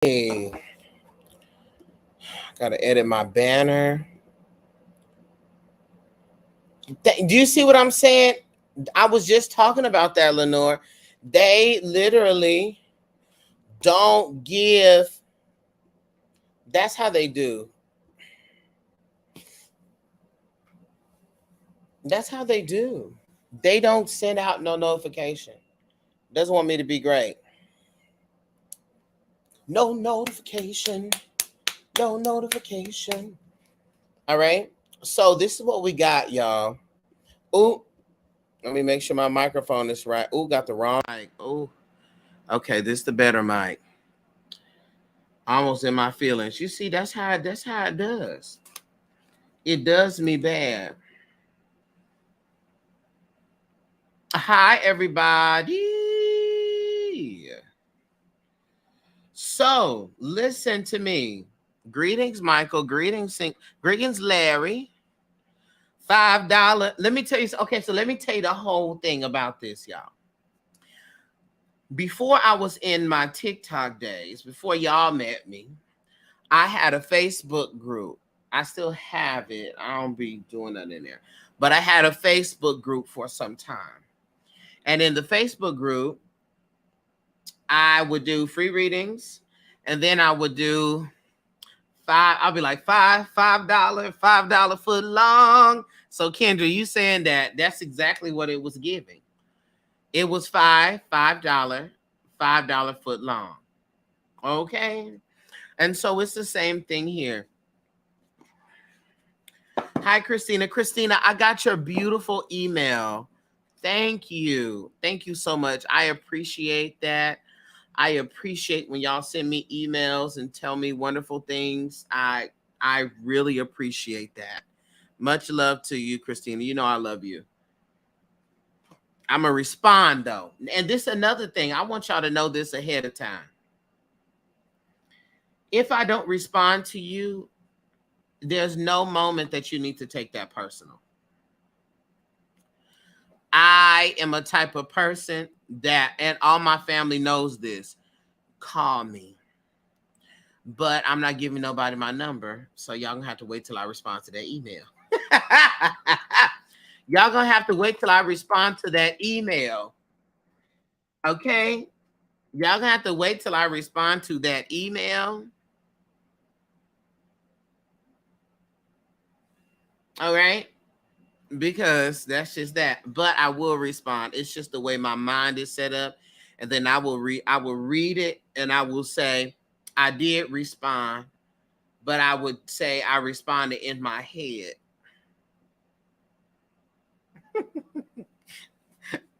Hey, gotta edit my banner. Do you see what I'm saying? I was just talking about that, Lenore. They literally don't give. That's how they do. That's how they do. They don't send out no notification. Doesn't want me to be great. No notification. No notification. All right. So this is what we got, y'all. Ooh, let me make sure my microphone is right. Ooh, got the wrong mic. Ooh. Okay, this is the better mic. Almost in my feelings. You see, that's how it does. It does me bad. Hi, everybody. So listen to me. Greetings, Michael. Greetings, Larry. $5. Let me tell you. Okay, so let me tell you the whole thing about this, y'all. Before I was in my TikTok days, before y'all met me, I had a Facebook group. I still have it. I don't be doing nothing in there. But I had a Facebook group for some time. And in the Facebook group, I would do free readings. And then I would do I'll be like $5 foot long. So Kendra, you saying that's exactly what it was giving. It was $5 foot long. Okay. And so it's the same thing here. Hi, Christina. Christina, I got your beautiful email. Thank you. Thank you so much. I appreciate that. I appreciate when y'all send me emails and tell me wonderful things. I really appreciate that. Much love to you, Christina. You know I love you. I'm going to respond, though. And this is another thing. I want y'all to know this ahead of time. If I don't respond to you, there's no moment that you need to take that personal. I am a type of person that, and all my family knows this, call me. But I'm not giving nobody my number, so y'all gonna have to wait till I respond to that email. Y'all gonna have to wait till I respond to that email. Okay? Y'all gonna have to wait till I respond to that email. All right? Because that's just that. But I will respond. It's just the way my mind is set up. And then I will read it and I will say, I did respond, but I would say I responded in my head.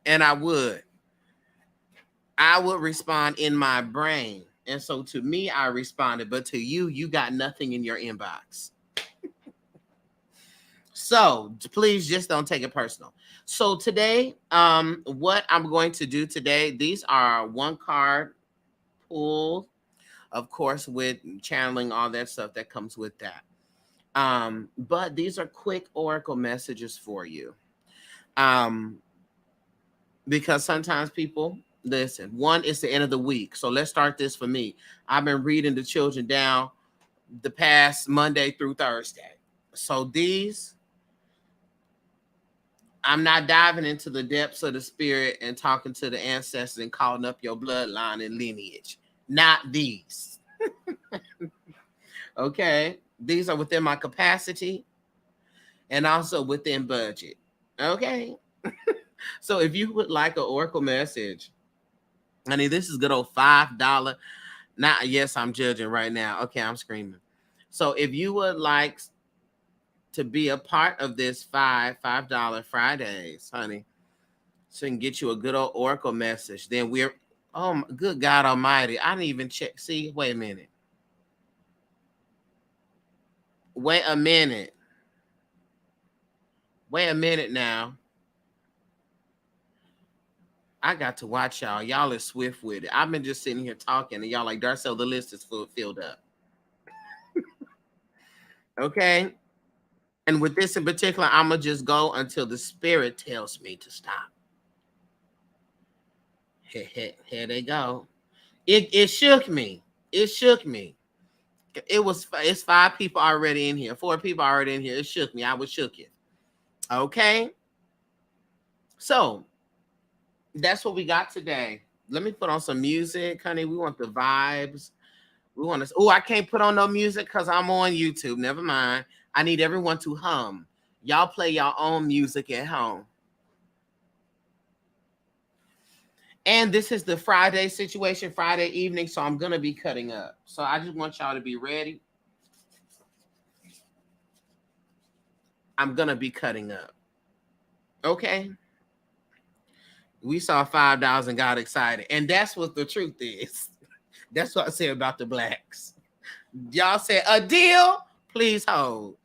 And I would respond in my brain. And so to me, I responded, but to you, you got nothing in your inbox. So please just don't take it personal. So today, what I'm going to do today, these are one card pull, of course, with channeling, all that stuff that comes with that. But these are quick oracle messages for you. Because sometimes people listen. One, it's the end of the week. So let's start this for me. I've been reading the children down the past Monday through Thursday. So these, I'm not diving into the depths of the spirit and talking to the ancestors and calling up your bloodline and lineage. Not these. Okay. These are within my capacity and also within budget. Okay. So if you would like an oracle message, honey, this is good old $5. Now, yes, I'm judging right now. Okay, I'm screaming. So if you would like to be a part of this $5 Fridays, honey, so we can get you a good old oracle message, then we're, oh, good God Almighty. I didn't even check. See, wait a minute. Wait a minute. Wait a minute now. I got to watch y'all. Y'all are swift with it. I've been just sitting here talking, and y'all like, Darcel, the list is filled up. Okay? And with this in particular, I'm going to just go until the spirit tells me to stop. Here they go. It shook me. It shook me. It's 5 people already in here, 4 people already in here. It shook me. I was shook it. Okay. So that's what we got today. Let me put on some music, honey. We want the vibes. We want to. Oh, I can't put on no music because I'm on YouTube. Never mind. I need everyone to hum. Y'all play your own music at home. And this is the Friday situation, Friday evening. So I'm going to be cutting up. So I just want y'all to be ready. I'm going to be cutting up. Okay. We saw $5 and got excited. And that's what the truth is. That's what I say about the blacks. Y'all said a deal? Please hold.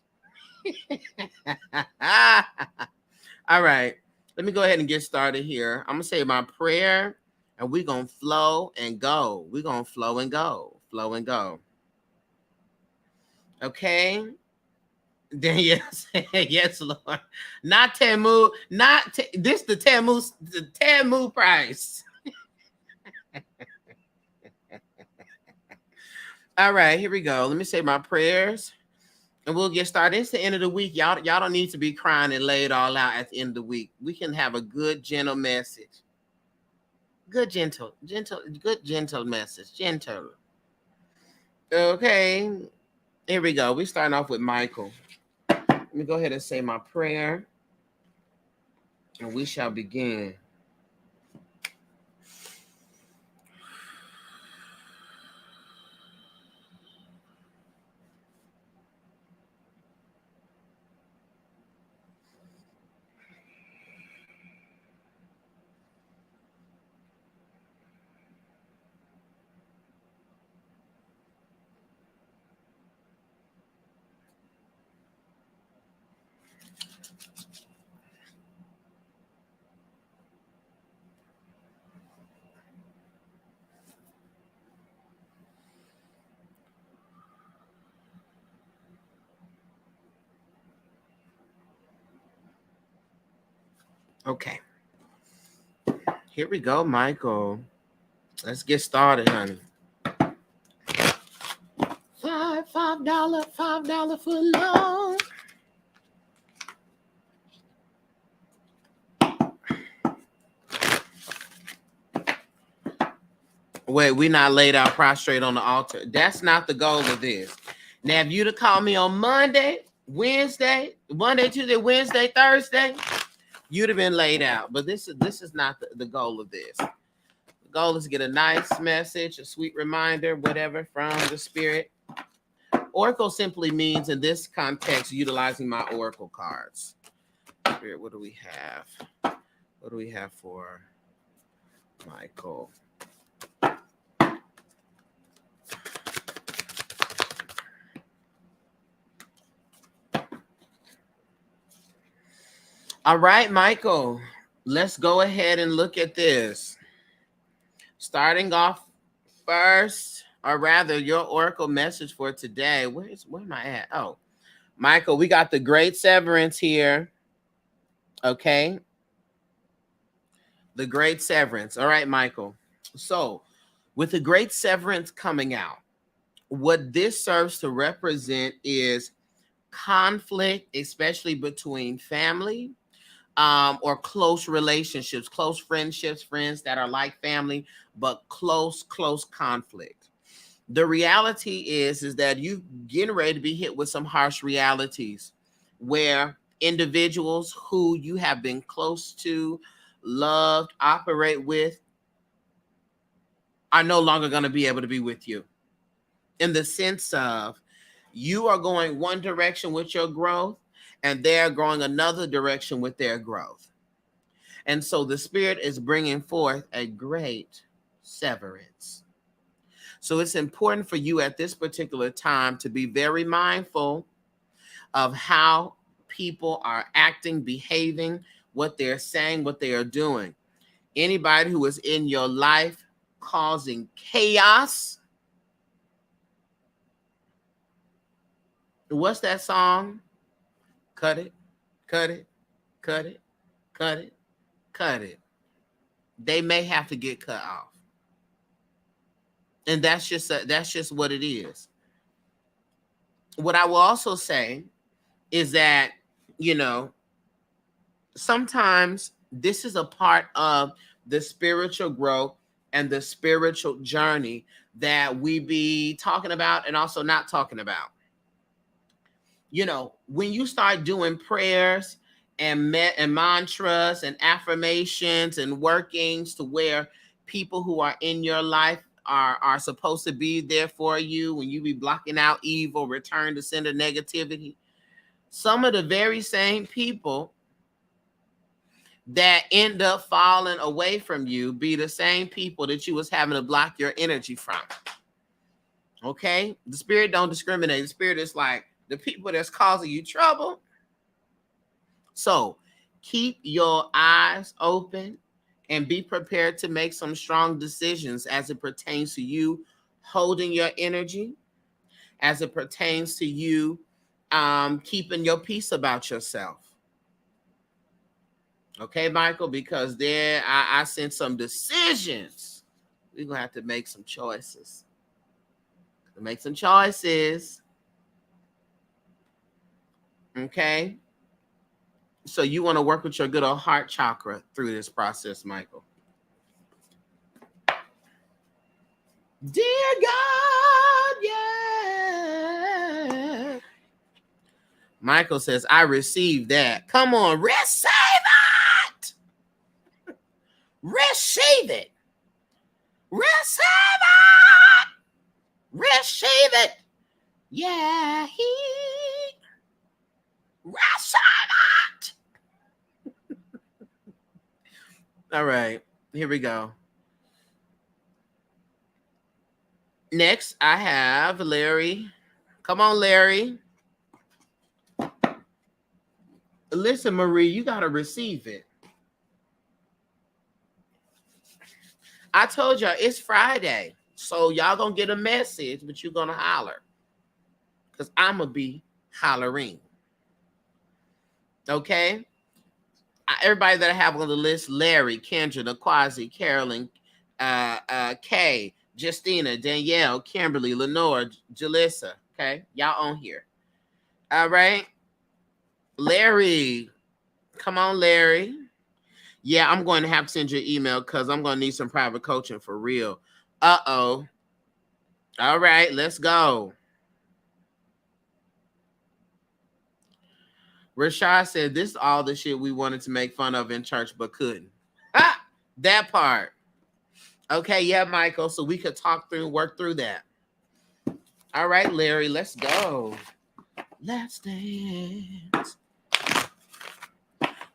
All right. Let me go ahead and get started here. I'm going to say my prayer and we're going to flow and go. We're going to flow and go. Flow and go. Okay. Then yes, yes, Lord. Not Tamu, this the Tamu price. All right, here we go. Let me say my prayers and we'll get started. It's the end of the week. Y'all don't need to be crying and lay it all out at the end of the week. We can have a good, gentle message. Good, gentle message. Gentle. Okay. Here we go. We're starting off with Michael. Let me go ahead and say my prayer. And we shall begin. Okay. Here we go, Michael. Let's get started, honey. $5 for long. Wait, we not laid out prostrate on the altar. That's not the goal of this. Now, if you'd have called me on Monday, Tuesday, Wednesday, Thursday, you'd have been laid out. But this is not the goal of this. The goal is to get a nice message, a sweet reminder, whatever, from the Spirit. Oracle simply means, in this context, utilizing my Oracle cards. Spirit, what do we have? What do we have for Michael? All right, Michael, let's go ahead and look at this. Starting off first, or rather, your Oracle message for today. Where am I at? Oh, Michael, we got the Great Severance here. Okay. The Great Severance. All right, Michael. So, with the Great Severance coming out, what this serves to represent is conflict, especially between family, or close relationships, close friendships, friends that are like family, but close conflict. The reality is that you getting ready to be hit with some harsh realities where individuals who you have been close to, loved, operate with, are no longer going to be able to be with you. In the sense of you are going one direction with your growth, and they're going another direction with their growth. And so the Spirit is bringing forth a great severance. So it's important for you at this particular time to be very mindful of how people are acting, behaving, what they're saying, what they are doing. Anybody who is in your life causing chaos. What's that song? Cut it, cut it, cut it, cut it, cut it. They may have to get cut off. And that's just what it is. What I will also say is that, you know, sometimes this is a part of the spiritual growth and the spiritual journey that we be talking about and also not talking about. You know, when you start doing prayers and mantras and affirmations and workings to where people who are in your life are supposed to be there for you, when you be blocking out evil, return to sender negativity, some of the very same people that end up falling away from you be the same people that you was having to block your energy from. Okay? The spirit don't discriminate. The spirit is like, the people that's causing you trouble. So keep your eyes open and be prepared to make some strong decisions as it pertains to you holding your energy, as it pertains to you keeping your peace about yourself. Okay, Michael, because there I sense some decisions. We're going to have to make some choices. Make some choices. Okay? So you want to work with your good old heart chakra through this process, Michael. Dear God, yeah. Michael says, I received that. Come on, receive it. Receive it. Receive it. Receive it. Yeah, receive it. All right, here we go. Next, I have Larry. Come on, Larry. Listen, Marie, you got to receive it. I told y'all it's Friday. So y'all going to get a message, but you're going to holler. Because I'm going to be hollering. Okay? Everybody that I have on the list, Larry, Kendra, Naquazi, Carolyn, Kay, Justina, Danielle, Kimberly, Lenore, Jalissa. Okay? Y'all on here. All right? Larry. Come on, Larry. Yeah, I'm going to have to send you an email because I'm going to need some private coaching for real. Uh-oh. All right, let's go. Rashad said, this is all the shit we wanted to make fun of in church but couldn't. Ah, that part. Okay, yeah, Michael, so we could talk through and work through that. All right, Larry, let's go. Let's dance.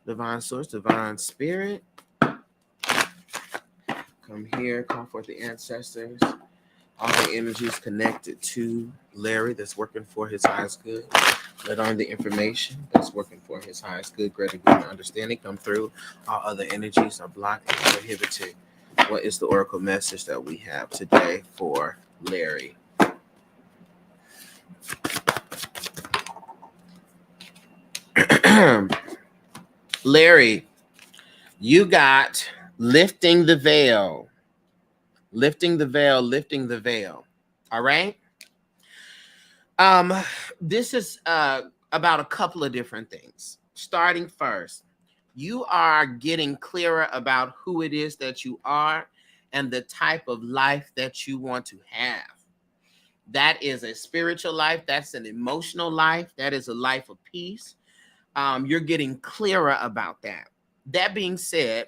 Divine source, divine spirit. Come here, call forth the ancestors. All the energies connected to Larry that's working for his highest good. Let on the information that's working for his highest good, greater good, and understanding come through. All other energies are blocked and prohibited. What is the oracle message that we have today for Larry? Larry, you got lifting the veil. Lifting the veil, lifting the veil. All right? This is about a couple of different things. Starting first, you are getting clearer about who it is that you are and the type of life that you want to have. That is a spiritual life. That's an emotional life. That is a life of peace. You're getting clearer about that. That being said,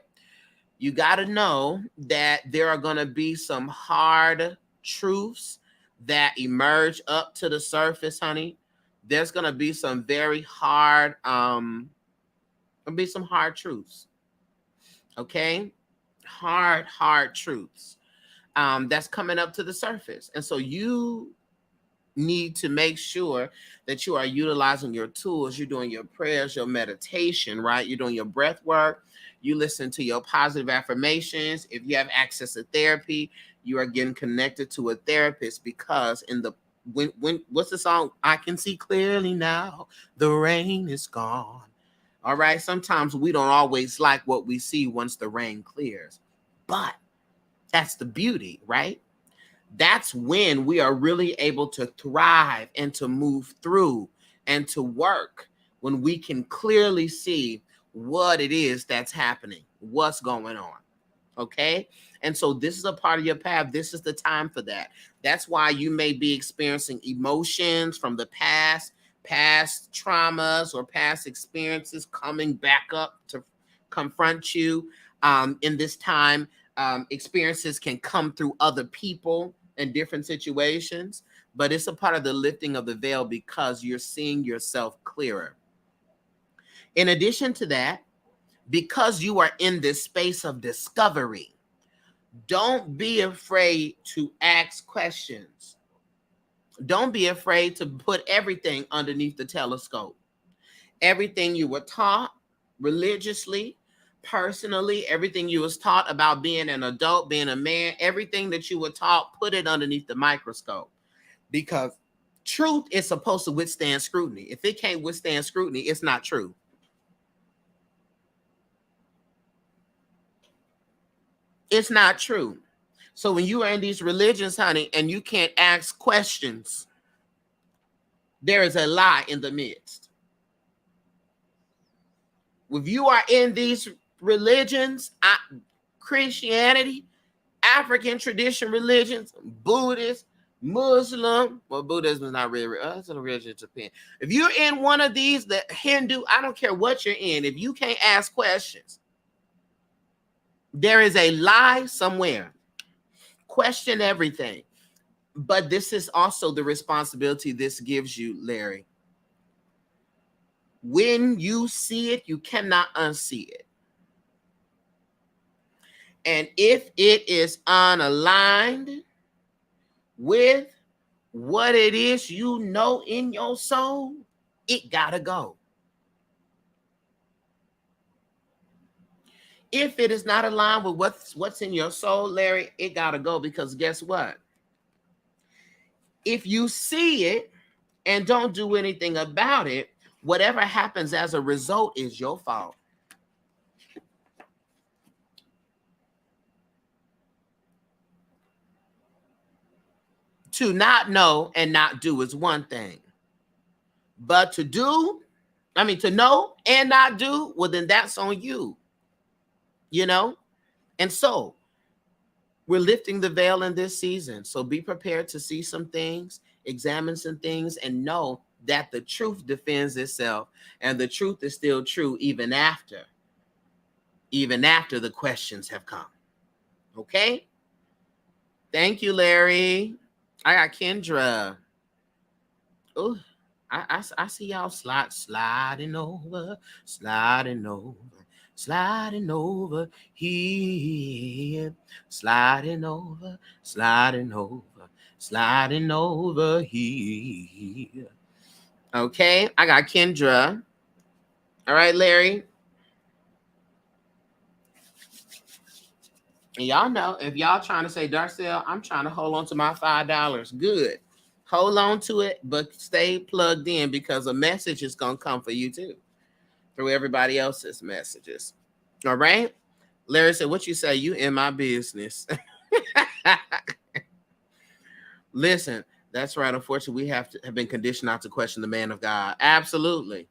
you got to know that there are going to be some hard truths that emerge up to the surface, honey. There's going to be some very hard, there'll be some hard truths. Okay? Hard truths that's coming up to the surface. And so you need to make sure that you are utilizing your tools. You're doing your prayers, your meditation, right? You're doing your breath work. You listen to your positive affirmations. If you have access to therapy, you are getting connected to a therapist because in the when what's the song? I can see clearly now. The rain is gone. All right. Sometimes we don't always like what we see once the rain clears, but that's the beauty, right? That's when we are really able to thrive and to move through and to work, when we can clearly see what it is that's happening, what's going on. Okay. And so this is a part of your path. This is the time for that. That's why you may be experiencing emotions from the past traumas or past experiences coming back up to confront you. In this time, experiences can come through other people in different situations, but it's a part of the lifting of the veil because you're seeing yourself clearer. In addition to that, because you are in this space of discovery, don't be afraid to ask questions. Don't be afraid to put everything underneath the telescope. Everything you were taught religiously, personally, everything you was taught about being an adult, being a man, everything that you were taught, put it underneath the microscope, because truth is supposed to withstand scrutiny. If it can't withstand scrutiny, it's not true. It's not true. So when you are in these religions, honey, and you can't ask questions, there is a lie in the midst. If you are in these religions, Christianity, African tradition religions, Buddhist, Muslim, well, Buddhism is not really, it's a religion in Japan. If you're in one of these, the Hindu, I don't care what you're in, if you can't ask questions, there is a lie somewhere. Question everything. But this is also the responsibility this gives you, Larry. When you see it, you cannot unsee it. And if it is unaligned with what it is you know in your soul, it gotta go. If it is not aligned with what's in your soul, Larry, it gotta go, because guess what? If you see it and don't do anything about it, whatever happens as a result is your fault. To not know and not do is one thing. But to know and not do, well, then that's on you. You know? And so we're lifting the veil in this season. So be prepared to see some things, examine some things, and know that the truth defends itself, and the truth is still true even after the questions have come. Okay? Thank you, Larry. I got Kendra. Oh, I see y'all sliding over here, sliding over here. Okay, I got Kendra. All right, Larry. And y'all know, if y'all trying to say, Darcel, I'm trying to hold on to my $5. Good. Hold on to it, but stay plugged in, because a message is going to come for you too, through everybody else's messages. All right? Larry said, what you say? You in my business. Listen, that's right. Unfortunately, we have been conditioned not to question the man of God. Absolutely.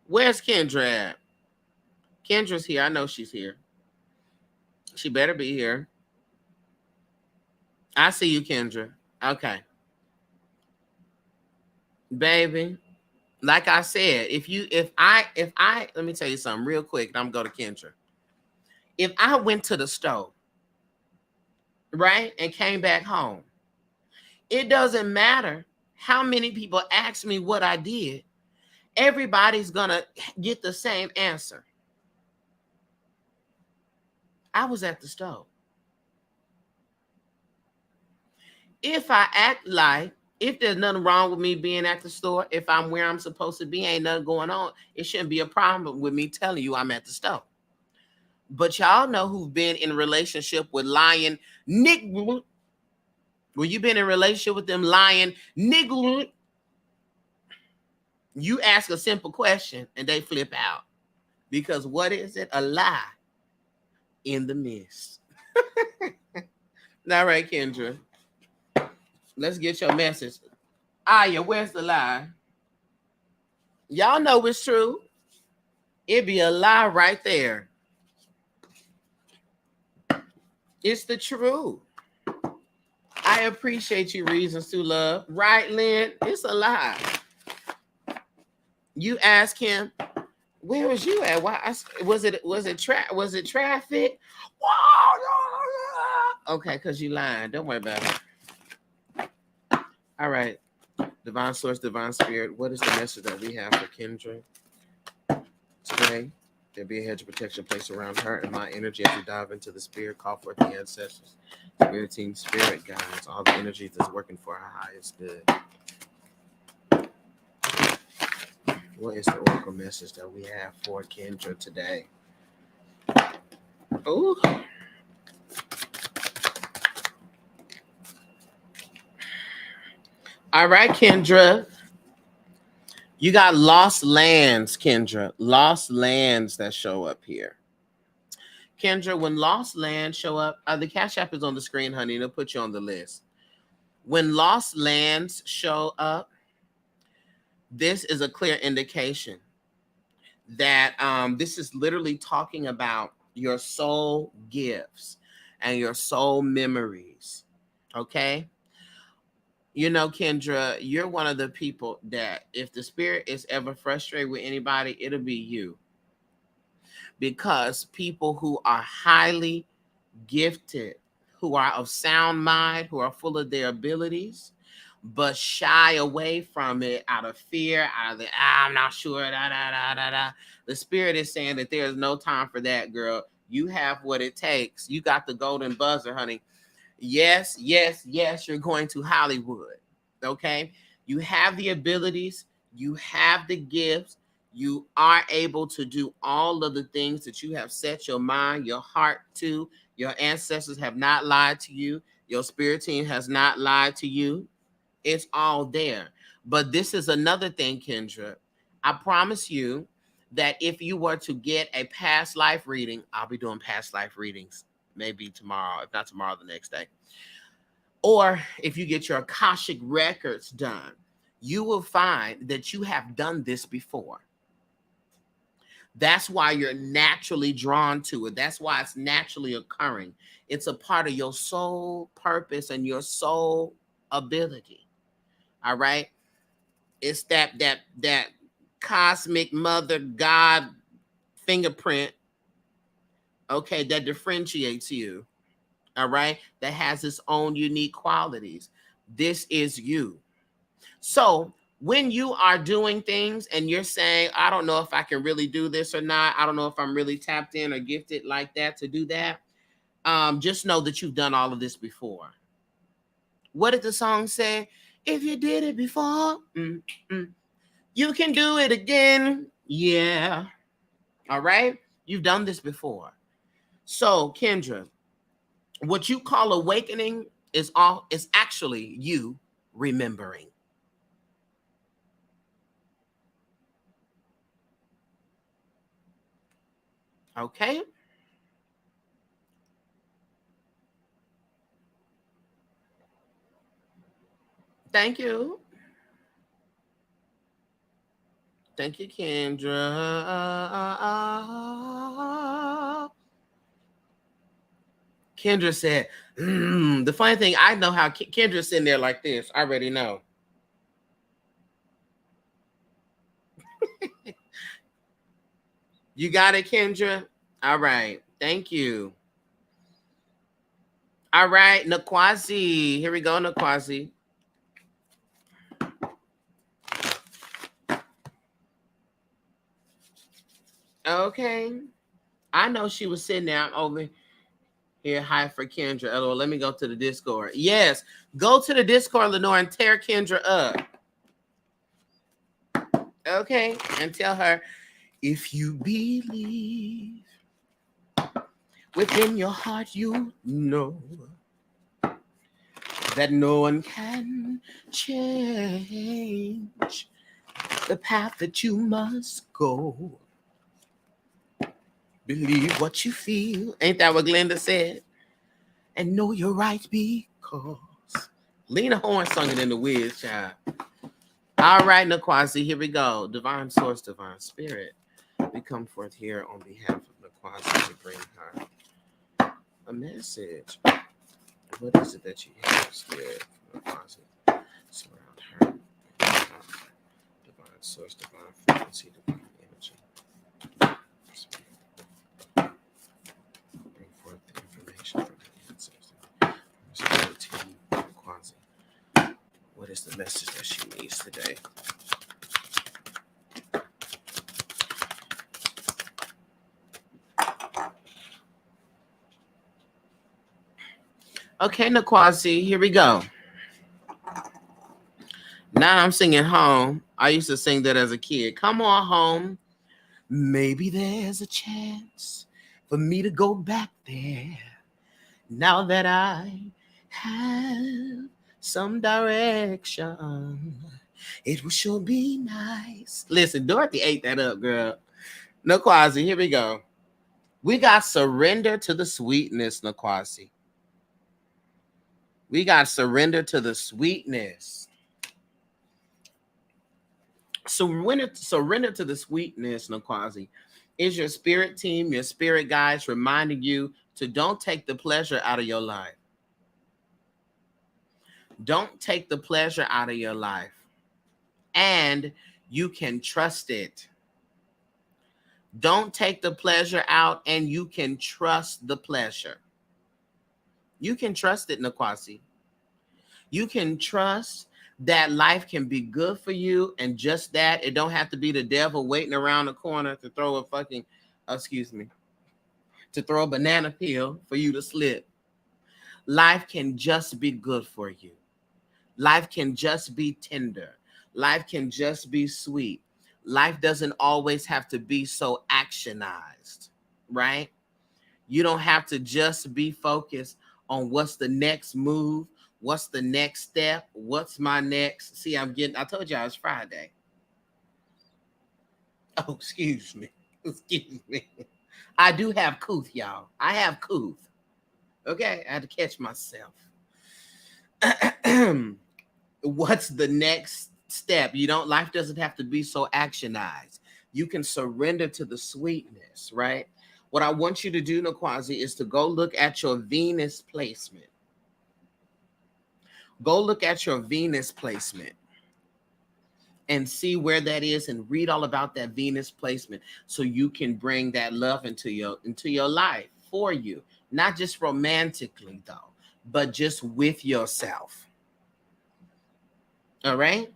Where's Kendra at? Kendra's here. I know she's here. She better be here. I see you, Kendra. Okay. Baby, like I said, if I let me tell you something real quick, and I'm going to Kendra. If I went to the store, right, and came back home, it doesn't matter how many people ask me what I did. Everybody's going to get the same answer. I was at the store. If I act like, if there's nothing wrong with me being at the store, if I'm where I'm supposed to be, ain't nothing going on, it shouldn't be a problem with me telling you I'm at the store. But y'all know who've been in a relationship with lying nigga. When you've been in a relationship with them lying nigga, you ask a simple question and they flip out. Because what is it? A lie in the midst. All right, Kendra. Let's get your message. Aya, where's the lie? Y'all know it's true. It be a lie right there. It's the truth. I appreciate you, reasons to love. Right, Lynn? It's a lie. You ask him, where was you at? Why was it traffic? Okay, because you lying. Don't worry about it. All right. Divine source, divine spirit. What is the message that we have for Kendra today? There be a hedge of protection placed around her and my energy as we dive into the spirit, call forth the ancestors, spirit team, spirit guides, all the energies that's working for our highest good. What is the oracle message that we have for Kendra today? Oh. All right, Kendra. You got lost lands, Kendra. Lost lands that show up here. Kendra, when lost lands show up, the Cash App is on the screen, honey. It'll put you on the list. When lost lands show up, this is a clear indication that this is literally talking about your soul gifts and your soul memories. Okay? You know, Kendra, you're one of the people that if the spirit is ever frustrated with anybody, it'll be you. Because people who are highly gifted, who are of sound mind, who are full of their abilities, but shy away from it out of fear, out of the, I'm not sure, The spirit is saying that there is no time for that, girl. You have what it takes. You got the golden buzzer, honey. Yes, yes, yes, you're going to Hollywood, okay? You have the abilities. You have the gifts. You are able to do all of the things that you have set your mind, your heart to. Your ancestors have not lied to you. Your spirit team has not lied to you. It's all there. But this is another thing, Kendra. I promise you that if you were to get a past life reading, I'll be doing past life readings maybe tomorrow, if not tomorrow, the next day. Or if you get your Akashic records done, you will find that you have done this before. That's why you're naturally drawn to it. That's why it's naturally occurring. It's a part of your soul purpose and your soul ability. All right. It's that cosmic mother God fingerprint, okay, that differentiates you. All right, that has its own unique qualities. This is you. So when you are doing things and you're saying, I don't know if I can really do this or not, I don't know if I'm really tapped in or gifted like that to do that, just know that you've done all of this before. What did the song say? If you did it before, you can do it again. Yeah. All right. You've done this before. So, Kendra, what you call awakening is actually you remembering. Okay. Thank you. Thank you, Kendra. Kendra said, the funny thing, I know how Kendra's sitting there like this. I already know. You got it, Kendra? All right. Thank you. All right, Nakwazi. Here we go, Nakwazi. Okay. I know she was sitting down over here. Hi for Kendra. LOL. Let me go to the Discord. Yes. Go to the Discord, Lenore, and tear Kendra up. Okay. And tell her, if you believe within your heart, you know that no one can change the path that you must go. Believe what you feel. Ain't that what Glenda said? and know you're right because Lena Horne sung it in the Wiz, child. All right, Naquazi, here we go. Divine Source, Divine Spirit. We come forth here on behalf of Naquazi to bring her a message. What is it that you have, Spirit, Naquazi? Surround her. Divine Source, Divine Frequency, Divine Energy. Bring forth the information from the ancestors. Spirit team, Naquazi. What is the message that she needs today? Okay, Naquazi, here we go. Now I'm singing home. I used to sing that as a kid. Come on home. Maybe there's a chance for me to go back there. Now that I have some direction, it will sure be nice. Listen, Dorothy ate that up, girl. Naquazi, here we go. We got surrender to the sweetness, Naquazi. We got surrender to the sweetness. Surrender to the sweetness, Naquazi. Is your spirit team, your spirit guides reminding you to don't take the pleasure out of your life. Don't take the pleasure out of your life. And you can trust it. Don't take the pleasure out, and you can trust the pleasure. You can trust it, Naquazi. You can trust that life can be good for you, and just that. It don't have to be the devil waiting around the corner to throw a to throw a banana peel for you to slip. Life can just be good for you. Life can just be tender. Life can just be sweet. Life doesn't always have to be so actionized, right? You don't have to just be focused on what's the next move, what's the next step, what's my next. See, I told y'all it's Friday. Oh, excuse me. Excuse me. I do have couth, y'all. I have couth. Okay, I had to catch myself. What's the next step? Life doesn't have to be so actionized. You can surrender to the sweetness, right? What I want you to do, Naquazi, is to go look at your Venus placement. Go look at your Venus placement and see where that is and read all about that Venus placement so you can bring that love into your life for you. Not just romantically, though, but just with yourself. All right?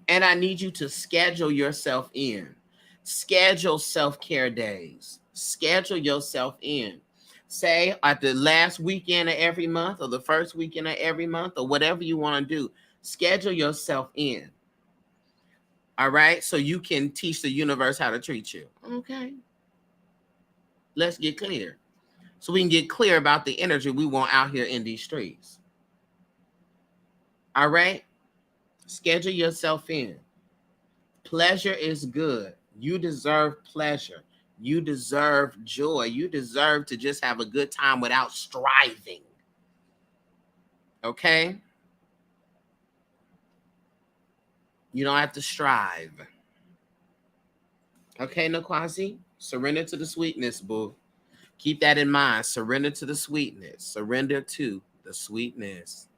And I need you to schedule yourself in. Schedule self-care days. Schedule yourself in. Say at the last weekend of every month or the first weekend of every month or whatever you want to do. Schedule yourself in. All right? So you can teach the universe how to treat you. Okay. Let's get clear. So we can get clear about the energy we want out here in these streets. All right? Schedule yourself in. Pleasure is good. You deserve pleasure. You deserve joy. You deserve to just have a good time without striving. Okay? You don't have to strive. Okay, Naquazi? Surrender to the sweetness, boo. Keep that in mind. Surrender to the sweetness. Surrender to the sweetness.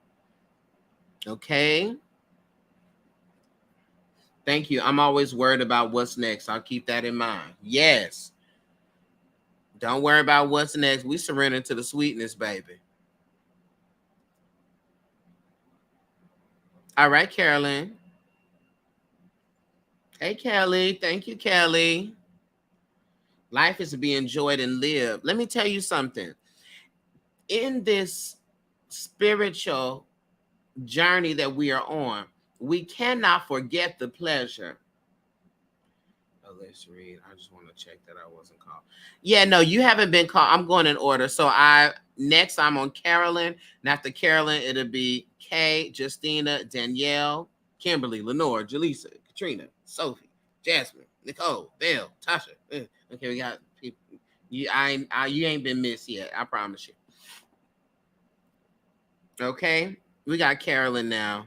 Okay? Thank you. I'm always worried about what's next. I'll keep that in mind. Yes. Don't worry about what's next. We surrender to the sweetness, baby. All right, Carolyn. Hey, Kelly. Thank you, Kelly. Life is to be enjoyed and lived. Let me tell you something. In this spiritual journey that we are on, we cannot forget the pleasure. Oh, let's read. I just want to check that I wasn't called. Yeah, no, you haven't been called. I'm going in order. So I'm on Carolyn. And after Carolyn, it'll be Kay, Justina, Danielle, Kimberly, Lenore, Jaleesa, Katrina, Sophie, Jasmine, Nicole, Belle, Tasha. Okay, we got people. You you ain't been missed yet. I promise you. Okay, we got Carolyn now.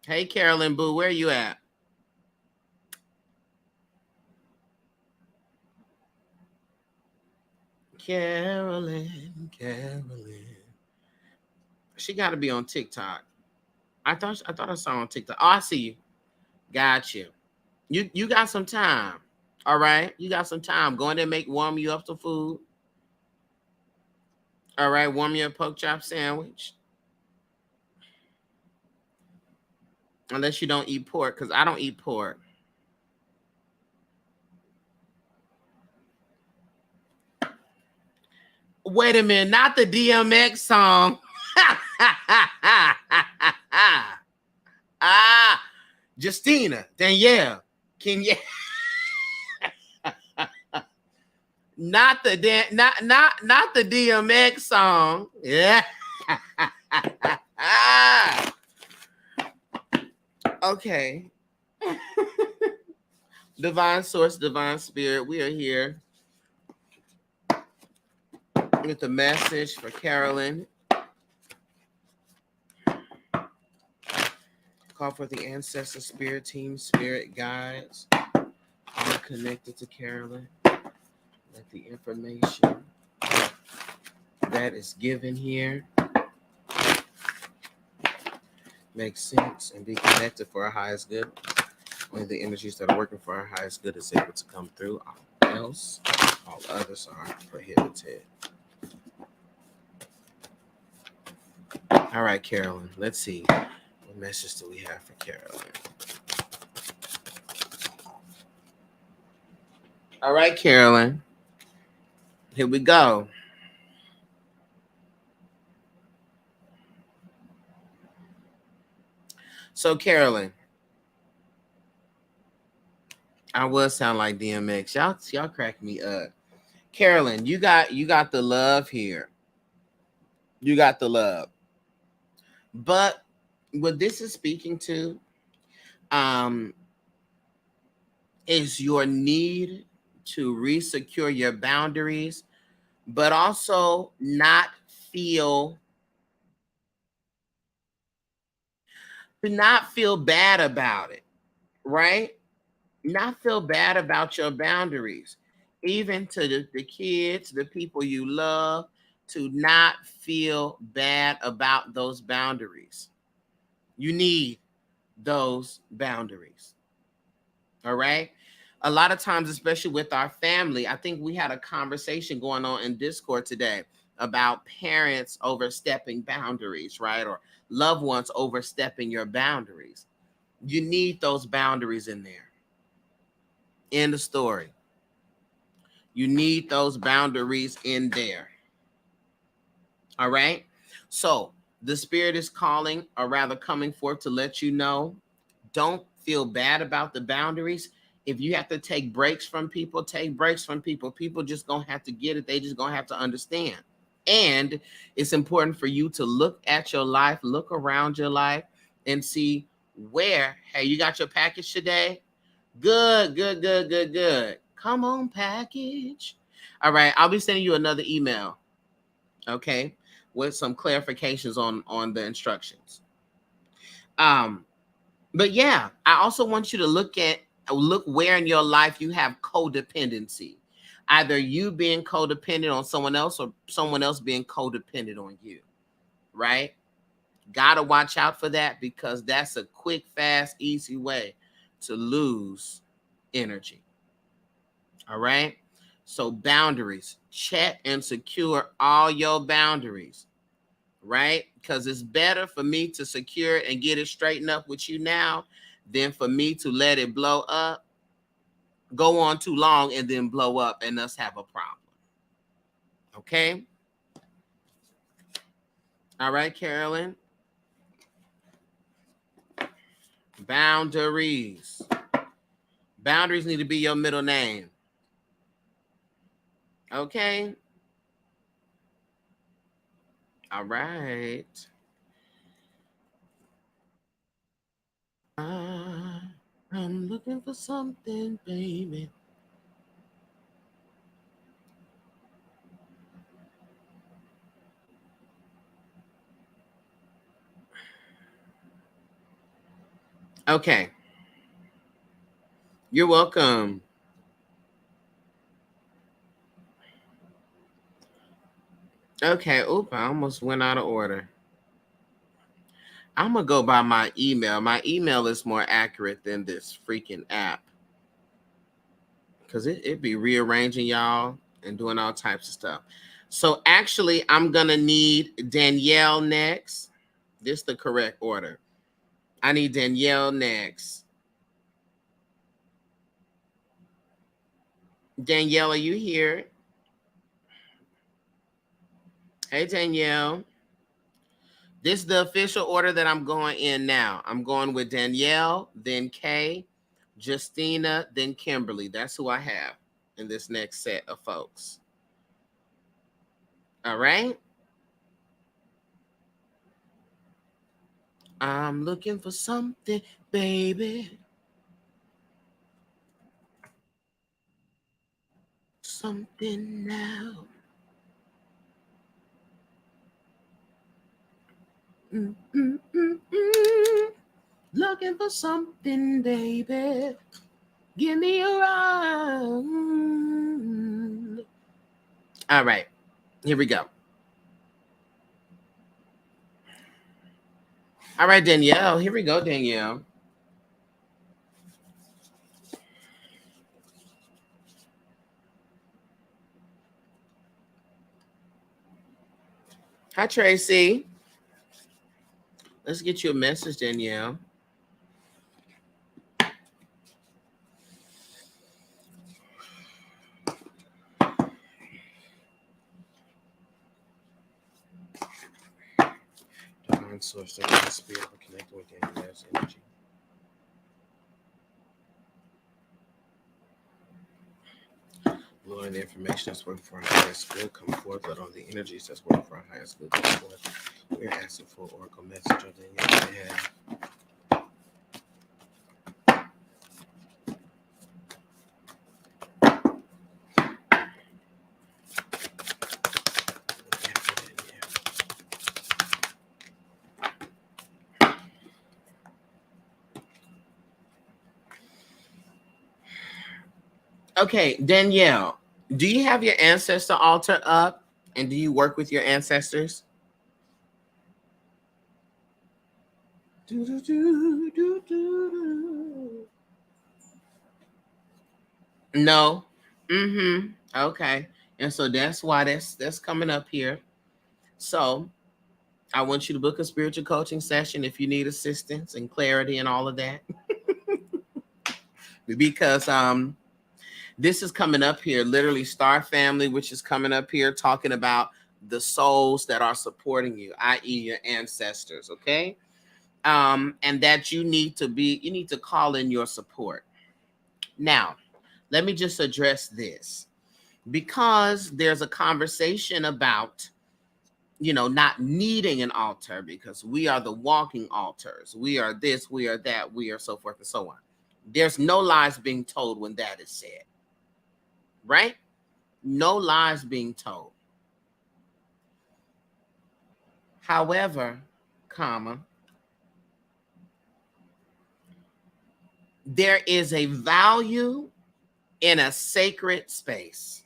Hey, Carolyn Boo, where you at? Carolyn. She got to be on TikTok. I thought I saw her on TikTok. Oh, I see you. Got you. You got some time. All right, you got some time. Go in there, warm you up some food. All right, warm you a pork chop sandwich. Unless you don't eat pork, because I don't eat pork. Wait a minute, not the DMX song. Ah, Justina, Danielle, can you? Not the DMX song. Yeah. Okay. Divine source, divine spirit, we are here with a message for Carolyn. Call for the ancestor spirit team, spirit guides, all connected to Carolyn. Let the information that is given here make sense and be connected for our highest good. Only the energies that are working for our highest good is able to come through. All else, all others are prohibited. All right, Carolyn, let's see. What message do we have for Carolyn? All right, Carolyn. Here we go. So, Carolyn, I will sound like DMX. Y'all crack me up. Carolyn, you got the love here. You got the love. But what this is speaking to um is your need to resecure your boundaries, but also not feel bad about it, right? Not feel bad about your boundaries, even to the kids, the people you love, to not feel bad about those boundaries. You need those boundaries. All right. A lot of times, especially with our family, I think we had a conversation going on in Discord today about parents overstepping boundaries, right? Or loved ones overstepping your boundaries. You need those boundaries in there. In the story. You need those boundaries in there. All right. So the spirit is calling, or rather coming forth to let you know, don't feel bad about the boundaries. If you have to take breaks from people, take breaks from people. People just gonna have to get it. They just gonna have to understand. And it's important for you to look at your life, look around your life, and see where, hey, you got your package today? Good. Come on, package. All right, I'll be sending you another email, okay, with some clarifications on the instructions. But yeah, I also want you to look where in your life you have codependency. Either you being codependent on someone else or someone else being codependent on you, right? Gotta watch out for that, because that's a quick, fast, easy way to lose energy. All right. So boundaries, check and secure all your boundaries, right? Because it's better for me to secure it and get it straightened up with you now than for me to let it blow up, go on too long, and then blow up and us have a problem. Okay. All right, Carolyn. Boundaries. Boundaries need to be your middle name. Okay. All right. I'm looking for something, baby. Okay. You're welcome. Okay. Oop, I almost went out of order. I'm going to go by my email. My email is more accurate than this freaking app. Because it be rearranging y'all and doing all types of stuff. So actually, I'm going to need Danielle next. This is the correct order. I need Danielle next. Danielle, are you here? Hey, Danielle. This is the official order that I'm going in now. I'm going with Danielle, then Kay, Justina, then Kimberly. That's who I have in this next set of folks. All right. I'm looking for something, baby. Something now. Mm, mm, mm, mm. Looking for something, baby. Give me a run. All right. Here we go. All right, Danielle. Here we go, Danielle. Hi, Tracy. Let's get you a message, Danielle. Divine source, divine spirit, we're connected with Danielle's energy. Lord, the information that's working for our highest good come forth. Let all the energies that's working for our highest good come forth. We're asking for oracle message on Danielle's behalf. Okay, Danielle, do you have your ancestor altar up? And do you work with your ancestors? No. Mm-hmm. Okay. And so that's why that's coming up here. So I want you to book a spiritual coaching session if you need assistance and clarity and all of that. Because this is coming up here, literally Star Family, which is coming up here talking about the souls that are supporting you, i.e. your ancestors, okay? And that you need to call in your support. Now, let me just address this. Because there's a conversation about, not needing an altar because we are the walking altars. We are this, we are that, we are so forth and so on. There's no lies being told when that is said, right? No lies being told. However, there is a value in a sacred space.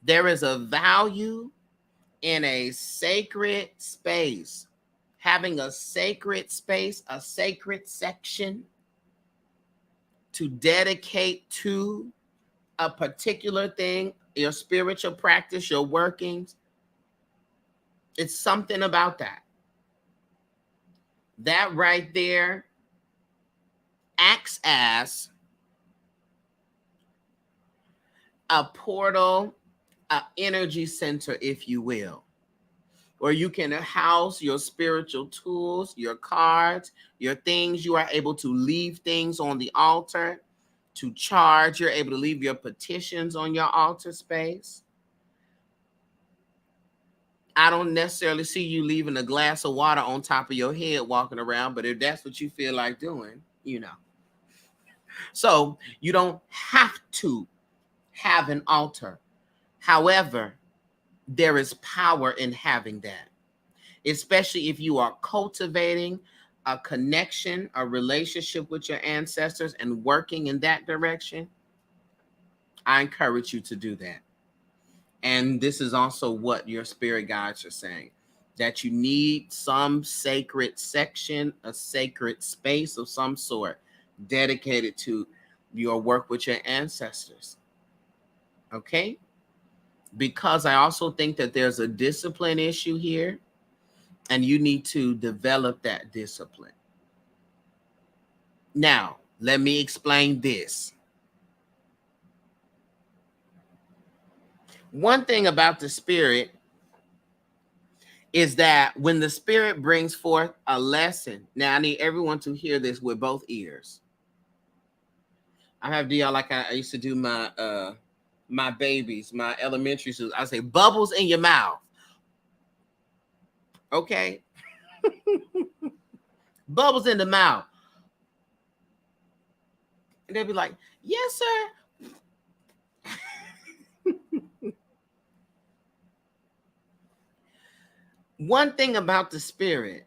There is a value in a sacred space. Having a sacred space, a sacred section to dedicate to a particular thing, your spiritual practice, your workings. It's something about that. That right there acts as a portal, an energy center, if you will, where you can house your spiritual tools, your cards, your things. You are able to leave things on the altar to charge. You're able to leave your petitions on your altar space. I don't necessarily see you leaving a glass of water on top of your head walking around, but if that's what you feel like doing, So you don't have to have an altar. However, there is power in having that, especially if you are cultivating a connection, a relationship with your ancestors and working in that direction, I encourage you to do that. And this is also what your spirit guides are saying, that you need some sacred section, a sacred space of some sort dedicated to your work with your ancestors. Okay? Because I also think that there's a discipline issue here, and you need to develop that discipline. Now, let me explain this. One thing about the spirit is that when the spirit brings forth a lesson, now I need everyone to hear this with both ears. I have y'all like I used to do my babies, my elementary students. I say bubbles in your mouth. Okay? Bubbles in the mouth. And they'll be like, yes, sir. One thing about the spirit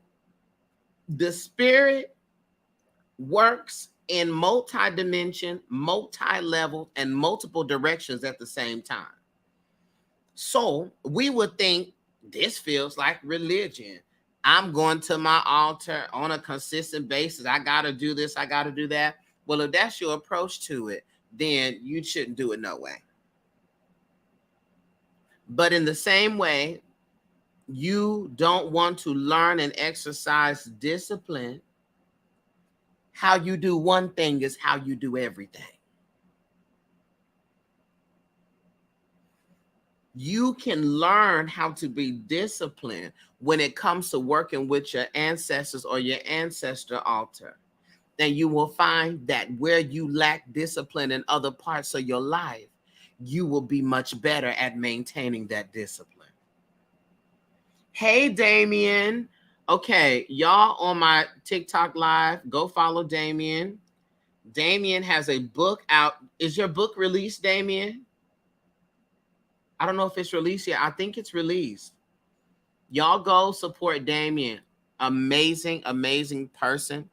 works in multi-dimension, multi-level, and multiple directions at the same time. So we would think this feels like religion. I'm going to my altar on a consistent basis. I got to do this. I got to do that. Well, if that's your approach to it, then you shouldn't do it no way. But in the same way, you don't want to learn and exercise discipline. How you do one thing is how you do everything. You can learn how to be disciplined when it comes to working with your ancestors or your ancestor altar. Then you will find that where you lack discipline in other parts of your life, you will be much better at maintaining that discipline. Hey, Damien. Okay, y'all on my TikTok live, go follow Damien. Damien has a book out. Is your book released, Damien? I don't know if it's released yet. I think it's released. Y'all go support Damien. Amazing, amazing person.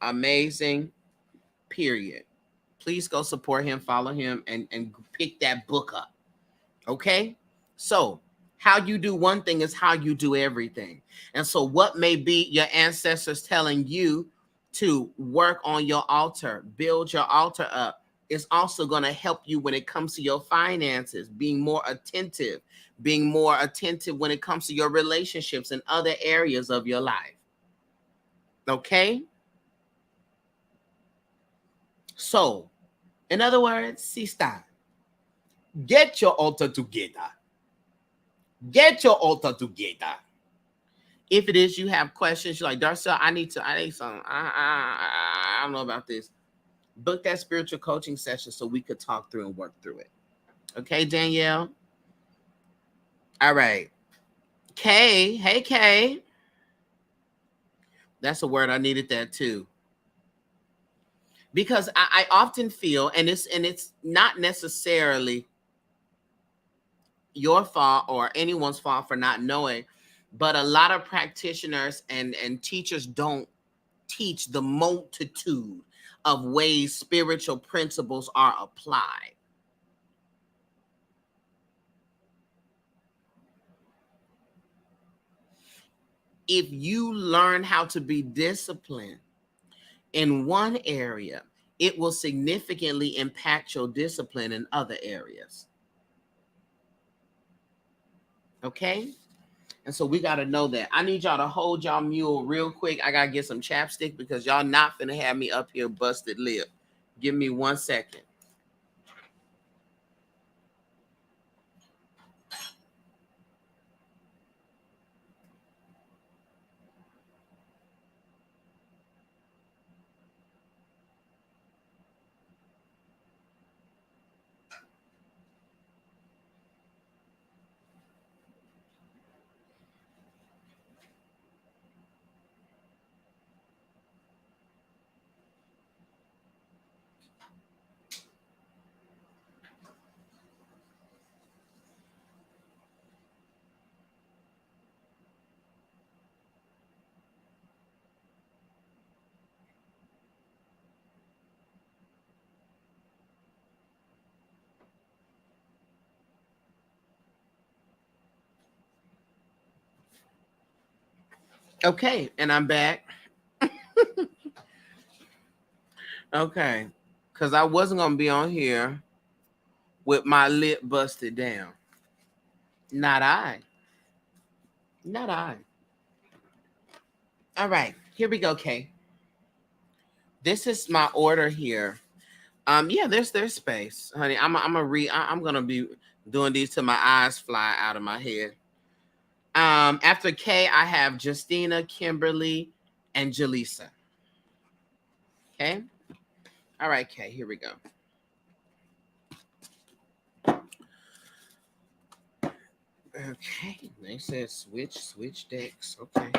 Amazing, period. Please go support him, follow him, and pick that book up. Okay? So, how you do one thing is how you do everything. And so, what may be your ancestors telling you to work on your altar, build your altar up, is also going to help you when it comes to your finances, being more attentive when it comes to your relationships and other areas of your life. Okay? So, in other words, sister, get your altar together. Get your altar together. If it is you have questions, you're like, Darcel, I need something. I don't know about this. Book that spiritual coaching session so we could talk through and work through it. Okay, Danielle? All right. Kay. Hey, Kay. That's a word. I needed that too. Because I often feel, and it's not necessarily your fault or anyone's fault for not knowing, but a lot of practitioners and teachers don't teach the multitude of ways spiritual principles are applied. If you learn how to be disciplined in one area, it will significantly impact your discipline in other areas. Okay? And so we got to know that. I need y'all to hold y'all mule real quick. I got to get some chapstick because y'all not finna have me up here busted lip. Give me 1 second. Okay, and I'm back. Okay, because I wasn't going to be on here with my lip busted down. Not I. Not I. All right, here we go, Kay. This is my order here. Yeah, there's space, honey. I'm gonna be doing these till my eyes fly out of my head. After Kay, I have Justina, Kimberly, and Jaleesa. Okay. All right, Kay. Here we go. Okay. They said switch decks. Okay.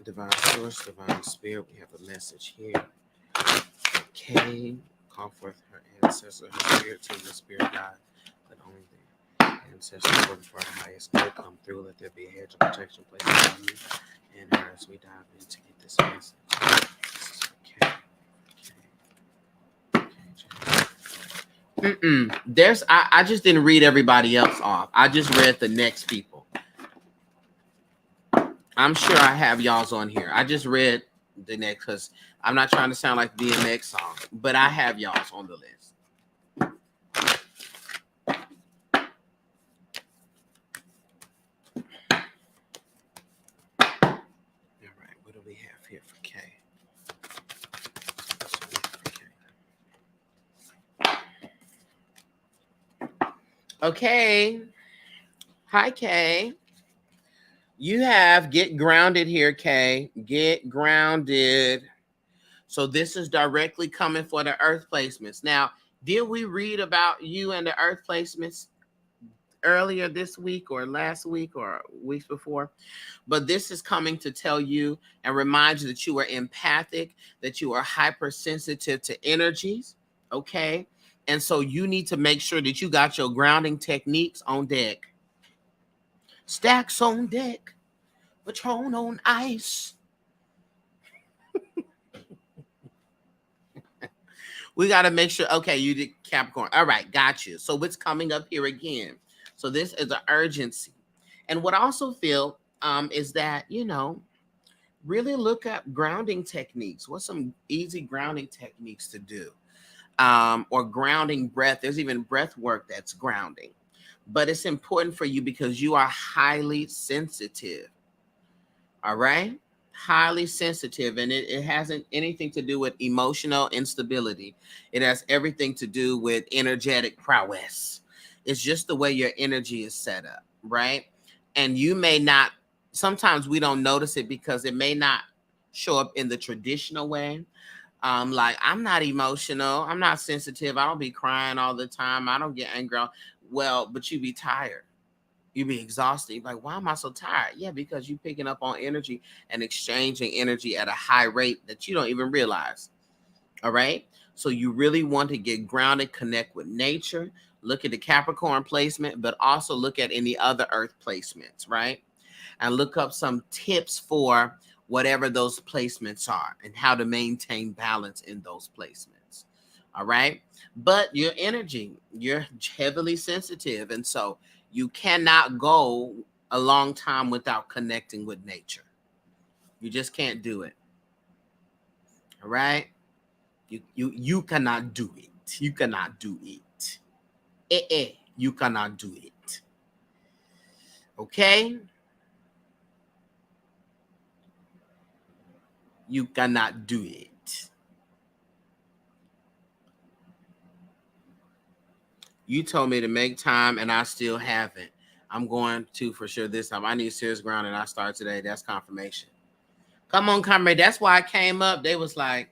Divine source, divine spirit. We have a message here. Okay. Call forth her ancestor, her spirit to the spirit guide. But only the ancestors for the highest good come through. Let there be a hedge of protection placed on you and her as we dive in to get this message. There's I just didn't read everybody else off. I just read the next people. I'm sure I have y'all's on here. I just read the next because I'm not trying to sound like DMX song, but I have y'all's on the list. All right, what do we have here for K? Okay. Hi, Kay. You have get grounded here, Kay. Get grounded. So this is directly coming for the earth placements. Now, did we read about you and the earth placements earlier this week or last week or weeks before? But this is coming to tell you and remind you that you are empathic, that you are hypersensitive to energies, okay? And so you need to make sure that you got your grounding techniques on deck. Stacks on deck, Patron on ice. We got to make sure. Okay, you did Capricorn. All right, got you. So what's coming up here again? So this is an urgency. And what I also feel is that, really look up grounding techniques. What's some easy grounding techniques to do? Or grounding breath. There's even breath work that's grounding. But it's important for you because you are highly sensitive. All right? Highly sensitive. And it hasn't anything to do with emotional instability. It has everything to do with energetic prowess. It's just the way your energy is set up, right? And you may not, sometimes we don't notice it because it may not show up in the traditional way. Like I'm not emotional, I'm not sensitive, I don't be crying all the time, I don't get angry. Well, but you be tired, you be exhausted. You're like, why am I so tired? Yeah, because you picking up on energy and exchanging energy at a high rate that you don't even realize. All right. So you really want to get grounded, connect with nature, look at the Capricorn placement, but also look at any other earth placements, right? And look up some tips for whatever those placements are and how to maintain balance in those placements. All right. But your energy, you're heavily sensitive. And so you cannot go a long time without connecting with nature. You just can't do it. All right. You cannot do it. You cannot do it. You cannot do it. Okay? You cannot do it. You told me to make time and I still haven't. I'm going to for sure this time. I need serious ground and I start today. That's confirmation. Come on, comrade. That's why I came up. They was like,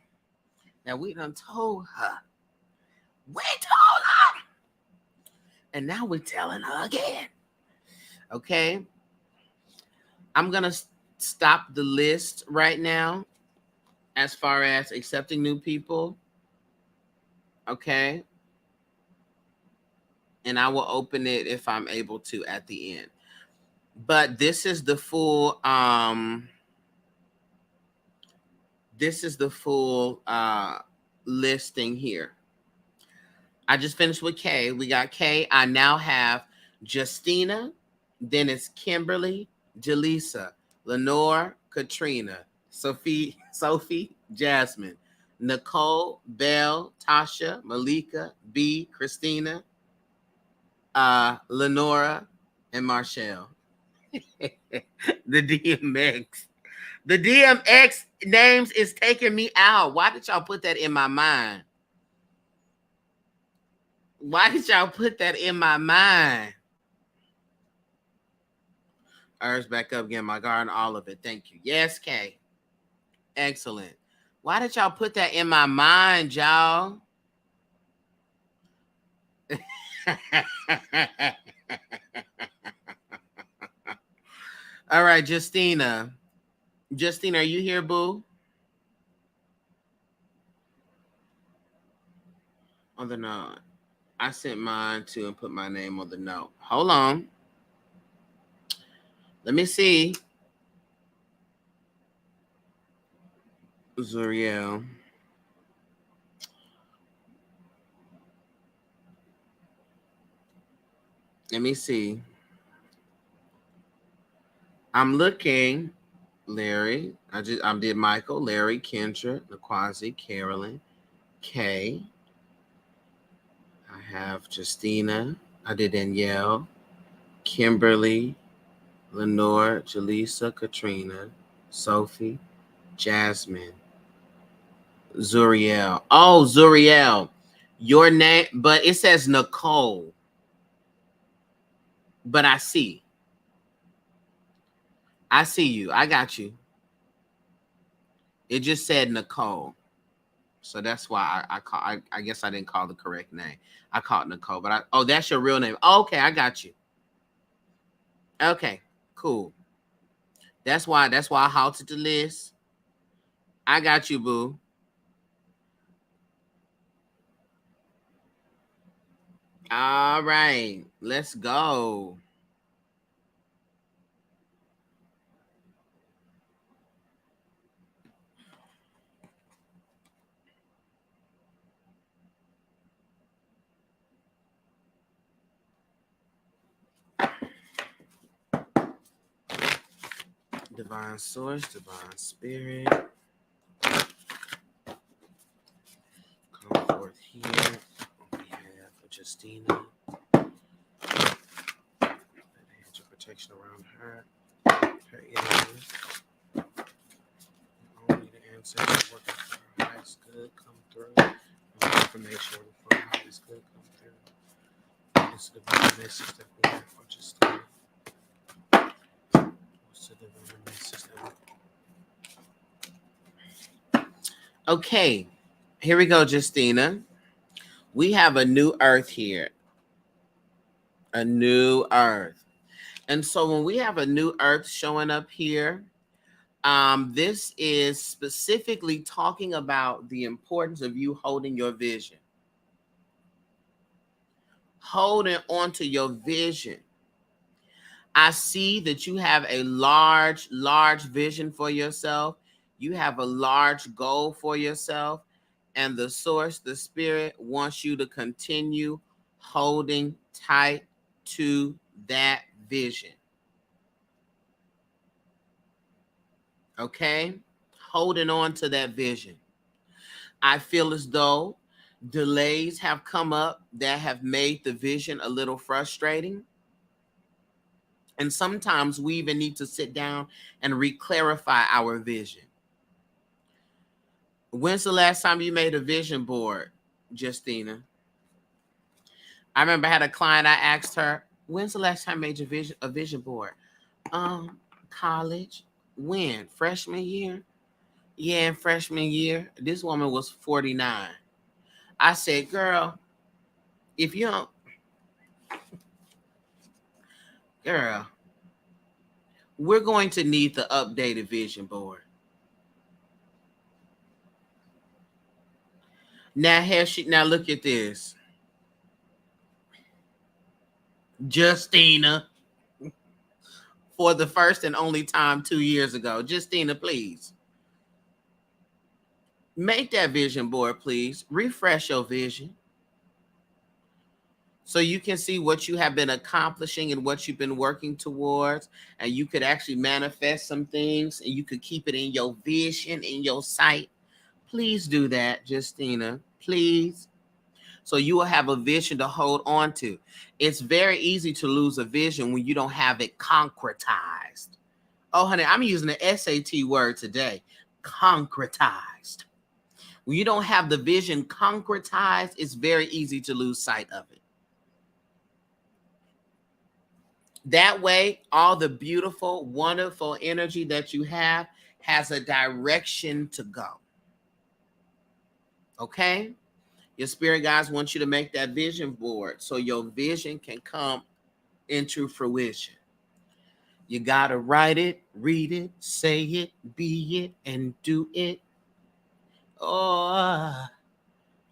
now we done told her. We told her. And now we're telling her again. Okay. I'm going to stop the list right now as far as accepting new people. Okay. And I will open it if I'm able to at the end. But this is the full listing here. I just finished with Kay. We got Kay. I now have Justina, then it's Kimberly, Jaleesa, Lenore, Katrina, Sophie, Jasmine, Nicole, Belle, Tasha, Malika, B, Christina, Lenora, and Marshall. The DMX. The DMX names is taking me out. Why did y'all put that in my mind? Why did y'all put that in my mind? Urge back up again, my garden, all of it. Thank you. Yes, Kay. Excellent. Why did y'all put that in my mind, y'all? All right, Justina. Justine, are you here, boo? On the note. I sent mine to and put my name on the note. Hold on. Let me see. Zuriel. Let me see. I'm looking. Larry. I did Michael, Larry, Kendra, Naquazi, Carolyn, Kay. I have Justina. I did Danielle, Kimberly, Lenore, Jaleesa, Katrina, Sophie, Jasmine, Zuriel. Oh, Zuriel. Your name, but it says Nicole. But I see. I see you. I got you. It just said Nicole. So that's why I guess I didn't call the correct name. I called Nicole, but oh, that's your real name. Oh, okay, I got you. Okay, cool. That's why I halted the list. I got you, boo. All right, let's go. Divine source, divine spirit. Come forth here on behalf of Justina. Hands of protection around her enemies. Only the ancestors working for her highest good come through. No information for her highest good come through. It's the divine message that we have for Justina. What's the divine message that we... Okay, here we go, Justina. We have a new earth here. A new earth. And so when we have a new earth showing up here, this is specifically talking about the importance of you holding your vision. Holding on to your vision. I see that you have a large vision for yourself. You have a large goal for yourself. And the source, the spirit, wants you to continue holding tight to that vision. Okay? Holding on to that vision. I feel as though delays have come up that have made the vision a little frustrating. And sometimes we even need to sit down and re-clarify our vision. When's the last time you made a vision board, Justina? I remember I had a client, I asked her, when's the last time you made a vision board? College. When? Freshman year? Yeah, in freshman year. This woman was 49. I said, girl, if you don't, girl, we're going to need the updated vision board. Now look at this. Justina, for the first and only time 2 years ago. Justina, please. Make that vision board, please. Refresh your vision. So you can see what you have been accomplishing and what you've been working towards, and you could actually manifest some things, and you could keep it in your vision, in your sight. Please do that, Justina. Please. So you will have a vision to hold on to. It's very easy to lose a vision when you don't have it concretized. Oh, honey, I'm using the SAT word today. Concretized. When you don't have the vision concretized, it's very easy to lose sight of it. That way, all the beautiful, wonderful energy that you have has a direction to go. Okay? Your spirit guides want you to make that vision board so your vision can come into fruition. You got to write it, read it, say it, be it, and do it. Oh,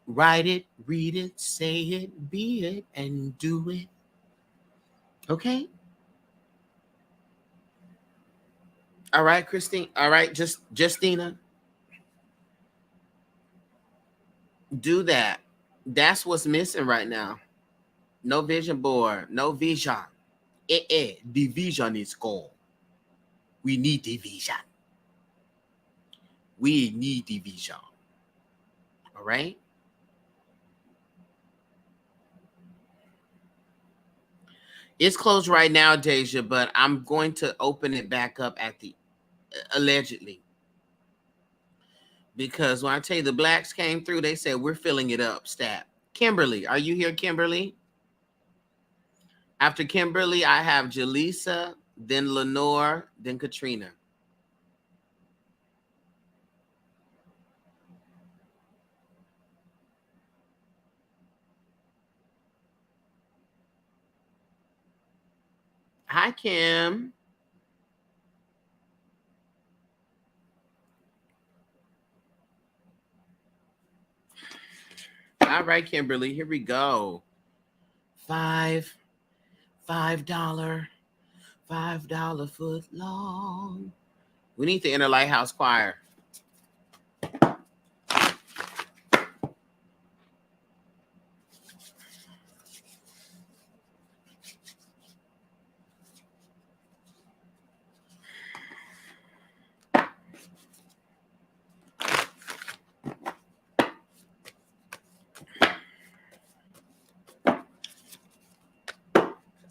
write it, read it, say it, be it, and do it. Okay? All right, Christine. All right, Justina. Do that. That's what's missing right now. No vision board, no vision. The vision is gone. We need the vision. We need the vision. All right? It's closed right now, Deja, but I'm going to open it back up at the allegedly. Because when I tell you the blacks came through, they said we're filling it up, stat. Kimberly, are you here, Kimberly? After Kimberly, I have Jaleesa, then Lenore, then Katrina. Hi, Kim. All right, Kimberly, here we go. $5 foot long. We need the Inner Lighthouse Choir.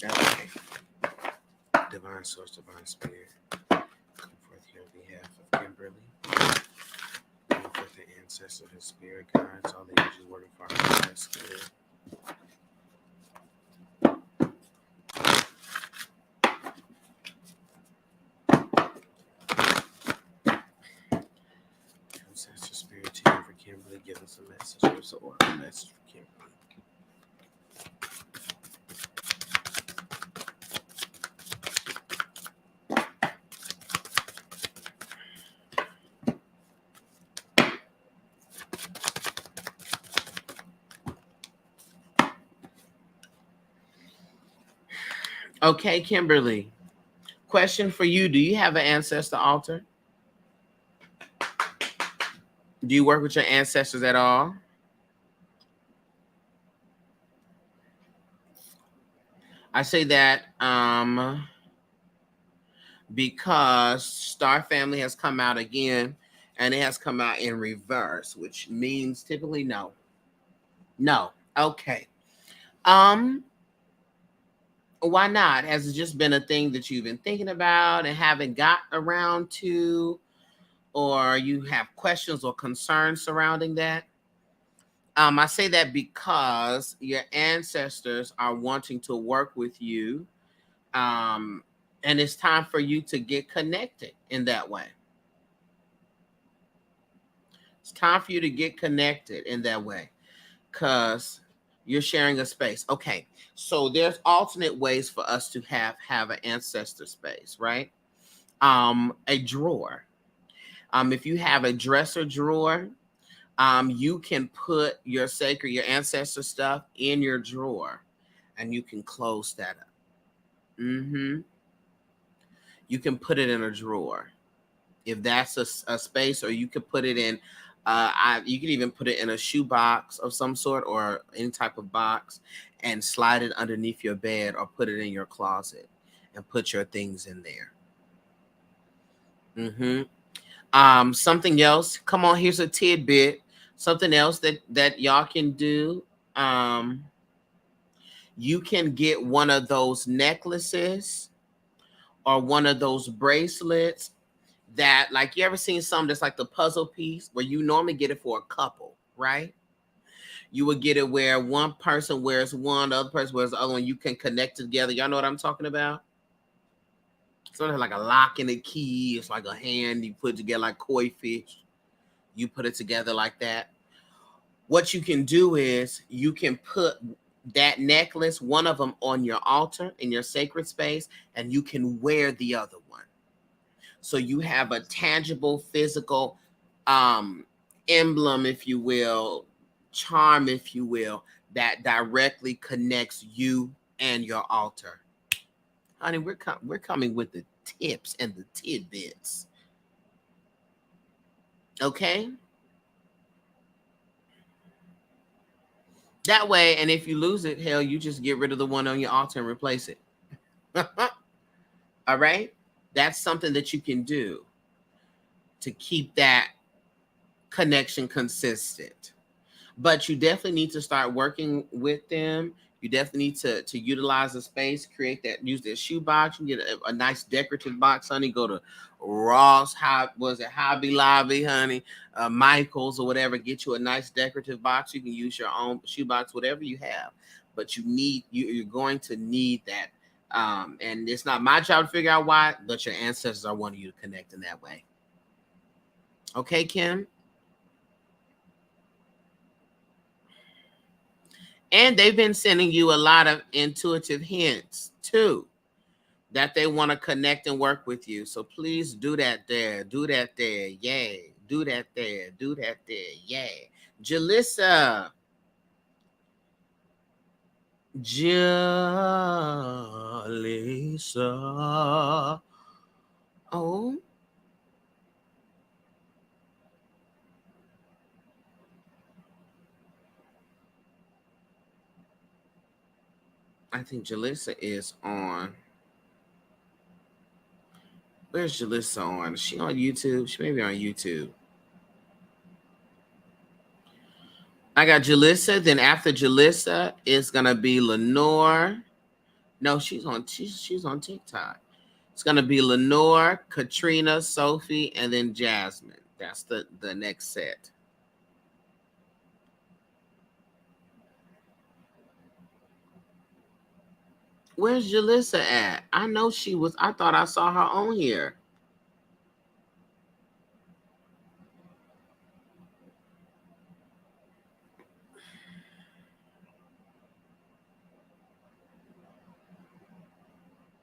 Okay. Divine Source, Divine Spirit, come forth here on behalf of Kimberly. Come forth the ancestors and spirit guides, all the angels working for our best good. Ancestor spirit team for Kimberly, give us a message. Give us a message for Kimberly. Okay, Kimberly. Question for you. Do you have an ancestor altar? Do you work with your ancestors at all? I say that because Star Family has come out again, and it has come out in reverse, which means typically no. No. Okay. Why not? Has it just been a thing that you've been thinking about and haven't got around to, or you have questions or concerns surrounding that? I say that because your ancestors are wanting to work with you, and it's time for you to get connected in that way. It's time for you to get connected in that way because you're sharing a space. Okay, so there's alternate ways for us to have an ancestor space, right? A drawer. If you have a dresser drawer, you can put your sacred, your ancestor stuff in your drawer, and you can close that up. You can put it in a drawer if that's a space, or you could put it in You can even put it in a shoe box of some sort or any type of box and slide it underneath your bed or put it in your closet and put your things in there. Something else. Come on, here's a tidbit. Something else that y'all can do. You can get one of those necklaces or one of those bracelets that, like, you ever seen some that's like the puzzle piece where you normally get it for a couple, right? You would get it where one person wears one, the other person wears the other one. You can connect together. Y'all know what I'm talking about? Sort of like a lock and a key. It's like a hand you put together like koi fish. You put it together like that. What you can do is you can put that necklace, one of them, on your altar in your sacred space, and you can wear the other one. So you have a tangible, physical emblem, if you will, charm, if you will, that directly connects you and your altar. Honey, we're coming with the tips and the tidbits. Okay? That way, and if you lose it, hell, you just get rid of the one on your altar and replace it. All right? That's something that you can do to keep that connection consistent. But you definitely need to start working with them. You definitely need to utilize the space, create that, use that shoe box. You get a nice decorative box, honey. Go to Ross, Hobby Lobby, honey, Michael's or whatever. Get you a nice decorative box. You can use your own shoe box, whatever you have. But you're going to need that. And it's not my job to figure out why, but your ancestors are wanting you to connect in that way. Okay, Kim? And they've been sending you a lot of intuitive hints too, that they want to connect and work with you. So please do that there. Do that there. Yay. Do that there. Do that there. Yay. Jalissa. Jalissa. Oh. I think Jalissa is on. Where's Jalissa on? Is she on YouTube? She may be on YouTube. I got Jalissa. Then after Jalissa, it's gonna be Lenore. No, she's on TikTok. It's gonna be Lenore, Katrina, Sophie, and then Jasmine. That's the next set. Where's Jalissa at? I know she was. I thought I saw her on here.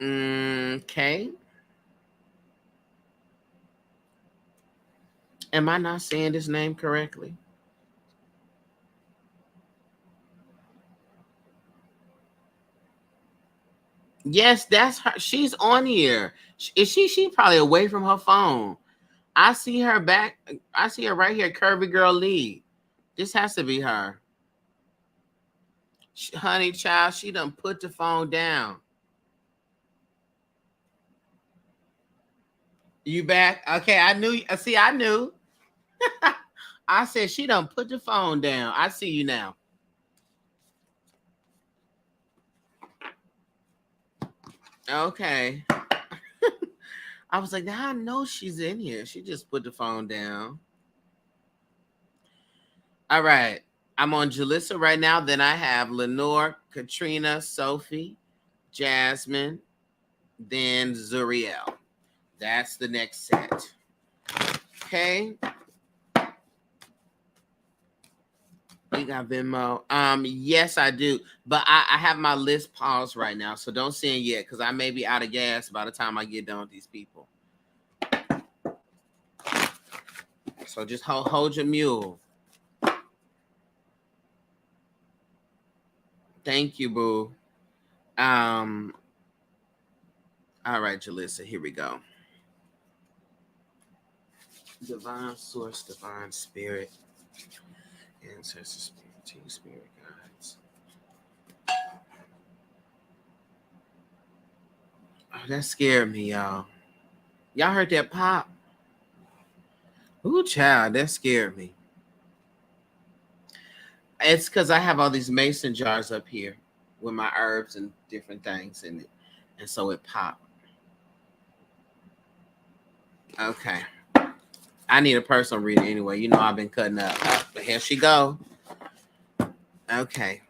Okay. Am I not saying this name correctly? Yes, that's her. She's on here. Is she? She probably away from her phone. I see her back. I see her right here. Curvy Girl Lee. This has to be her. Honey child, she done put the phone down. You back? Okay, I knew. See, I knew. I said she done put the phone down. I see you now. Okay. I was like, now I know she's in here. She just put the phone down. All right. I'm on Jalissa right now. Then I have Lenore, Katrina, Sophie, Jasmine, then Zuriel. That's the next set. Okay. You got Venmo. Yes, I do. But I have my list paused right now, so don't send yet because I may be out of gas by the time I get done with these people. So just hold your mule. Thank you, boo. Um, all right, Jalissa, here we go. Divine source, divine spirit, ancestor spirit, team spirit guides. Oh, that scared me, y'all. Y'all heard that pop? Ooh, child, that scared me. It's because I have all these mason jars up here with my herbs and different things in it. And so it popped. Okay. I need a personal reading anyway. You know I've been cutting up. But here she go. Okay.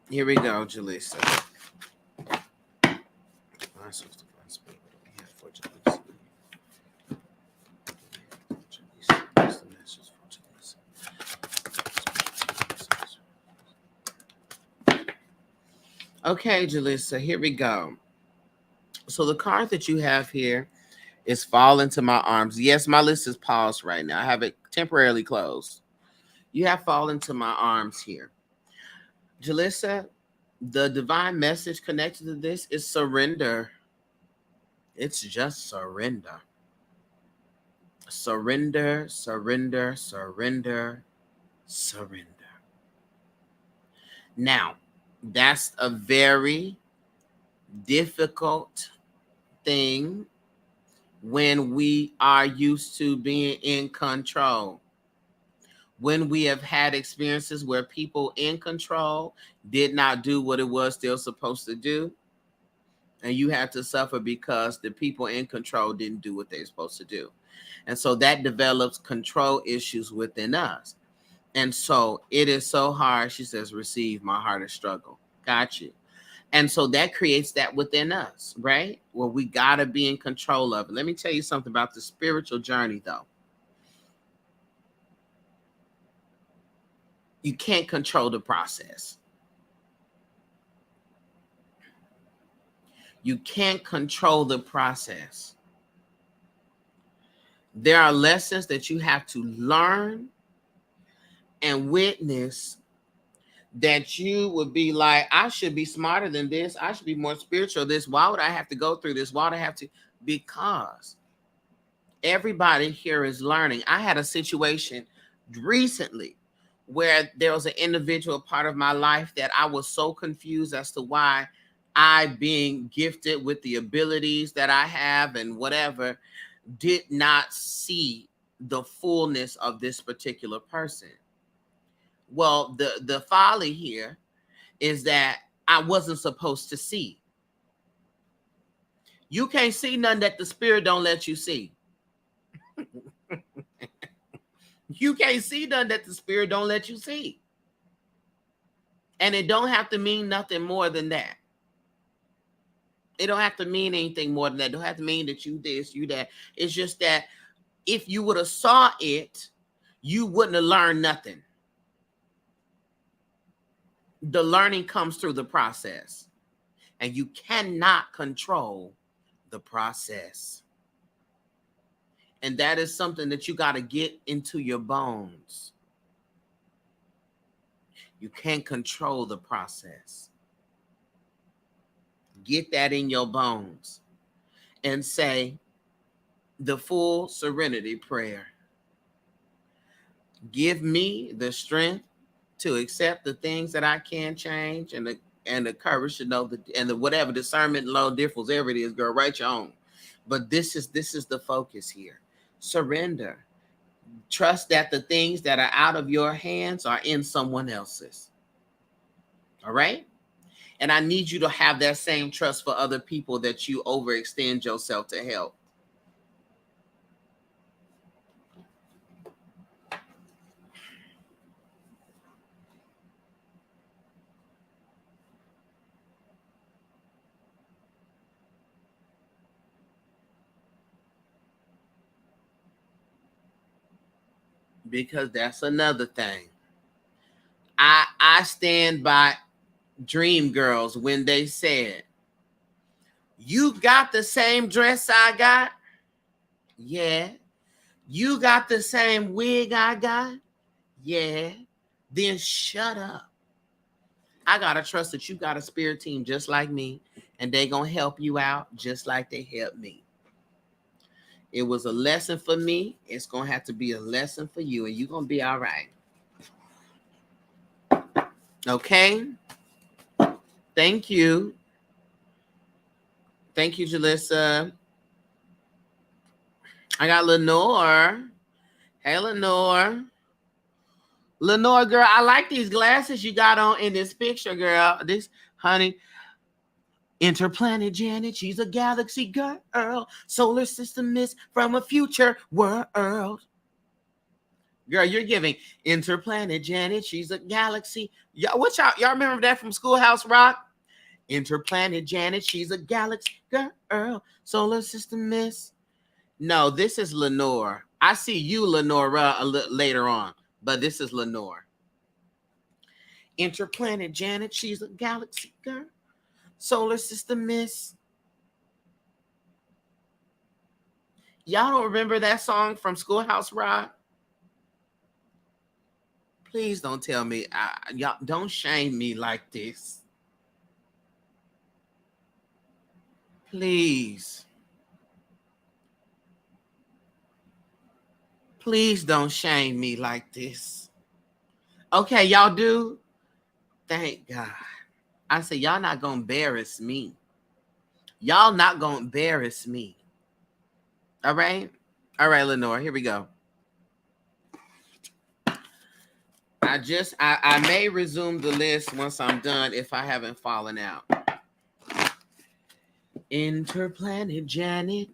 Here we go, Jalissa. Okay, Jalissa, here we go. So the card that you have here is Fall Into My Arms. Yes, my list is paused right now. I have it temporarily closed. You have Fall Into My Arms here. Jalissa, the divine message connected to this is surrender. It's just surrender. Surrender, surrender, surrender, surrender. Now, that's a very difficult thing when we are used to being in control. When we have had experiences where people in control did not do what it was they're supposed to do, and you had to suffer because the people in control didn't do what they're supposed to do. And so that develops control issues within us. And so it is so hard. She says, receive, my heart is struggle. Got you. And so that creates that within us, right? Well, we got to be in control of it. Let me tell you something about the spiritual journey, though. You can't control the process. You can't control the process. There are lessons that you have to learn and witness that you would be like, I should be smarter than this. I should be more spiritual than this. Why would I have to go through this? Why would I have to? Because everybody here is learning. I had a situation recently where there was an individual part of my life that I was so confused as to why I, being gifted with the abilities that I have and whatever, did not see the fullness of this particular person. Well, the folly here is that I wasn't supposed to see. You can't see nothing that the spirit don't let you see. You can't see nothing that the spirit don't let you see. And it don't have to mean nothing more than that. It don't have to mean anything more than that. It don't have to mean that you this, you that. It's just that if you would have saw it, you wouldn't have learned nothing. The learning comes through the process. And you cannot control the process. And that is something that you got to get into your bones. You can't control the process. Get that in your bones and say the full serenity prayer. Give me the strength to accept the things that I can change and the courage to know that, and the whatever discernment, low difference, whatever it is, girl, write your own. But this is the focus here. Surrender. Trust that the things that are out of your hands are in someone else's. All right? And I need you to have that same trust for other people that you overextend yourself to help. Because that's another thing. I stand by Dream Girls when they said, you got the same dress I got? Yeah. You got the same wig I got? Yeah. Then shut up. I gotta trust that you got a spirit team just like me, and they gonna help you out just like they helped me. It was a lesson for me. It's going to have to be a lesson for you, and you're going to be all right. Okay? Thank you. Thank you, Jalissa. I got Lenore. Hey, Lenore. Lenore, girl, I like these glasses you got on in this picture, girl. This, honey. Interplanet Janet, she's a galaxy girl. Solar system miss from a future world. Girl, you're giving Interplanet Janet, she's a galaxy. Y'all remember that from Schoolhouse Rock? Interplanet Janet, she's a galaxy girl. Solar system miss. No, this is Lenore. I see you, Lenora, a little later on, but this is Lenore. Interplanet Janet, she's a galaxy girl. Solar system miss. Y'all don't remember that song from Schoolhouse Rock? Please don't tell me. Y'all don't shame me like this. Please. Please don't shame me like this. Okay, y'all do? Thank God. I said, y'all not going to embarrass me. Y'all not going to embarrass me. All right? All right, Lenore, here we go. I may resume the list once I'm done if I haven't fallen out. Interplanet Janet.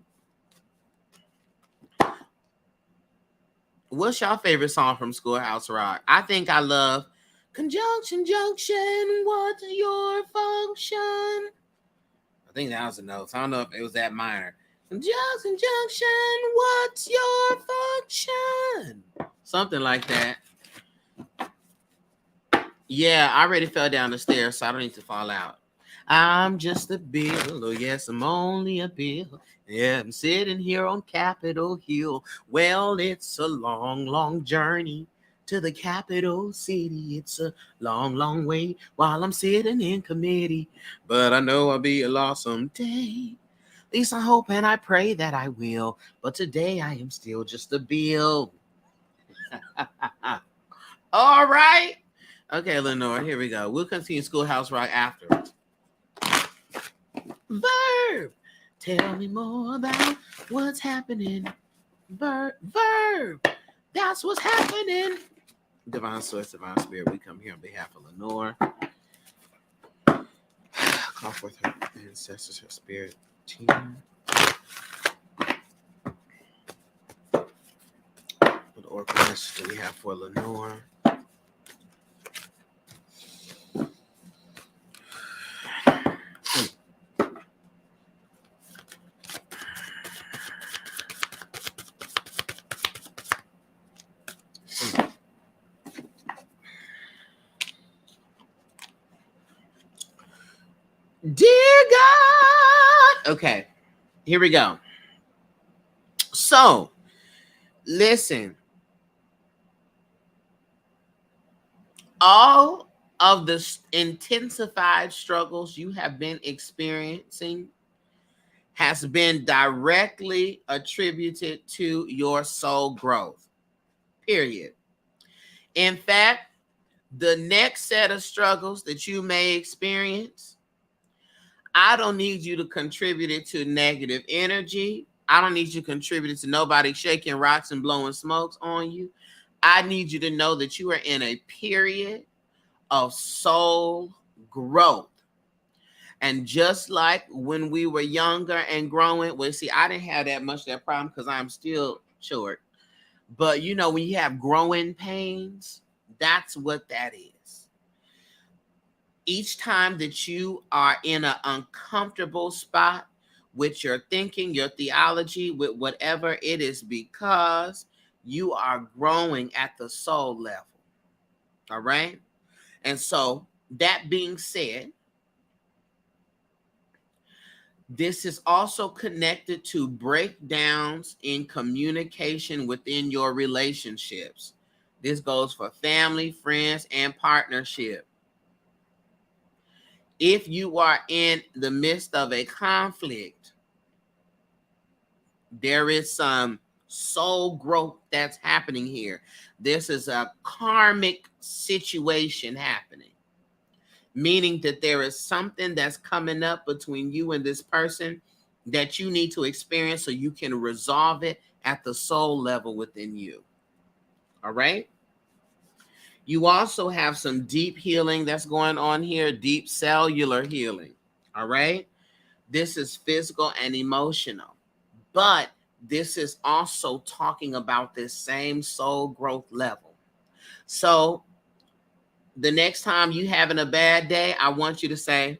What's your favorite song from Schoolhouse Rock? I think I love Conjunction Junction, what's your function? I think that was the notes. I don't know if it was that minor. Conjunction Junction, what's your function? Something like that. Yeah, I already fell down the stairs, so I don't need to fall out. I'm just a bill. Oh, yes, I'm only a bill. Yeah, I'm sitting here on Capitol Hill. Well, it's a long, long journey to the capital city. It's a long, long way while I'm sitting in committee. But I know I'll be a law someday. At least I hope and I pray that I will. But today I am still just a bill. All right. Okay, Lenore, here we go. We'll continue Schoolhouse Rock afterwards. Verb. Tell me more about what's happening. Verb. That's what's happening. Divine Source, Divine Spirit, we come here on behalf of Lenore. Call forth her ancestors, her spirit team. What oracle message do we have for Lenore? Dear God. Okay, here we go. So, listen. All of the intensified struggles you have been experiencing has been directly attributed to your soul growth. Period. In fact, the next set of struggles that you may experience, I don't need you to contribute it to negative energy. I don't need you to contribute it to nobody shaking rocks and blowing smokes on you. I need you to know that you are in a period of soul growth. And just like when we were younger and growing, well, see, I didn't have that much of that problem because I'm still short. But you know, when you have growing pains, that's what that is. Each time that you are in an uncomfortable spot with your thinking, your theology, with whatever, it is because you are growing at the soul level. All right? And so, that being said, this is also connected to breakdowns in communication within your relationships. This goes for family, friends, and partnership. If you are in the midst of a conflict, There is some soul growth that's happening here. This is a karmic situation happening, meaning that there is something that's coming up between you and this person that you need to experience so you can resolve it at the soul level within you. All right. You also have some deep healing that's going on here, deep cellular healing. All right. This is physical and emotional, but this is also talking about this same soul growth level. So the next time you having a bad day, I want you to say,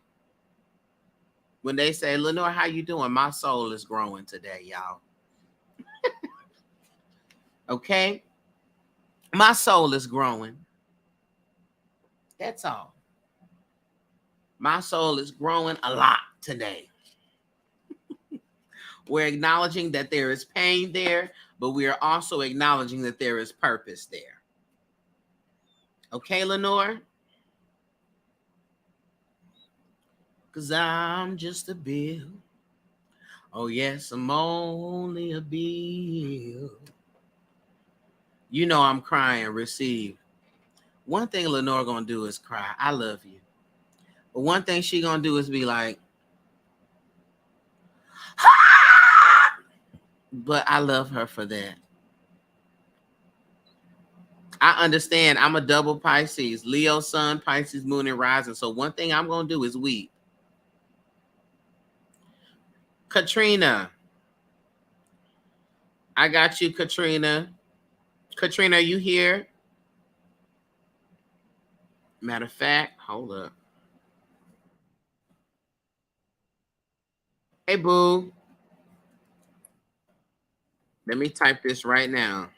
when they say, Lenore, how you doing? My soul is growing today, y'all. Okay? My soul is growing. That's all. My soul is growing a lot today. We're acknowledging that there is pain there, but we are also acknowledging that there is purpose there. Okay, Lenore? Because I'm just a bill. Oh, yes, I'm only a bill. You know I'm crying, receive. One thing Lenore gonna do is cry. I love you. But one thing she gonna do is be like, ah! But I love her for that. I understand. I'm a double Pisces, Leo sun, Pisces moon, and rising. So one thing I'm gonna do is weep. Katrina, I got you, Katrina. Katrina, are you here? Matter of fact, hold up. Hey, boo. Let me type this right now.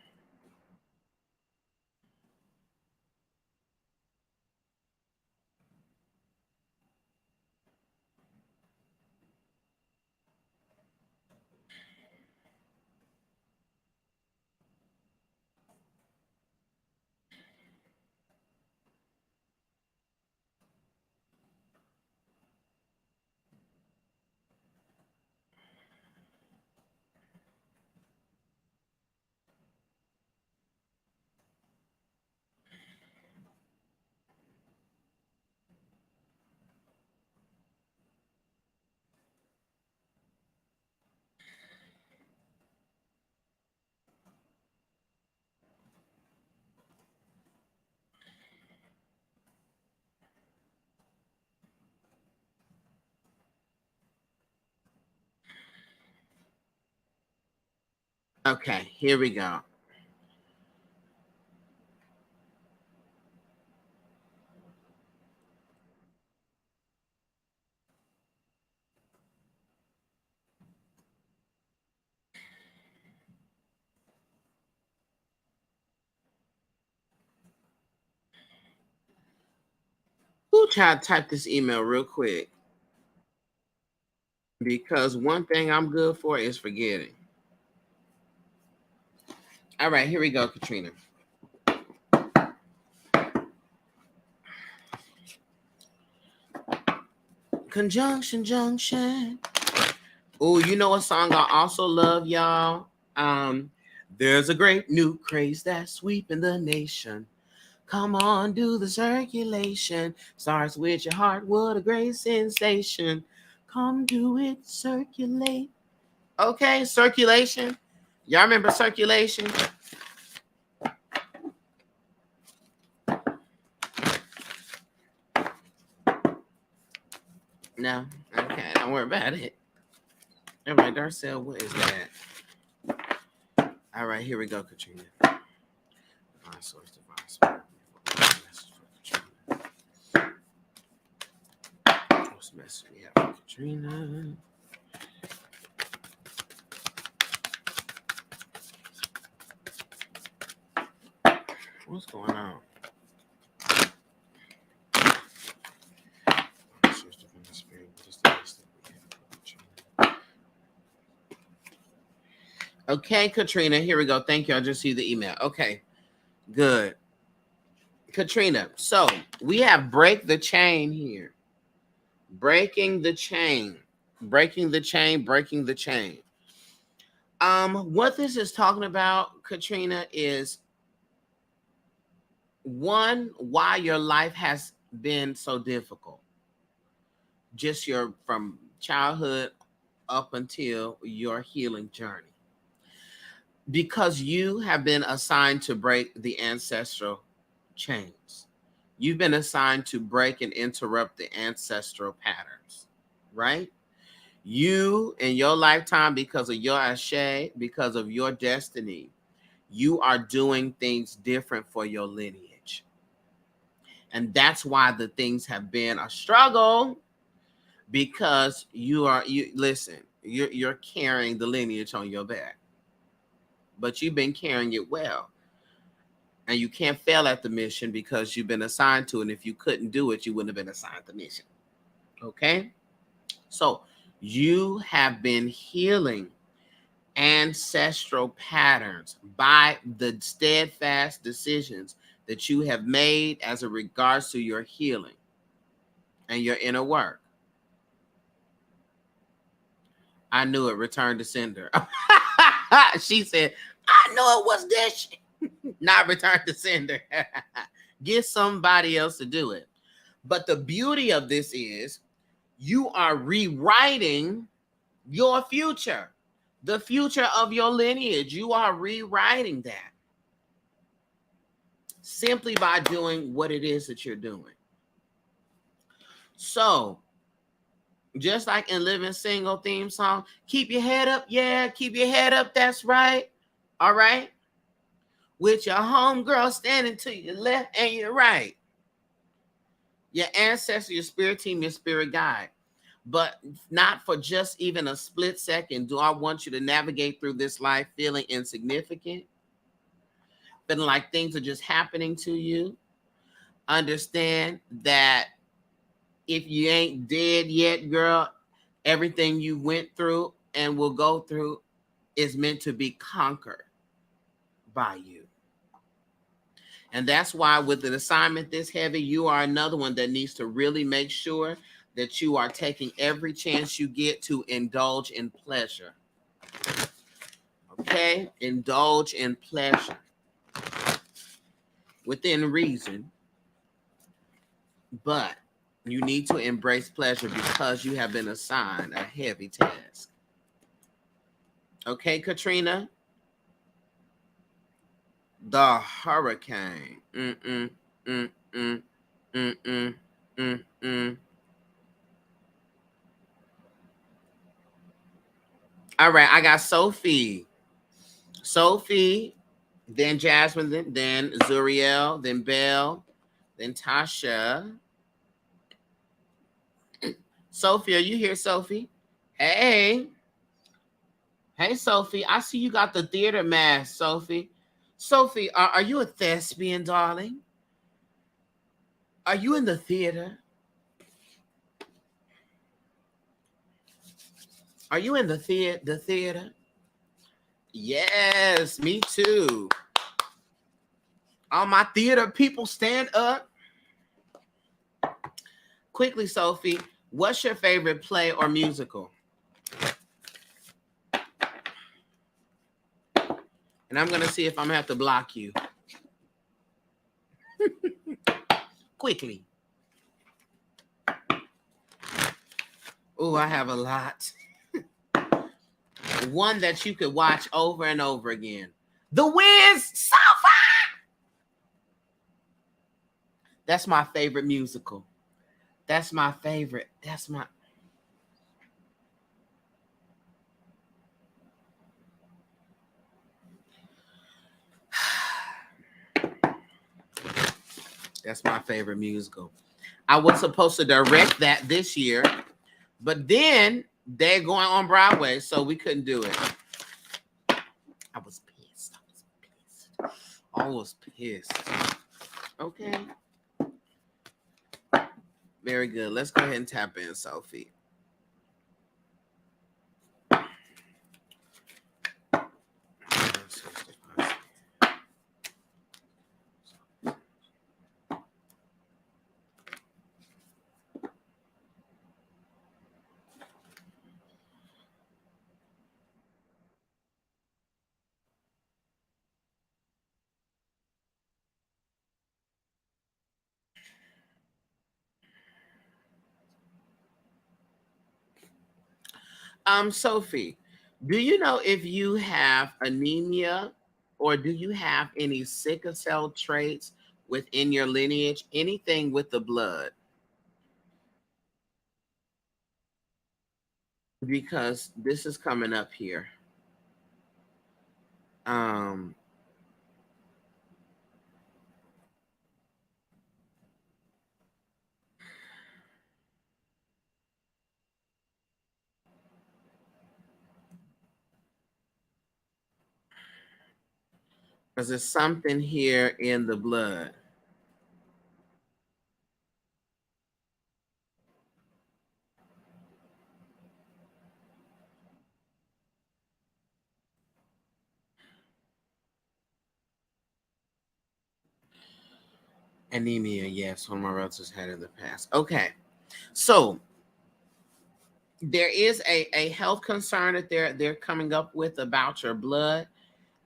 Okay, here we go. Who tried to type this email real quick? Because one thing I'm good for is forgetting. All right, here we go, Katrina. Conjunction, junction. Oh, you know a song I also love, y'all? There's a great new craze that's sweeping the nation. Come on, do the circulation. Starts with your heart, what a great sensation. Come do it, circulate. Okay, circulation. Y'all remember circulation? No. Okay, don't worry about it. All right, Darcel, what is that? All right, here we go, Katrina. Divine source, divine spirit. What's the message we have for Katrina? What's going on? Okay, Katrina, here we go. Thank you. I just see the email. Okay, good. Katrina, so we have break the chain here. Breaking the chain. Breaking the chain, breaking the chain. What this is talking about, Katrina, is one, why your life has been so difficult. Just your from childhood up until your healing journey. Because you have been assigned to break the ancestral chains. You've been assigned to break and interrupt the ancestral patterns, right? You in your lifetime, because of your ashe, because of your destiny, you are doing things different for your lineage. And that's why the things have been a struggle, because you listen, you're carrying the lineage on your back. But you've been carrying it well. And you can't fail at the mission because you've been assigned to it. And if you couldn't do it, you wouldn't have been assigned the mission. Okay? So you have been healing ancestral patterns by the steadfast decisions that you have made as it regards to your healing and your inner work. I knew it. Return to sender. She said, I know it was that shit. Not return to sender. Get somebody else to do it. But the beauty of this is you are rewriting your future, the future of your lineage. You are rewriting that simply by doing what it is that you're doing. So, just like in Living Single theme song, keep your head up. Yeah, keep your head up. That's right. All right. With your homegirl standing to your left and your right. Your ancestor, your spirit team, your spirit guide. But not for just even a split second do I want you to navigate through this life feeling insignificant, feeling like things are just happening to you. Understand that if you ain't dead yet, girl, everything you went through and will go through is meant to be conquered by you. And that's why with an assignment this heavy, you are another one that needs to really make sure that you are taking every chance you get to indulge in pleasure. Okay? Indulge in pleasure. Within reason. But you need to embrace pleasure because you have been assigned a heavy task. Okay, Katrina? The hurricane. Mm-mm, mm-mm, mm-mm, mm-mm. All right, I got Sophie. Sophie, then Jasmine, then Zuriel, then Belle, then Tasha. Sophie, are you here, Sophie? Hey. Hey, Sophie. I see you got the theater mask, Sophie. Sophie, are you a thespian, darling? Are you in the theater? Are you in the theater? Yes, me too. All my theater people stand up. Quickly, Sophie, what's your favorite play or musical? And I'm going to see if I'm going to have to block you. Quickly. Oh, I have a lot. One that you could watch over and over again. The Wiz, Sophie! That's my favorite musical. That's my favorite. That's my favorite musical. I was supposed to direct that this year, but then they're going on Broadway, so we couldn't do it. I was pissed. I was pissed. Okay. Very good. Let's go ahead and tap in, Sophie. Sophie, do you know if you have anemia or do you have any sickle cell traits within your lineage? Anything with the blood? Because this is coming up here. Um, because there's something here in the blood. Anemia, yes, one of my relatives had in the past. Okay. So there is a health concern that they're coming up with about your blood,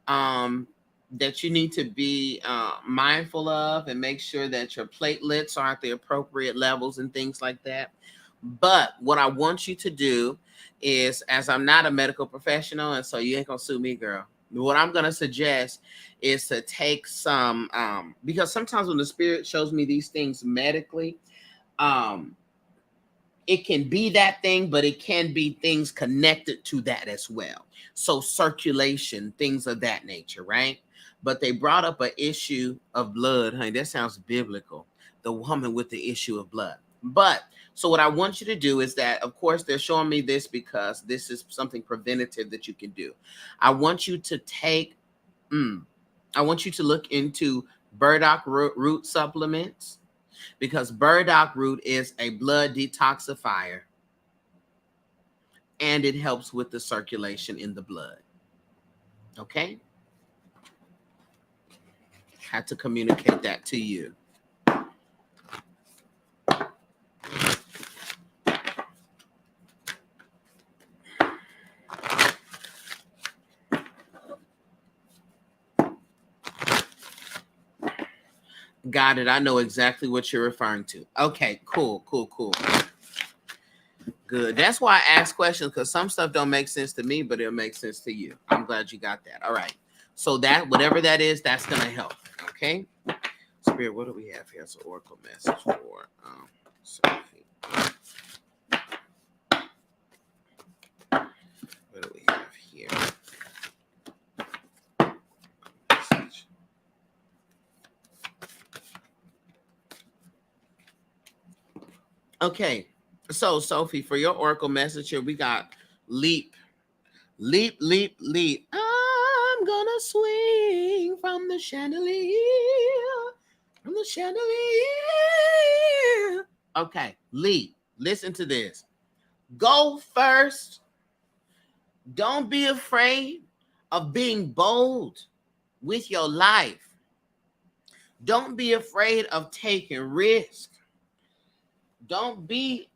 um, that you need to be mindful of and make sure that your platelets are at the appropriate levels and things like that. But what I want you to do is, as I'm not a medical professional, and so you ain't gonna sue me, girl. What I'm gonna suggest is to take some, because sometimes when the spirit shows me these things medically, um, it can be that thing, but it can be things connected to that as well. So circulation, things of that nature, right? But they brought up an issue of blood, honey. That sounds biblical. The woman with the issue of blood. But so what I want you to do is that, of course, they're showing me this because this is something preventative that you can do. I want you to take, I want you to look into burdock root supplements, because burdock root is a blood detoxifier and it helps with the circulation in the blood. Okay? Had to communicate that to you. Got it. I know exactly what you're referring to. Okay, cool. Good. That's why I ask questions, because some stuff don't make sense to me, but it'll make sense to you. I'm glad you got that. All right. So that, whatever that is, that's gonna help. Okay. Spirit, what do we have here? It's an oracle message for Sophie. What do we have here? Message. Okay. So Sophie, for your oracle message here, we got leap. Leap, leap, leap. I'm gonna swing from the chandelier. From the chandelier. Okay, leap. Listen to this. Go first. Don't be afraid of being bold with your life. Don't be afraid of taking risk. Don't be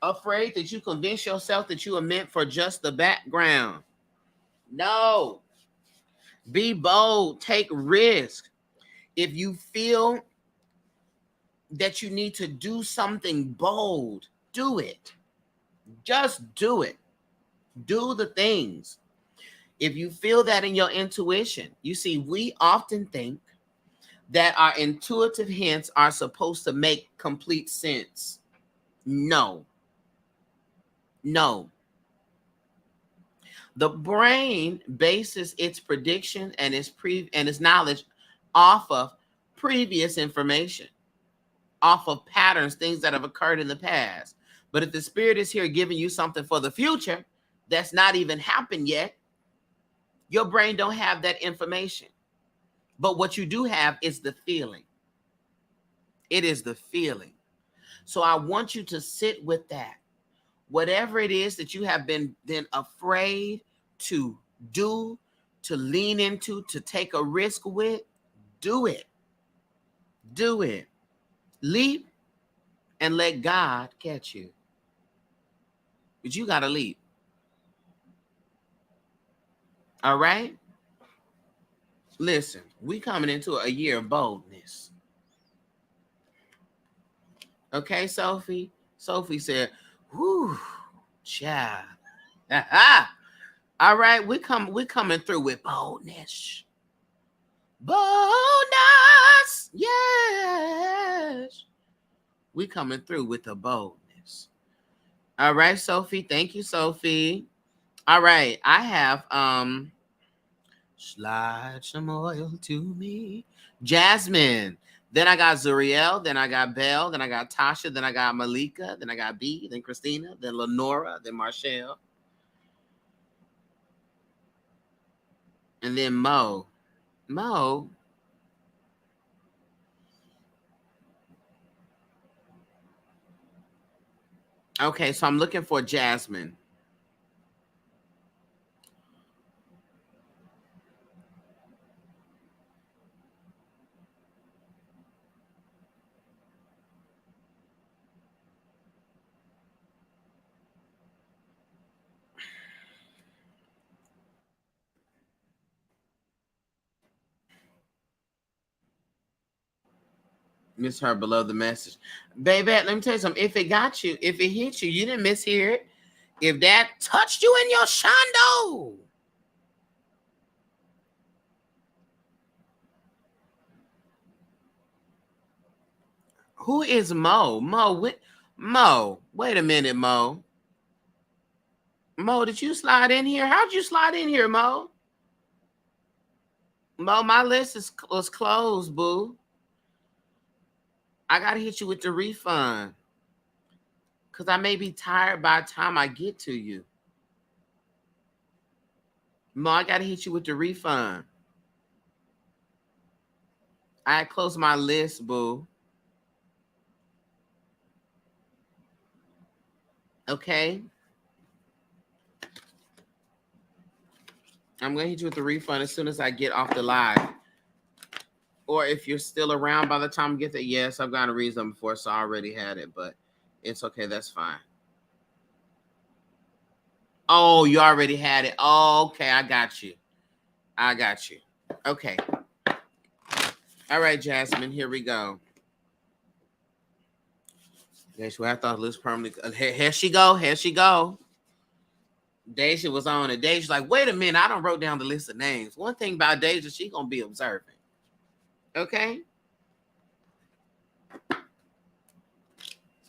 afraid that you convince yourself that you are meant for just the background. No. Be bold, take risk. If you feel that you need to do something bold, do it. Just do it. Do the things. If you feel that in your intuition, you see, we often think that our intuitive hints are supposed to make complete sense. No. No. The brain bases its prediction and its knowledge off of previous information, off of patterns, things that have occurred in the past. But if the spirit is here giving you something for the future that's not even happened yet, your brain don't have that information. But what you do have is the feeling. It is the feeling. So I want you to sit with that. Whatever it is that you have been afraid to do, to lean into, to take a risk with, do it. Do it. Leap and let God catch you. But you got to leap. All right? Listen, we coming into a year of boldness. Okay, Sophie? Sophie said, whew. Child. All right, we're coming through with boldness. Boldness. Yes. We coming through with the boldness. All right, Sophie. Thank you, Sophie. All right. I have slide some oil to me. Jasmine. Then I got Zuriel. Then I got Belle. Then I got Tasha. Then I got Malika. Then I got B. Then Christina. Then Lenora. Then Marshall. And then Mo. Mo. Okay, so I'm looking for Jasmine. Misheard below the message. Baby, let me tell you something. If it got you, if it hit you, you didn't mishear it. If that touched you in your shondo. Who is Mo? Mo, wait a minute, Mo. Mo, did you slide in here? How'd you slide in here, Mo? Mo, my list was closed, boo. I gotta hit you with the refund. Cause I may be tired by the time I get to you. Mo, I gotta hit you with the refund. I closed my list, boo. Okay. I'm gonna hit you with the refund as soon as I get off the live. Or if you're still around by the time I get there, yes, I've got a reason before, so I already had it, but it's okay, that's fine. Oh, you already had it. Oh, okay, I got you. I got you. Okay. All right, Jasmine, here we go. That's what I thought Liz permanently. Here she go. Here she go. Deja was on it. Deja's like, wait a minute, I don't wrote down the list of names. One thing about Deja, she gonna be observant. Okay.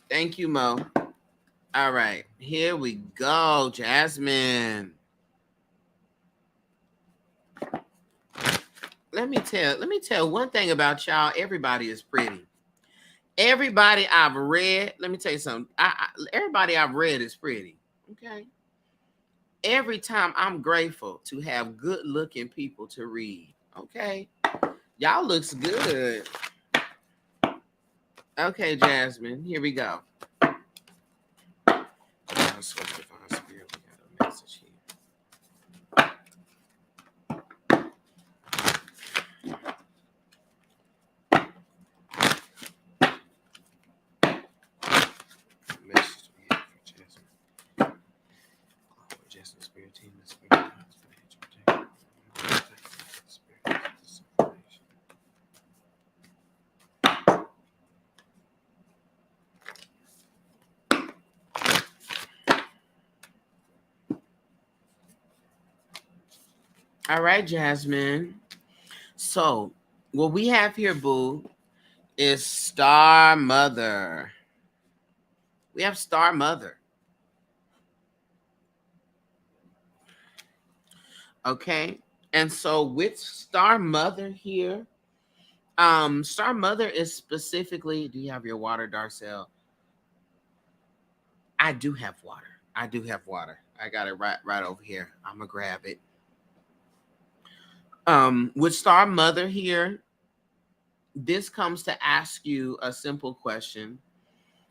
Thank you, Mo. All right, here we go, Jasmine. Let me tell one thing about y'all. Everybody is pretty. Everybody I've read, let me tell you something. Everybody I've read is pretty. Okay. Every time I'm grateful to have good looking people to read. Okay. Y'all looks good. Okay, Jasmine, here we go. I'm supposed to find spirit. We got a message here. Message we have for Jasmine. Jasmine Spirit Team, the Spirit. All right, Jasmine. So, what we have here, boo, is Star Mother. We have Star Mother. Okay. And so with Star Mother here, Star Mother is specifically, do you have your water, Darcel? I do have water. I do have water. I got it right over here. I'm gonna grab it. With Star Mother here, this comes to ask you a simple question,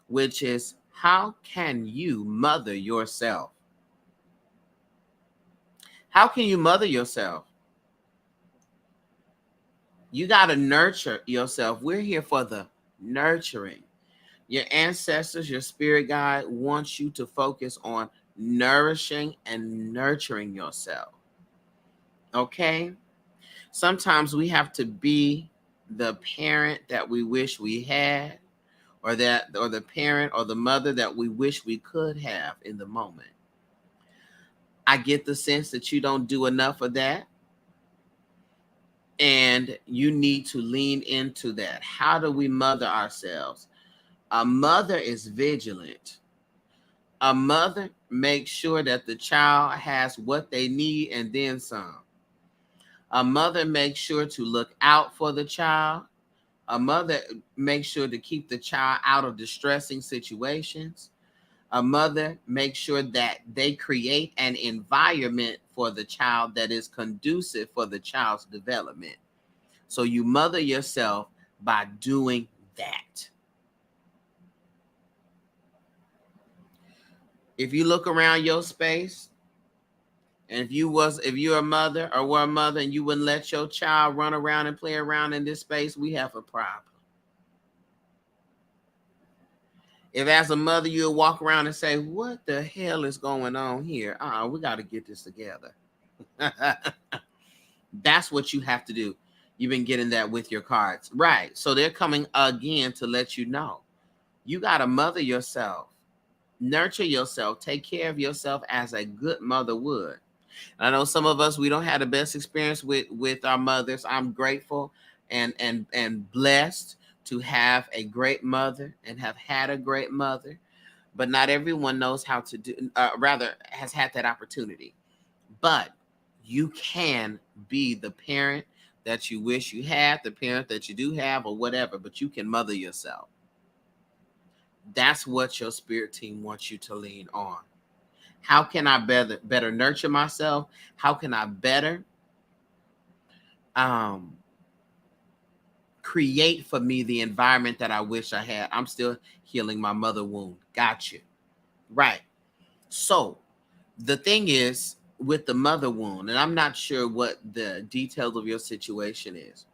which is how can you mother yourself? How can you mother yourself? You got to nurture yourself. We're here for the nurturing. Your ancestors, your spirit guide wants you to focus on nourishing and nurturing yourself. Okay? Sometimes we have to be the parent that we wish we had, or the parent or the mother that we wish we could have in the moment. I get the sense that you don't do enough of that. And you need to lean into that. How do we mother ourselves? A mother is vigilant. A mother makes sure that the child has what they need and then some. A mother makes sure to look out for the child. A mother makes sure to keep the child out of distressing situations. A mother makes sure that they create an environment for the child that is conducive for the child's development. So you mother yourself by doing that. If you look around your space, and if you're a mother or were a mother and you wouldn't let your child run around and play around in this space, we have a problem. If as a mother you'll walk around and say, what the hell is going on here? We got to get this together. That's what you have to do. You've been getting that with your cards. Right. So they're coming again to let you know. You got to mother yourself, nurture yourself, take care of yourself as a good mother would. I know some of us, we don't have the best experience with our mothers. I'm grateful and blessed to have a great mother and have had a great mother, but not everyone knows how to do, rather has had that opportunity. But you can be the parent that you wish you had, the parent that you do have, or whatever, but you can mother yourself. That's what your spirit team wants you to lean on. How can I better nurture myself? How can I better create for me the environment that I wish I had? I'm still healing my mother wound. Got you. Right. So the thing is with the mother wound, and I'm not sure what the details of your situation is.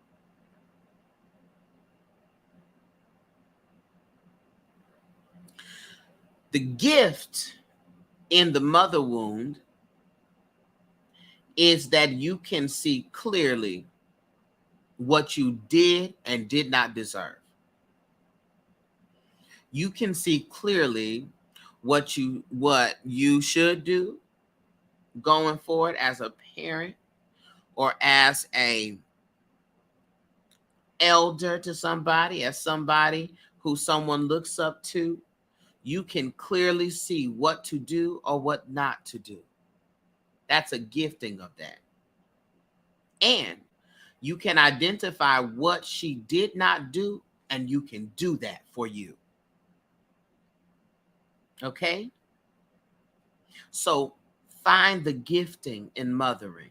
The gift in the mother wound is that you can see clearly what you did and did not deserve. You can see clearly what you should do going forward as a parent or as a elder to somebody, as somebody who someone looks up to. You can clearly see what to do or what not to do. That's a gifting of that. And you can identify what she did not do, and you can do that for you. Okay? So find the gifting in mothering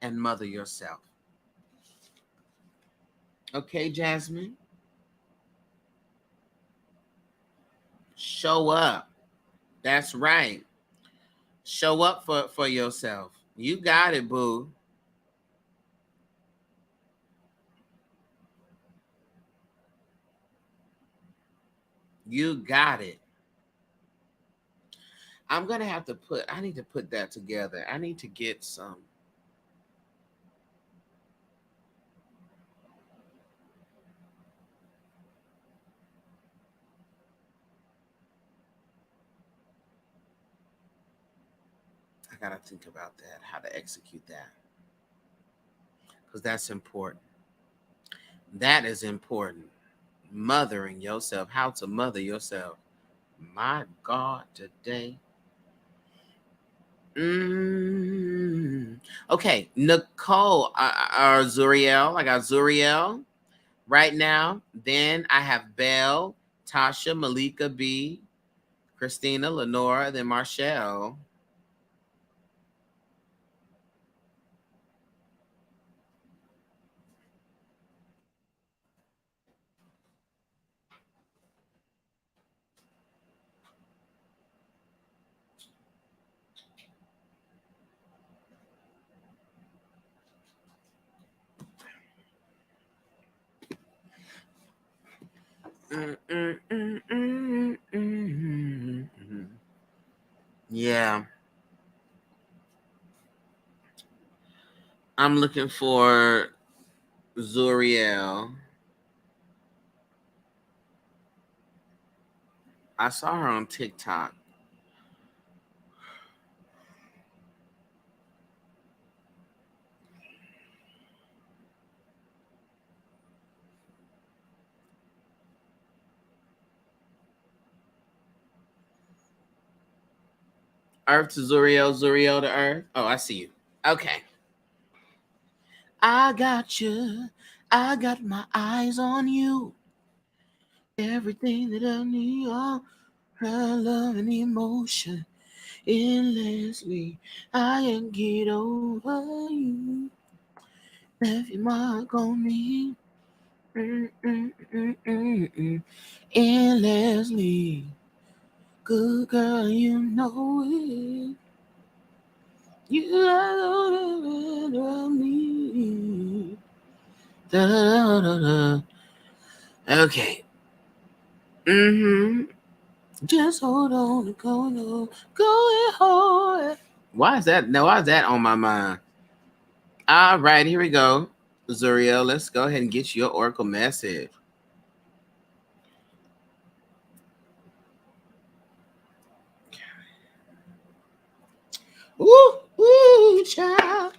and mother yourself. Okay, Jasmine? Show up. That's right. Show up for yourself. You got it, boo. You got it. I'm going to have to I need to put that together. I need to get some. I got to think about that, how to execute that. Because that's important. That is important. Mothering yourself, how to mother yourself. My God, today. Okay, Nicole or Zuriel. I got Zuriel right now. Then I have Belle, Tasha, Malika B, Christina, Lenora, then Marshall. Yeah. I'm looking for Zuriel. I saw her on TikTok. Earth to Zuriel, Zuriel to Earth. Oh, I see you. Okay. I got you. I got my eyes on you. Everything that I need, all her love and emotion, endlessly. I can get over you. Left your mark on me. Mm. Endlessly. Good girl, you know it. You love me. Da, da, da, da. Okay. Just hold on, going hard. Why is that? No, why is that on my mind? All right, here we go. Zuriel, let's go ahead and get your oracle message. Ooh, child.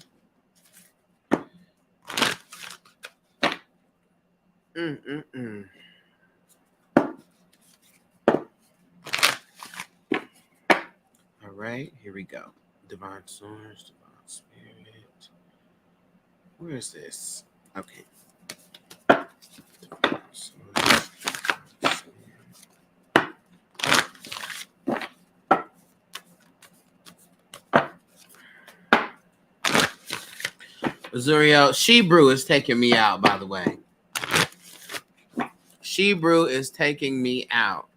Mm. All right, here we go. Divine source, divine spirit. Where is this? Okay. Divine source, divine spirit. Zuriel, She Brew is taking me out, by the way. She Brew is taking me out.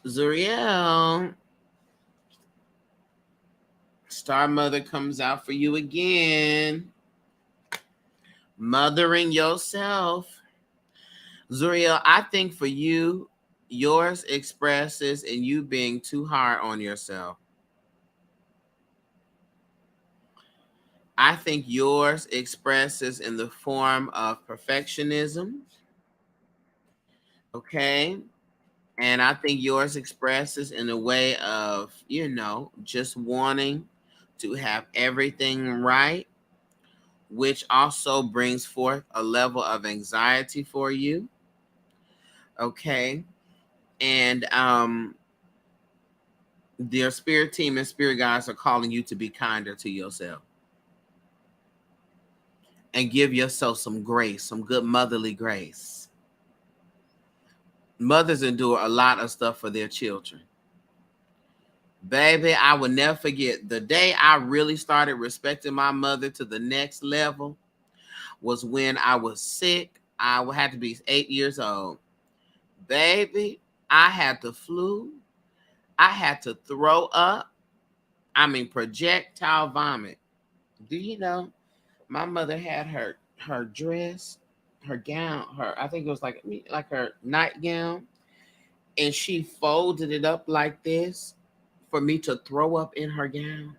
Zuriel, Star Mother comes out for you again. Mothering yourself. Zuriel, I think for you, yours expresses in you being too hard on yourself. I think yours expresses in the form of perfectionism. Okay. And I think yours expresses in a way of, just wanting to have everything right, which also brings forth a level of anxiety for you. Okay. And their spirit team and spirit guides are calling you to be kinder to yourself and give yourself some grace, some good motherly grace. Mothers endure a lot of stuff for their children. Baby, I will never forget the day I really started respecting my mother to the next level was when I was sick. I had to be 8 years old. Baby, I had the flu. I had to throw up. I mean, projectile vomit. Do you know my mother had her dress, her gown, I think it was like her nightgown, and she folded it up like this for me to throw up in her gown.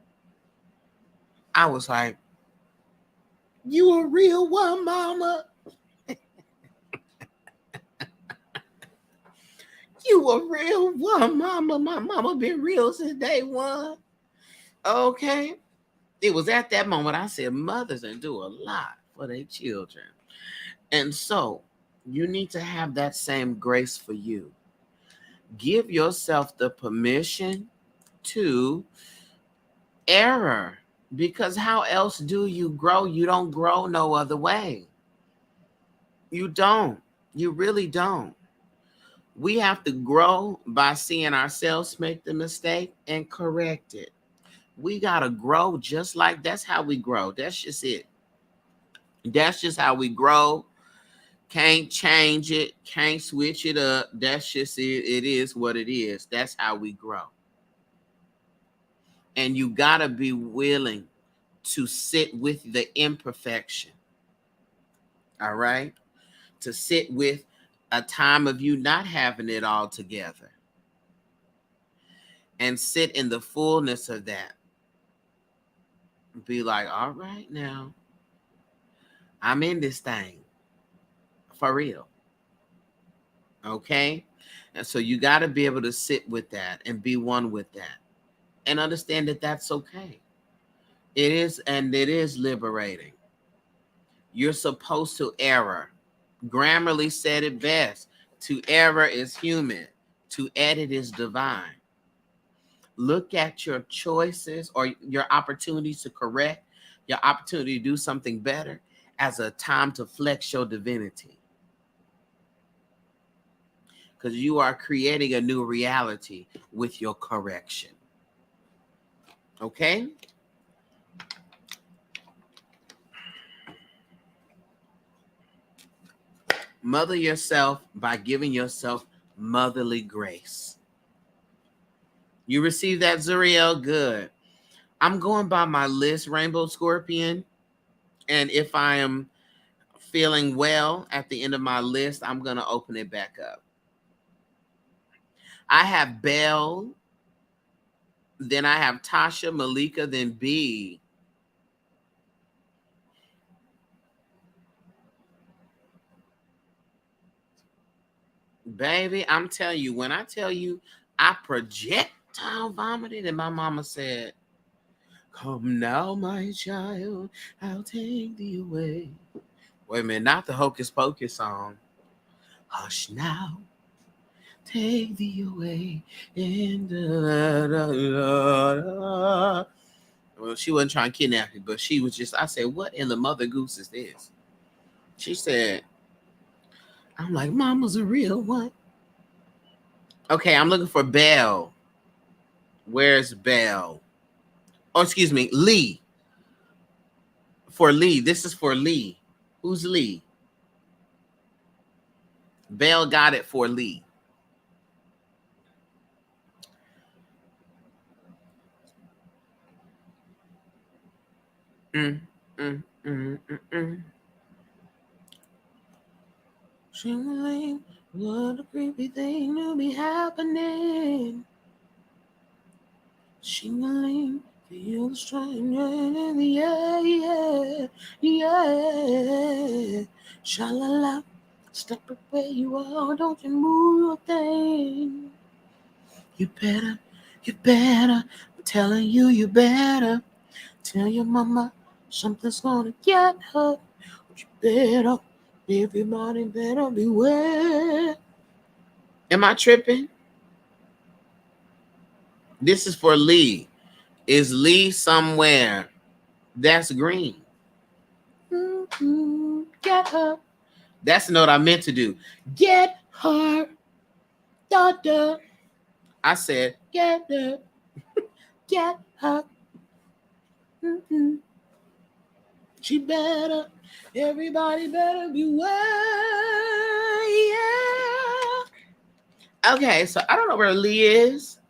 I was like, "You a real one, mama. You a real one, mama. My mama been real since day one." Okay. It was at that moment I said, mothers and do a lot for their children. And so you need to have that same grace for you. Give yourself the permission to error, because how else do you grow? You don't grow no other way. You don't. You really don't. We have to grow by seeing ourselves make the mistake and correct it. We got to grow just like that's how we grow. That's just it. That's just how we grow. Can't change it. Can't switch it up. That's just it. It is what it is. That's how we grow. And you got to be willing to sit with the imperfection. All right? To sit with a time of you not having it all together, and sit in the fullness of that. Be like, all right, now I'm in this thing for real. Okay. And so you got to be able to sit with that and be one with that and understand that that's okay. It is, and it is liberating. You're supposed to error. Grammarly said it best. To error is human. To edit is divine. Look at your choices or your opportunities to correct, your opportunity to do something better as a time to flex your divinity. Because you are creating a new reality with your correction. Okay? Mother yourself by giving yourself motherly grace. You receive that, Zuriel? Good. I'm going by my list, Rainbow Scorpion. And if I am feeling well at the end of my list, I'm going to open it back up. I have Belle, then I have Tasha, Malika, then B. Baby, I'm telling you, when I tell you I projectile vomited, and my mama said, come now, my child, I'll take thee away. Wait a minute, not the Hocus Pocus song. Hush now, take thee away. And well, she wasn't trying to kidnap me, but she was just, I said, what in the mother goose is this? She said, I'm like, mama's a real one. Okay, I'm looking for Belle. Where's Belle? Oh, excuse me, Lee. For Lee. This is for Lee. Who's Lee? Belle got it for Lee. Mm, mm, mm, mm, mm. Shingling, what a creepy thing to be happening. Shingling, feel the stranger in the air, yeah, yeah. Sha-la-la, step up where you are, don't you move a thing. You better, I'm telling you, you better. Tell your mama something's gonna get her. But you better, everybody better beware. Am I tripping? This is for Lee. Is Lee somewhere? That's green. Get her. That's the note I meant to do. Get her. Da, da. I said, get her. Get her. Mm-hmm. She better. Everybody better beware. Yeah. Okay, so I don't know where Lee is.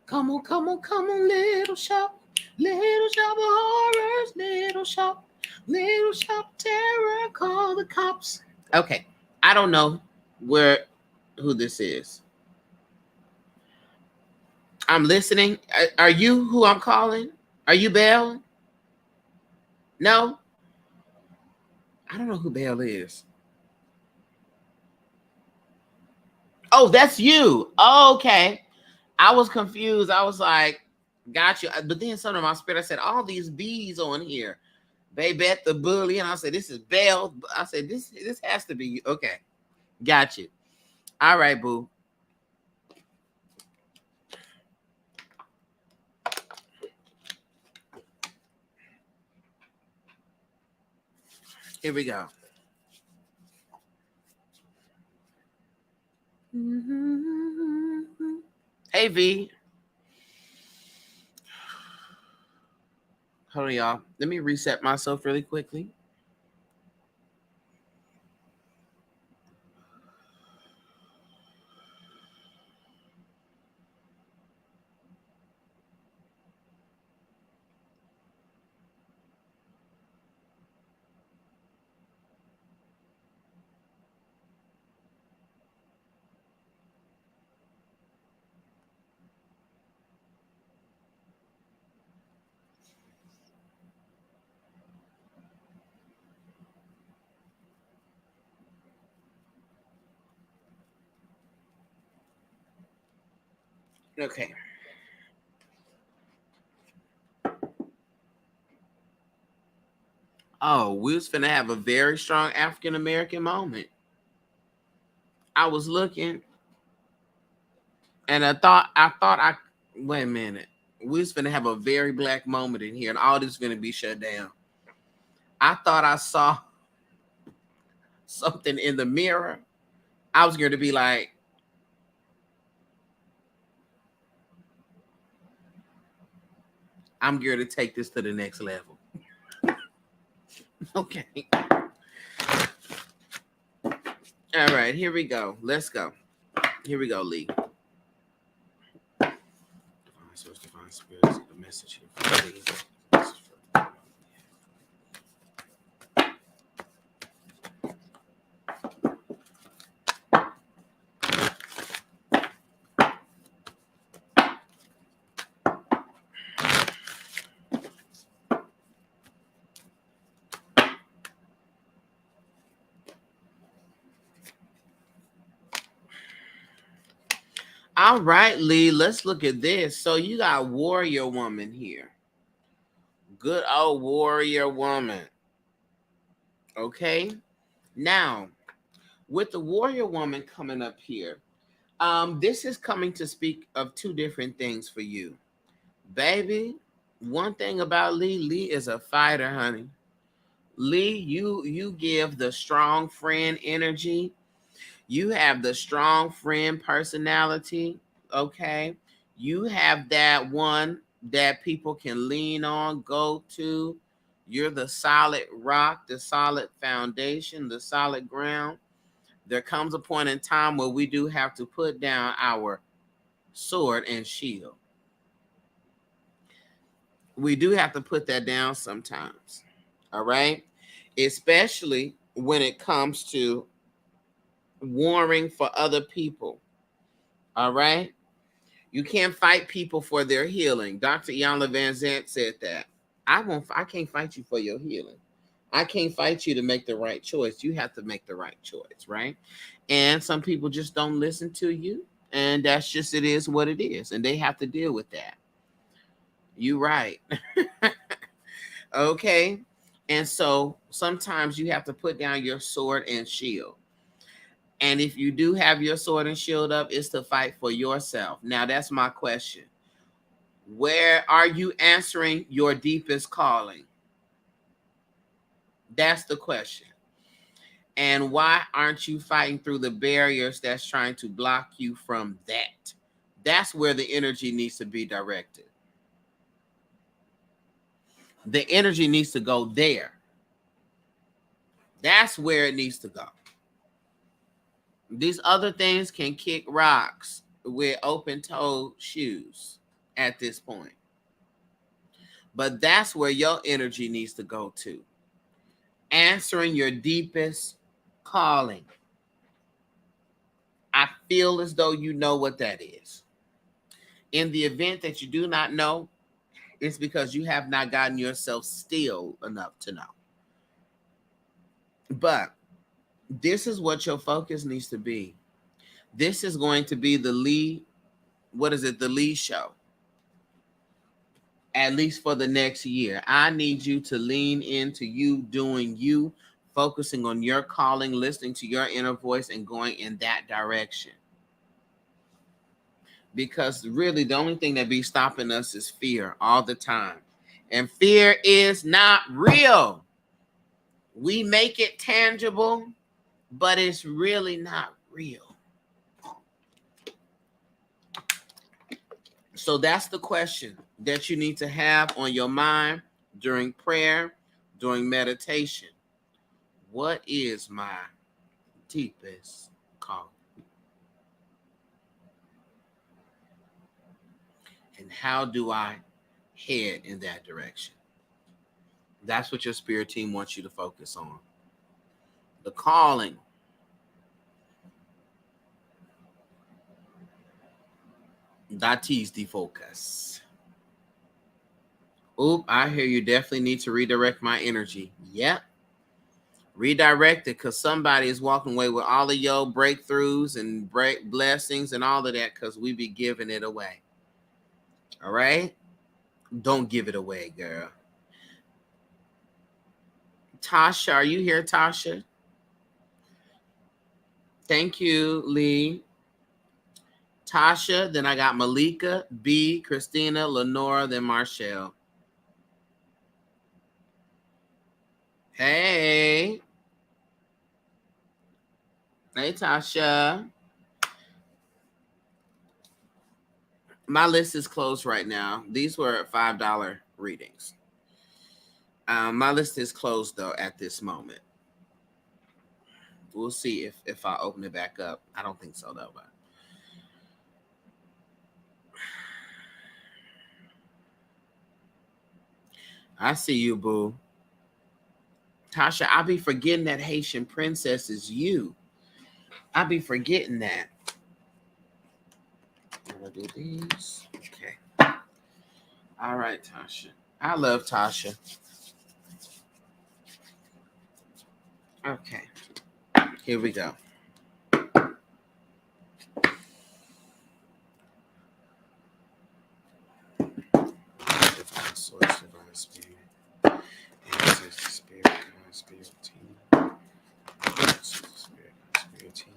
Come on, come on, come on, little shop of horrors, little shop of terror, call the cops. Okay, I don't know who this is. I'm listening. Are you who I'm calling? Are you Belle? No, I don't know who Belle is. Oh, that's you. Oh, okay. I was confused. I was like, got you. But then something in my spirit, I said, all these bees on here. Babette the bully. And I said, this is Belle. I said, this has to be you. Okay. Got you. All right, boo. Here we go. Hey, V. Hold on, y'all. Let me reset myself really quickly. Okay. Oh, we was finna have a very strong African American moment. I was looking and I wait a minute. We was finna have a very black moment in here and all this finna be shut down. I thought I saw something in the mirror. I was going to be like, I'm going to take this to the next level. Okay. All right, here we go. Let's go. Here we go, Lee. Divine spirits, the message here for Lee. All right, Lee, let's look at this. So you got warrior woman here. Good old warrior woman. Okay. Now, with the warrior woman coming up here, this is coming to speak of two different things for you. Baby, one thing about Lee is a fighter, honey. Lee, you give the strong friend energy. You have the strong friend personality, okay? You have that one that people can lean on, go to. You're the solid rock, the solid foundation, the solid ground. There comes a point in time where we do have to put down our sword and shield. We do have to put that down sometimes. All right? Especially when it comes to warring for other people. All right? You can't fight people for their healing. Dr. Iyanla Vanzant said that. I can't fight you for your healing. I can't fight you to make the right choice. You have to make the right choice, right? And some people just don't listen to you. And that's just it is what it is. And they have to deal with that. You right. Okay. And so sometimes you have to put down your sword and shield. And if you do have your sword and shield up, it's to fight for yourself. Now, that's my question. Where are you answering your deepest calling? That's the question. And why aren't you fighting through the barriers that's trying to block you from that? That's where the energy needs to be directed. The energy needs to go there. That's where it needs to go. These other things can kick rocks with open-toed shoes at this point. But that's where your energy needs to go to. Answering your deepest calling. I feel as though you know what that is. In the event that you do not know, it's because you have not gotten yourself still enough to know. But this is what your focus needs to be. This is going to be the Lee, the Lee show. At least for the next year. I need you to lean into you doing you, focusing on your calling, listening to your inner voice, and going in that direction. Because really, the only thing that be stopping us is fear all the time. And fear is not real. We make it tangible, but it's really not real. So that's the question that you need to have on your mind during prayer, during meditation. What is my deepest calling? And how do I head in that direction? That's what your spirit team wants you to focus on. The calling. That is the focus. Oop, I hear you definitely need to redirect my energy. Yep. Redirect it because somebody is walking away with all of your breakthroughs and blessings and all of that because we be giving it away. All right? Don't give it away, girl. Tasha, are you here, Tasha? Thank you, Lee. Tasha, then I got Malika, B, Christina, Lenora, then Marshall. Hey. Hey, Tasha. My list is closed right now. These were $5 readings. My list is closed, though, at this moment. We'll see if I open it back up. I don't think so, though. But I see you, boo. Tasha, I be forgetting that Haitian princess is you. I be forgetting that. I'm gonna do these. Okay. All right, Tasha. I love Tasha. Okay. Here we go. Source, divine spirit. Ancestor spirit, divine spirit team. Ancestor spirit, divine spirit team.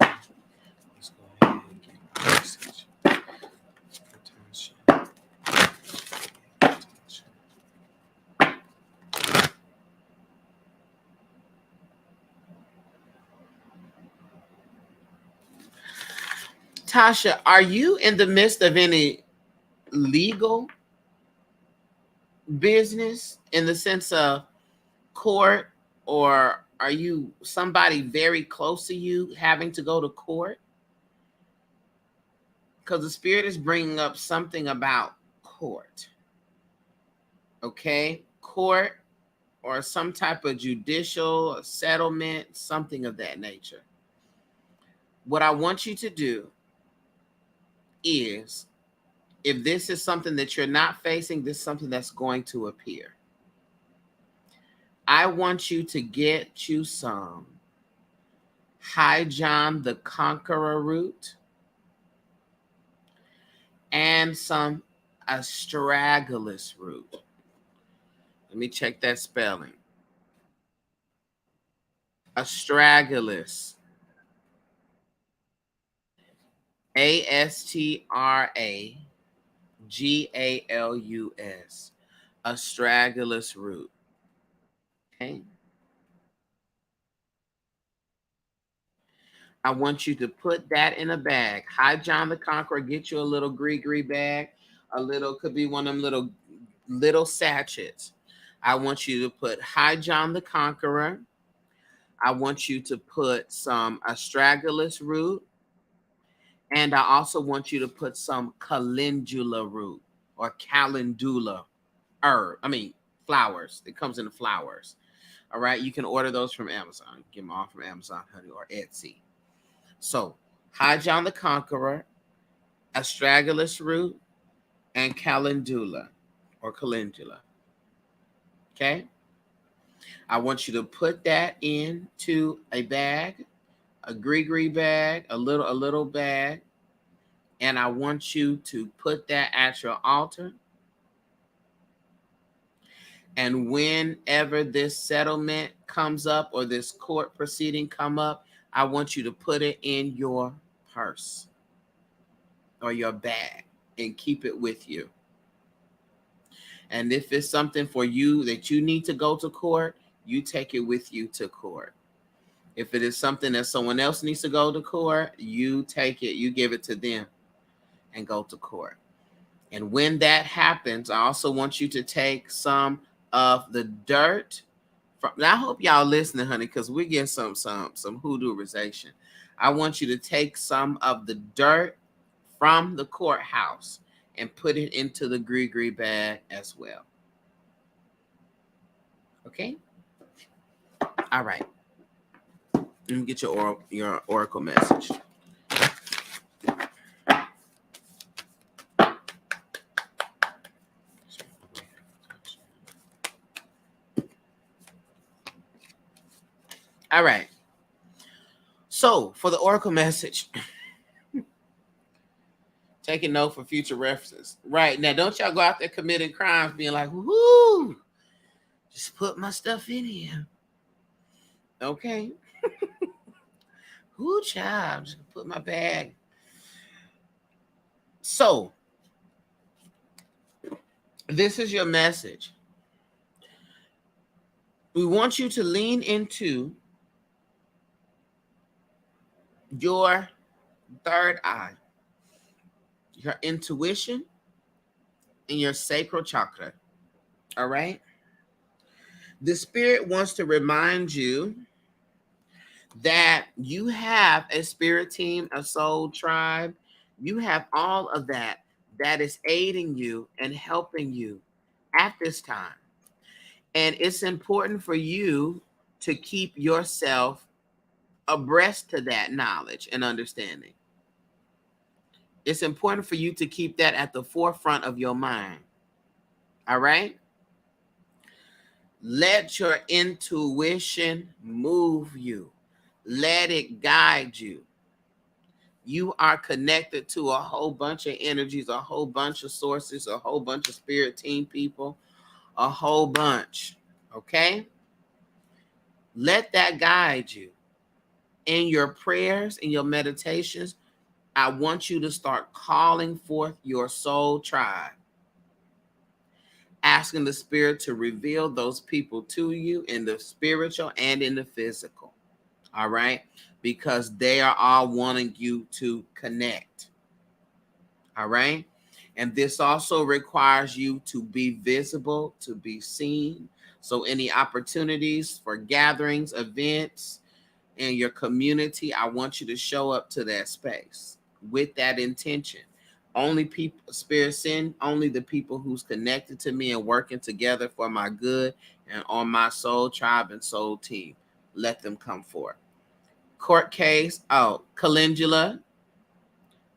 Let's go ahead and get a message. Tasha, are you in the midst of any legal business in the sense of court, or are you somebody very close to you having to go to court? Because the spirit is bringing up something about court. Okay? Court or some type of judicial settlement, something of that nature. What I want you to do is, if this is something that you're not facing, this is something that's going to appear. I want you to get you some High John the Conqueror root and some astragalus root. Let me check that spelling. Astragalus. Astragalus. Astragalus root. Okay. I want you to put that in a bag. Hi, John the Conqueror. Get you a little gree bag. A little, could be one of them little sachets. I want you to put Hi, John the Conqueror. I want you to put some astragalus root. And I also want you to put some calendula root or calendula herb. I mean, flowers. It comes in the flowers. All right. You can order those from Amazon. Get them all from Amazon, honey, or Etsy. So, High John the Conqueror, astragalus root, and calendula or calendula. Okay. I want you to put that into a bag, a gree bag, a little bag, and I want you to put that at your altar. And whenever this settlement comes up or this court proceeding come up, I want you to put it in your purse or your bag and keep it with you. And if it's something for you that you need to go to court, you take it with you to court. If it is something that someone else needs to go to court, you take it, you give it to them and go to court. And when that happens, I also want you to take some of the dirt from, I hope y'all listening, honey, because we're getting some hoodooization. I want you to take some of the dirt from the courthouse and put it into the gree bag as well. Okay? All right. Let me get your oracle message. All right. So for the oracle message, Take a note for future references. Right. Now, don't y'all go out there committing crimes being like, whoo, just put my stuff in here. Okay. Whoo, child, just put my bag. So, this is your message. We want you to lean into your third eye, your intuition, and your sacral chakra. All right? The spirit wants to remind you that you have a spirit team, a soul tribe. You have all of that is aiding you and helping you at this time. And it's important for you to keep yourself abreast to that knowledge and understanding. It's important for you to keep that at the forefront of your mind. All right? Let your intuition move you. Let it guide you. You are connected to a whole bunch of energies, a whole bunch of sources, a whole bunch of spirit team people, a whole bunch. Okay? Let that guide you. In your prayers, in your meditations, I want you to start calling forth your soul tribe. Asking the spirit to reveal those people to you in the spiritual and in the physical. All right? Because they are all wanting you to connect. All right? And this also requires you to be visible, to be seen. So any opportunities for gatherings, events in your community, I want you to show up to that space with that intention. Only people, spirit send only the people who's connected to me and working together for my good and on my soul tribe and soul team. Let them come forth. Court case, calendula,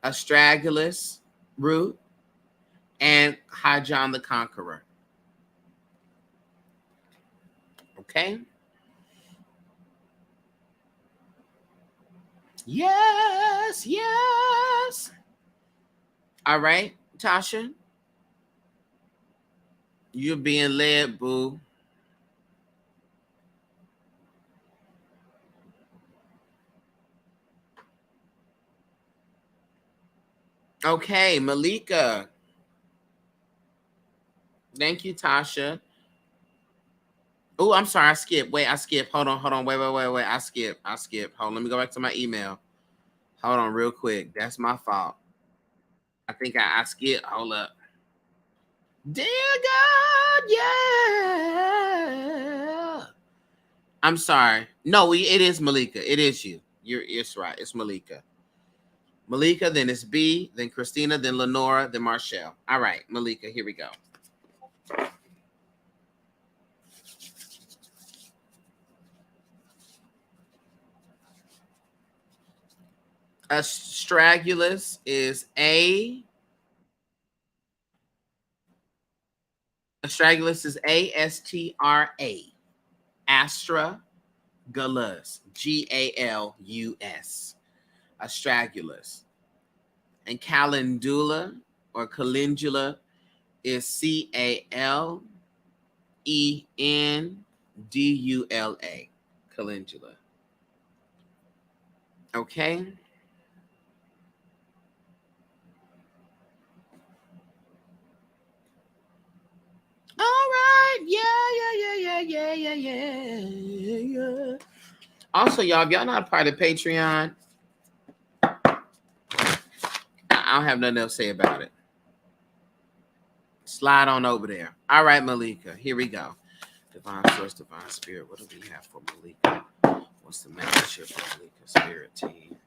astragalus root, and High John the Conqueror. Okay? Yes, yes. All right, Tasha. You're being led, boo. Okay, Malika. Thank you, Tasha. Oh, I'm sorry. I skipped. Wait, I skipped. Hold on. Wait. I skipped. Hold on. Let me go back to my email. Hold on real quick. That's my fault. I think I skipped. Hold up. Dear God, yeah. I'm sorry. No, it is Malika. It is you. It's right. It's Malika. Malika, then it's B, then Christina, then Lenora, then Marshall. All right, Malika, here we go. Astragalus is Astragalus is ASTRA. Astragalus. GALUS. Astragalus. And calendula or calendula is CALENDULA. Calendula. Okay. All right. Yeah. Also, y'all, if y'all not a part of Patreon, I don't have nothing else to say about it. Slide on over there. All right, Malika. Here we go. Divine Source, Divine Spirit. What do we have for Malika? What's the message for Malika Spirit Team?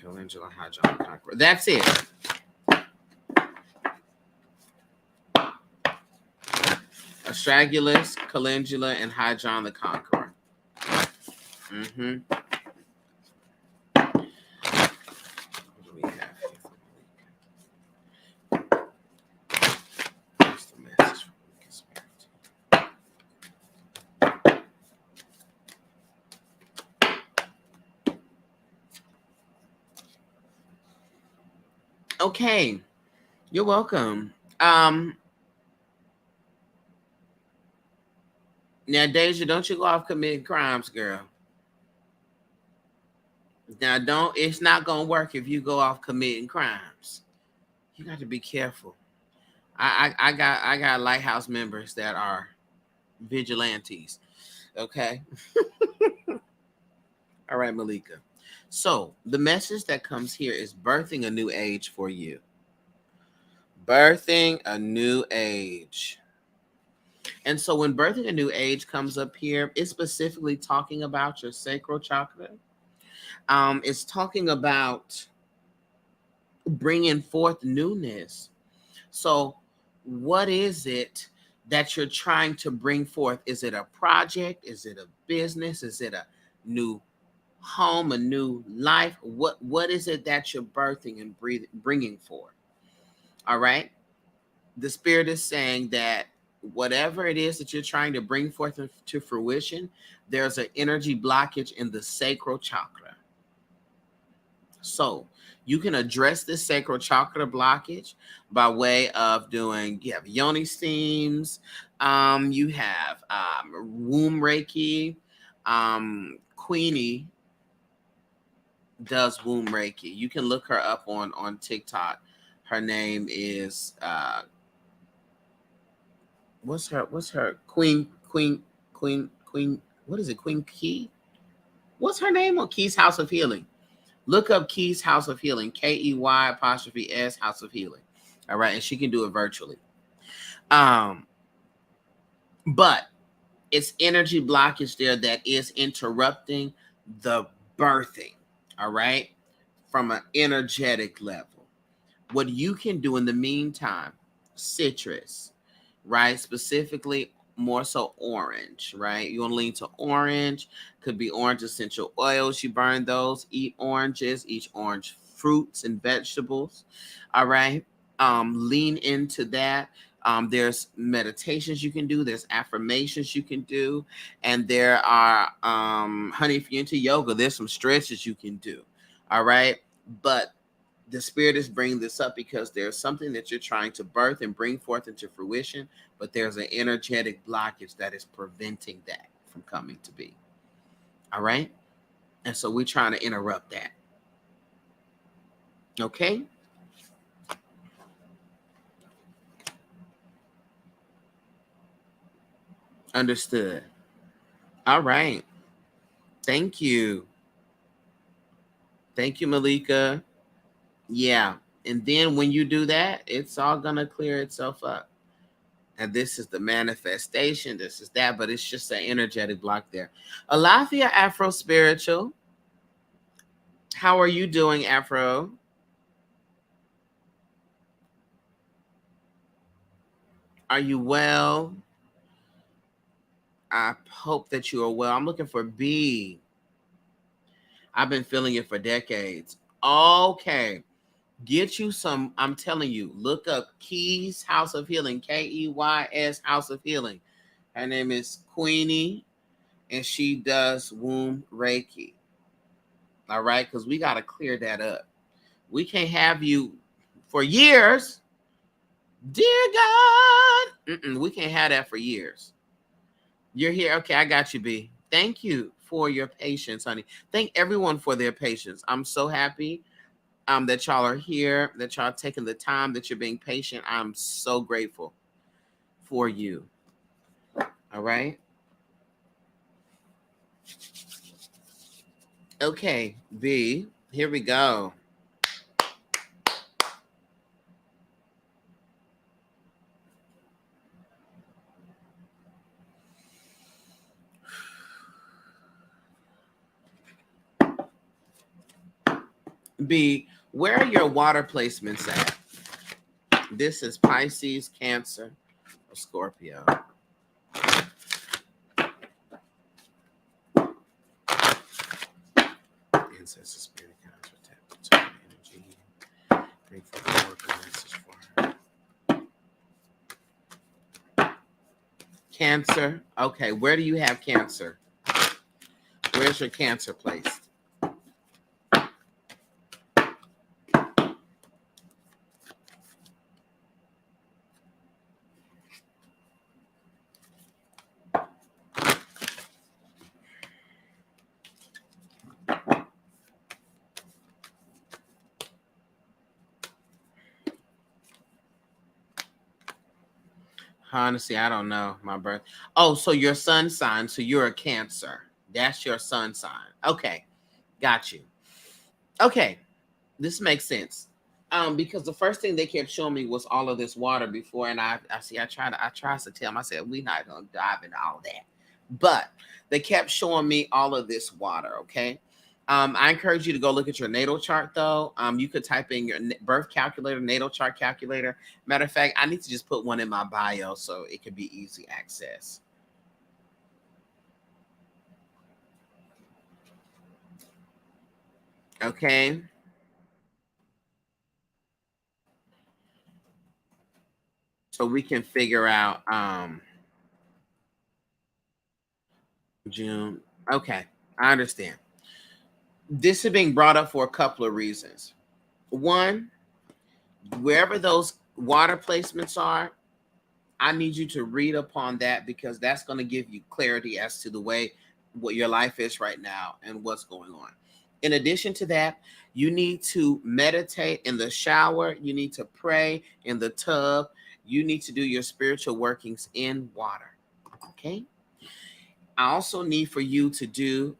Calendula, High John, Conqueror. That's it. Astragalus, Calendula, and High John the Conqueror. Mm-hmm. What do we have here for Malika? What's the message for Malika Spirit Team? Okay, you're welcome. Now, Deja, don't you go off committing crimes, girl. Now, don't. It's not gonna work if you go off committing crimes. You got to be careful. I got lighthouse members that are vigilantes. Okay. All right, Malika. So the message that comes here is birthing a new age for you. Birthing a new age. And so when birthing a new age comes up here, it's specifically talking about your sacral chakra. It's talking about bringing forth newness. So what is it that you're trying to bring forth? Is it a project? Is it a business? Is it a new home, a new life? What is it that you're birthing and bringing forth? All right. The spirit is saying that whatever it is that you're trying to bring forth to fruition, there's an energy blockage in the sacral chakra. So you can address this sacral chakra blockage by way of doing, you have yoni steams, you have womb reiki. Queenie does womb reiki. You can look her up on TikTok. Her name is what's her Queen, what is it, Queen Key? What's her name on Key's House of Healing? Look up Key's House of Healing, KEY'(S) House of Healing. All right, and she can do it virtually. But it's energy blockage there that is interrupting the birthing. All right, from an energetic level. What you can do in the meantime, citrus, right? Specifically, more so orange, right? You want to lean to orange. Could be orange essential oils. You burn those. Eat oranges. Eat orange fruits and vegetables. All right. Lean into that. There's meditations you can do. There's affirmations you can do. And there are, honey, if you're into yoga, there's some stretches you can do. All right. But the spirit is bringing this up because there's something that you're trying to birth and bring forth into fruition, but there's an energetic blockage that is preventing that from coming to be. All right. And so we're trying to interrupt that. Okay. Understood. All right. Thank you. Thank you, Malika. Yeah. And then when you do that, it's all going to clear itself up. And this is the manifestation. This is that, but it's just an energetic block there. Alafia Afro Spiritual. How are you doing, Afro? Are you well? I hope that you are well. I'm looking for B. I've been feeling it for decades. Okay. Get you some, I'm telling you, look up Key's House of Healing, KEYS House of Healing. Her name is Queenie, and she does womb Reiki. All right, because we got to clear that up. We can't have you for years. Dear God. We can't have that for years. You're here. Okay, I got you, B. Thank you for your patience, honey. Thank everyone for their patience. I'm so happy that y'all are here, that y'all taking the time, that you're being patient. I'm so grateful for you. All right. Okay, B, here we go. B, where are your water placements at? This is Pisces, Cancer, or Scorpio. Ancestor spirit guides protect energy. Bring forth the work of message for her. Cancer. Okay, where do you have Cancer? Where's your Cancer placed? Honestly, I don't know my birth. Oh, so your sun sign. So you're a Cancer. That's your sun sign. Okay, got you. Okay, this makes sense. Because the first thing they kept showing me was all of this water before, and I see. I tried to tell them. I said we not gonna dive into all that, but they kept showing me all of this water. Okay. I encourage you to go look at your natal chart, though. You could type in your birth calculator, natal chart calculator. Matter of fact, I need to just put one in my bio so it can be easy access. Okay. So we can figure out June. Okay, I understand. This is being brought up for a couple of reasons. One, wherever those water placements are, I need you to read upon that because that's going to give you clarity as to the way what your life is right now and what's going on. In addition to that, you need to meditate in the shower, you need to pray in the tub, you need to do your spiritual workings in water. Okay? I also need for you to do,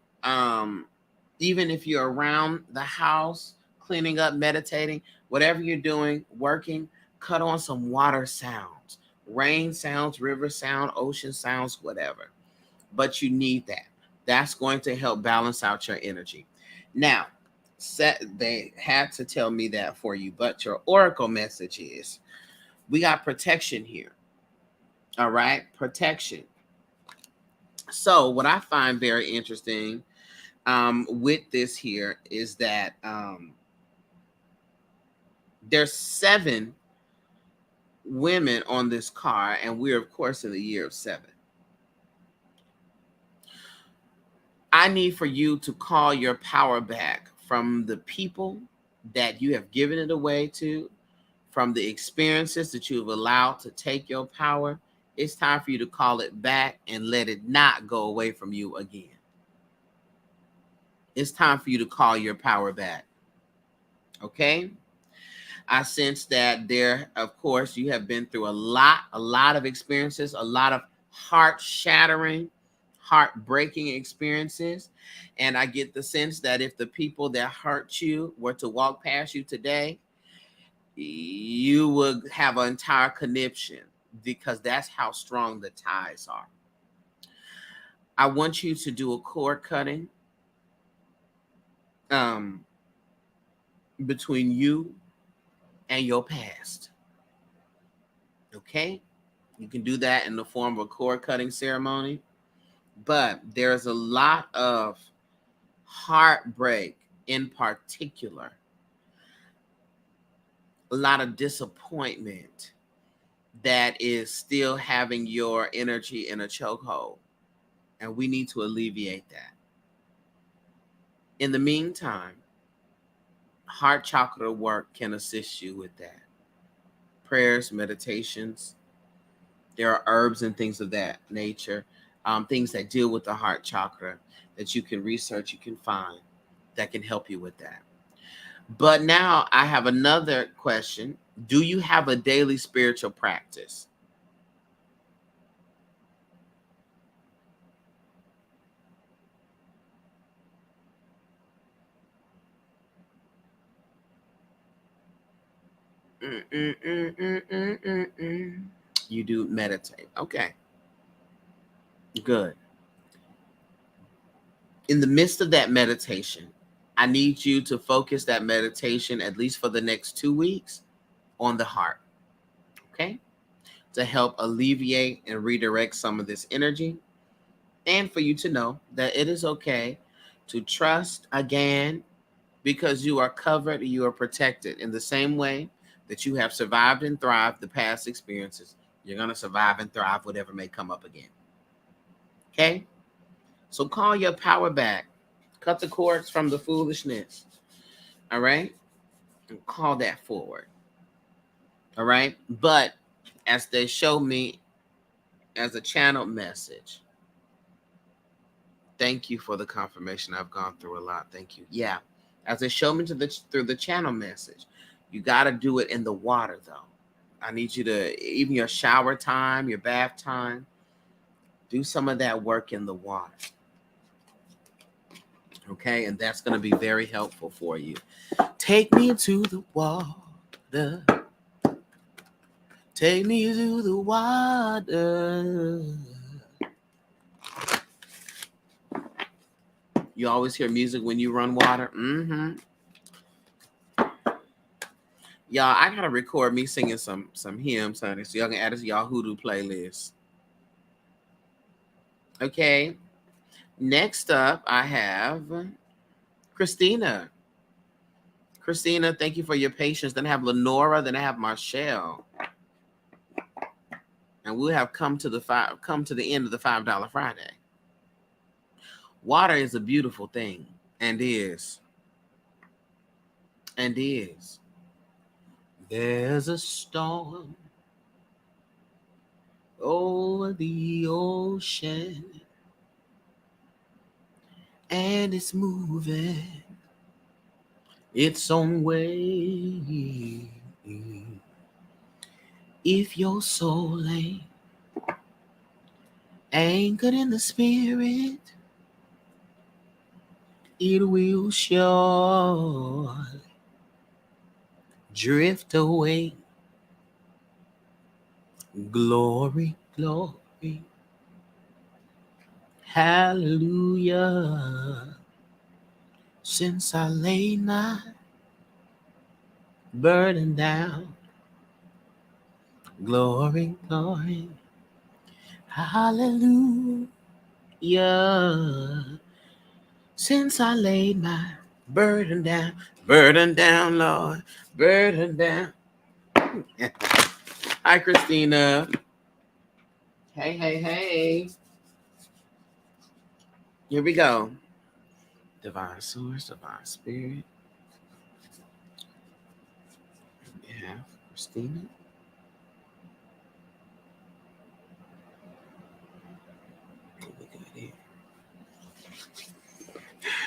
even if you're around the house, cleaning up, meditating, whatever you're doing, working, cut on some water sounds, rain sounds, river sound, ocean sounds, whatever. But you need that. That's going to help balance out your energy. Now, they had to tell me that for you, but your oracle message is we got protection here. All right, protection. So, what I find very interesting with this here is that there's 7 women on this car, and we're of course in the year of 7. I need for you to call your power back from the people that you have given it away to, from the experiences that you have allowed to take your power. It's time for you to call it back and let it not go away from you again. It's time for you to call your power back. Okay? I sense that there, of course, you have been through a lot of experiences, a lot of heart shattering, heartbreaking experiences. And I get the sense that if the people that hurt you were to walk past you today, you would have an entire conniption because that's how strong the ties are. I want you to do a cord cutting um, between you and your past. Okay? You can do that in the form of a cord cutting ceremony. But there's a lot of heartbreak in particular, a lot of disappointment that is still having your energy in a chokehold. And we need to alleviate that. In the meantime, heart chakra work can assist you with that. Prayers, meditations, there are herbs and things of that nature, things that deal with the heart chakra that you can research, you can find that can help you with that. But now I have another question. Do you have a daily spiritual practice? Mm, mm, mm, mm, mm, mm, mm. You do meditate. Okay, good. In the midst of that meditation, I need you to focus that meditation, at least for the next 2 weeks, on the heart. Okay, to help alleviate and redirect some of this energy, and for you to know that it is okay to trust again because you are covered, you are protected in the same way that you have survived and thrived the past experiences. You're going to survive and thrive whatever may come up again. Okay? So call your power back. Cut the cords from the foolishness. All right? And call that forward. All right? But as they show me as a channel message, thank you for the confirmation. I've gone through a lot. Thank you. Yeah. As they show me through the channel message, you got to do it in the water though. I need you to, even your shower time, your bath time, do some of that work in the water. Okay, and that's going to be very helpful for you. Take me to the water. Take me to the water. You always hear music when you run water? Mm-hmm. Y'all, I gotta record me singing some hymns, honey, so y'all can add it to y'all Hoodoo playlist. Okay. Next up, I have Christina. Christina, thank you for your patience. Then I have Lenora. Then I have Marshall. And we'll have come to the end of the $5 Friday. Water is a beautiful thing, and is. And is. There's a storm over the ocean, and it's moving its own way. If your soul ain't anchored in the spirit, it will surely drift away. Glory, glory, hallelujah. Since I laid my burden down, glory, glory, hallelujah. Since I laid my burden down, Lord, burden down. Hi, Christina. Hey, hey, hey. Here we go. Divine Source, Divine Spirit. We have Christina.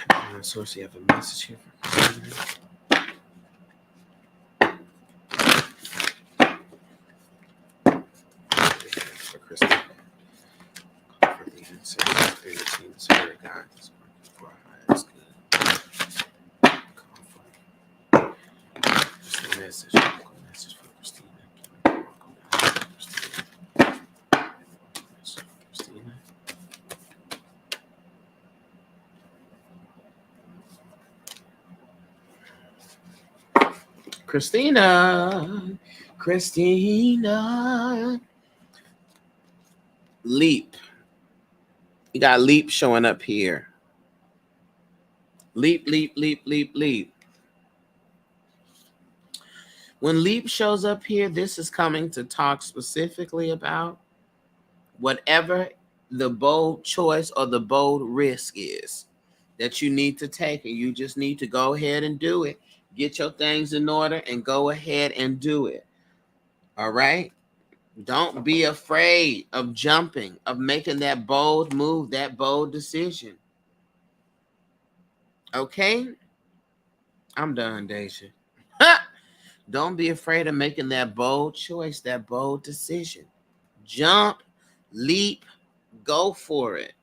Divine Source, you have a message here for Christina. For Christina. For the answer, Spirit team, Spirit guidance. For our highest good. Just a message. Message for Christina. Christina. Christina. Leap. You got leap showing up here. Leap, leap, leap, leap, leap. When leap shows up here, this is coming to talk specifically about whatever the bold choice or the bold risk is that you need to take, and you just need to go ahead and do it. Get your things in order and go ahead and do it. All right? Don't be afraid of jumping, of making that bold move, that bold decision. Okay? I'm done, Deja. Don't be afraid of making that bold choice, that bold decision. Jump, leap, go for it.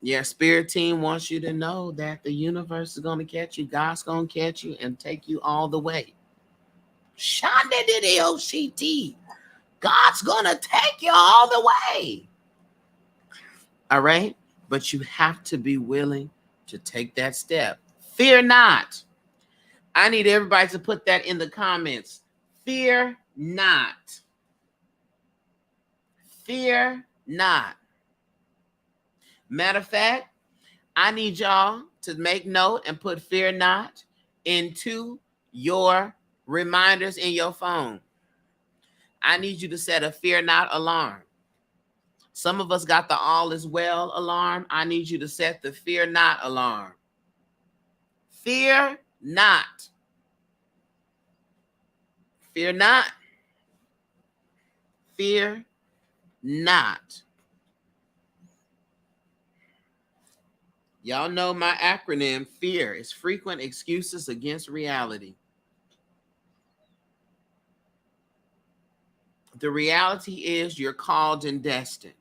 Your spirit team wants you to know that the universe is going to catch you. God's going to catch you and take you all the way. Shanda-did-o-c-t. God's going to take you all the way. All right? But you have to be willing to take that step. Fear not. I need everybody to put that in the comments. Fear not. Fear not. Matter of fact, I need y'all to make note and put fear not into your reminders in your phone. I need you to set a fear not alarm. Some of us got the all is well alarm. I need you to set the fear not alarm. Fear not. Fear not. Fear not. Y'all know my acronym, FEAR, is frequent excuses against reality. The reality is you're called and destined.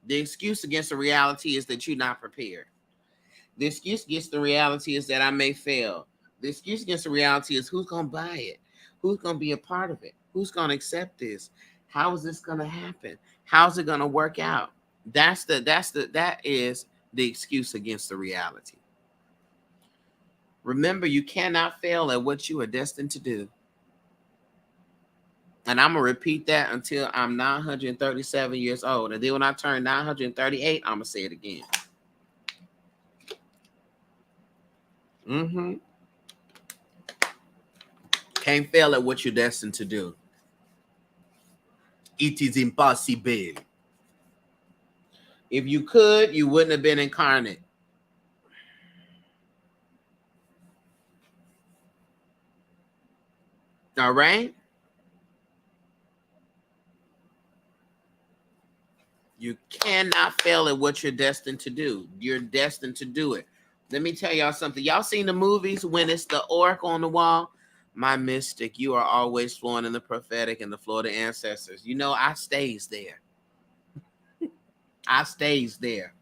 The excuse against the reality is that you're not prepared. The excuse against the reality is that I may fail. The excuse against the reality is who's going to buy it? Who's going to be a part of it? Who's going to accept this? How is this going to happen? How's it going to work out? That is the excuse against the reality. Remember, you cannot fail at what you are destined to do. And I'm going to repeat that until I'm 937 years old. And then when I turn 938, I'm going to say it again. Can't fail at what you're destined to do. It is impossible. If you could, you wouldn't have been incarnate. All right? You cannot fail at what you're destined to do. You're destined to do it. Let me tell y'all something. Y'all seen the movies when it's the oracle on the wall? My mystic, you are always flowing in the prophetic and the flow of the ancestors. You know, I stays there. I stays there.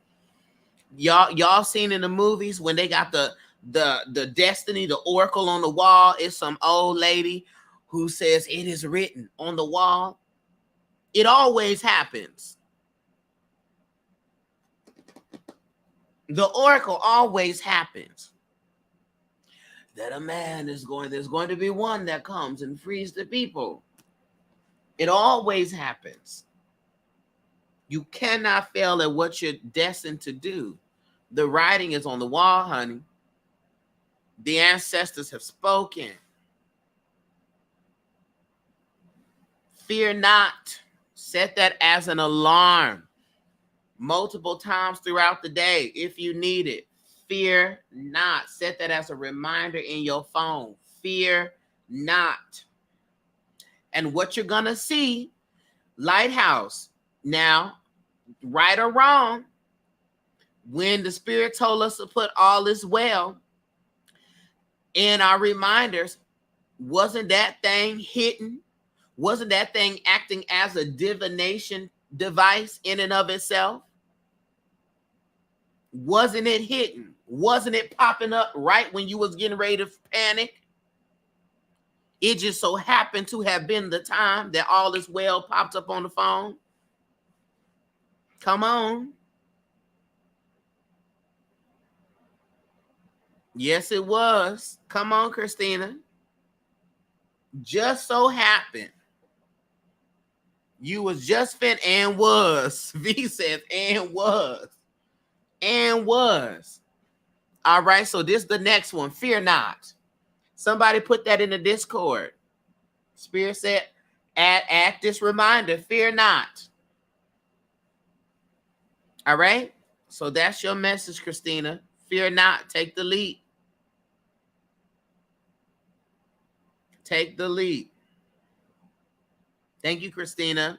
Y'all seen in the movies when they got the destiny, the oracle on the wall? It's some old lady who says it is written on the wall. It always happens. The oracle always happens. That a man is going, there's going to be one that comes and frees the people. It always happens. You cannot fail at what you're destined to do. The writing is on the wall, honey. The ancestors have spoken. Fear not. Set that as an alarm multiple times throughout the day if you need it. Fear not. Set that as a reminder in your phone. Fear not. And what you're going to see, Lighthouse. Now, right or wrong, when the Spirit told us to put all is well in our reminders, wasn't that thing hidden? Wasn't that thing acting as a divination device in and of itself? Wasn't it hidden? Wasn't it popping up right when you was getting ready to panic? It just so happened to have been the time that all is well popped up on the phone. Come on. Yes, it was. Come on, Christina. Just so happened. You was just and was. V says and was. And was. All right, so this is the next one. Fear not. Somebody put that in the Discord. Spirit said, add this reminder. Fear not. All right? So that's your message, Christina. Fear not. Take the lead. Take the lead. Thank you, Christina.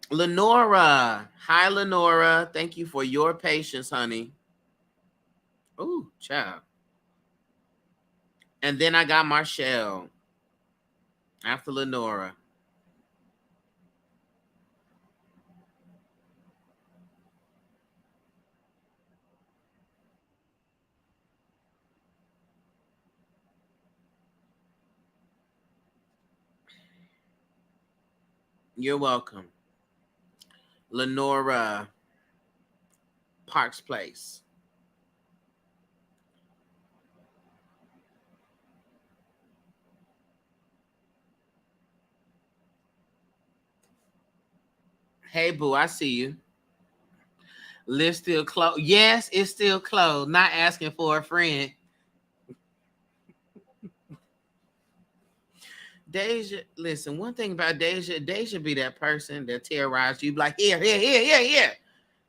Lenora. Hi, Lenora. Thank you for your patience, honey. Ooh, child. And then I got Marshall after Lenora. You're welcome. Lenora Parks Place. Hey, boo, I see you. List still closed. Yes, it's still closed. Not asking for a friend. Deja, listen, one thing about Deja be that person that terrorized you. Like, here.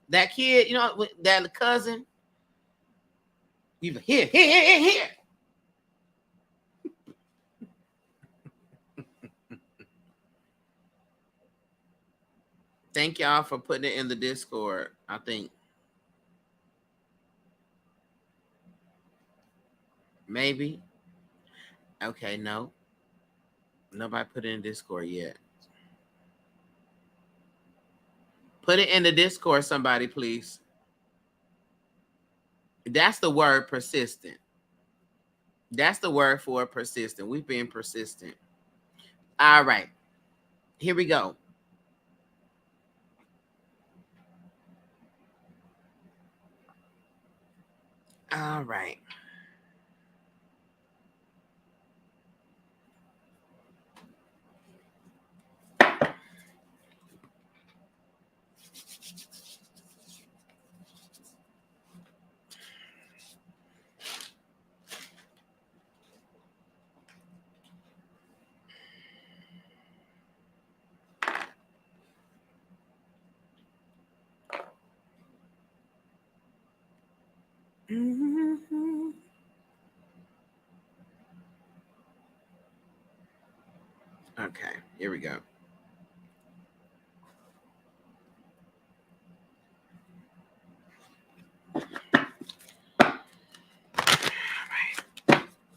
That kid, you know, that cousin. You like, here. Thank y'all for putting it in the Discord. I think maybe Okay, no. Nobody put it in Discord yet. Put it in the Discord, somebody, please. That's the word persistent. That's the word for persistent. We've been persistent. All right. Here we go. All right. Mm-hmm. Okay, here we go.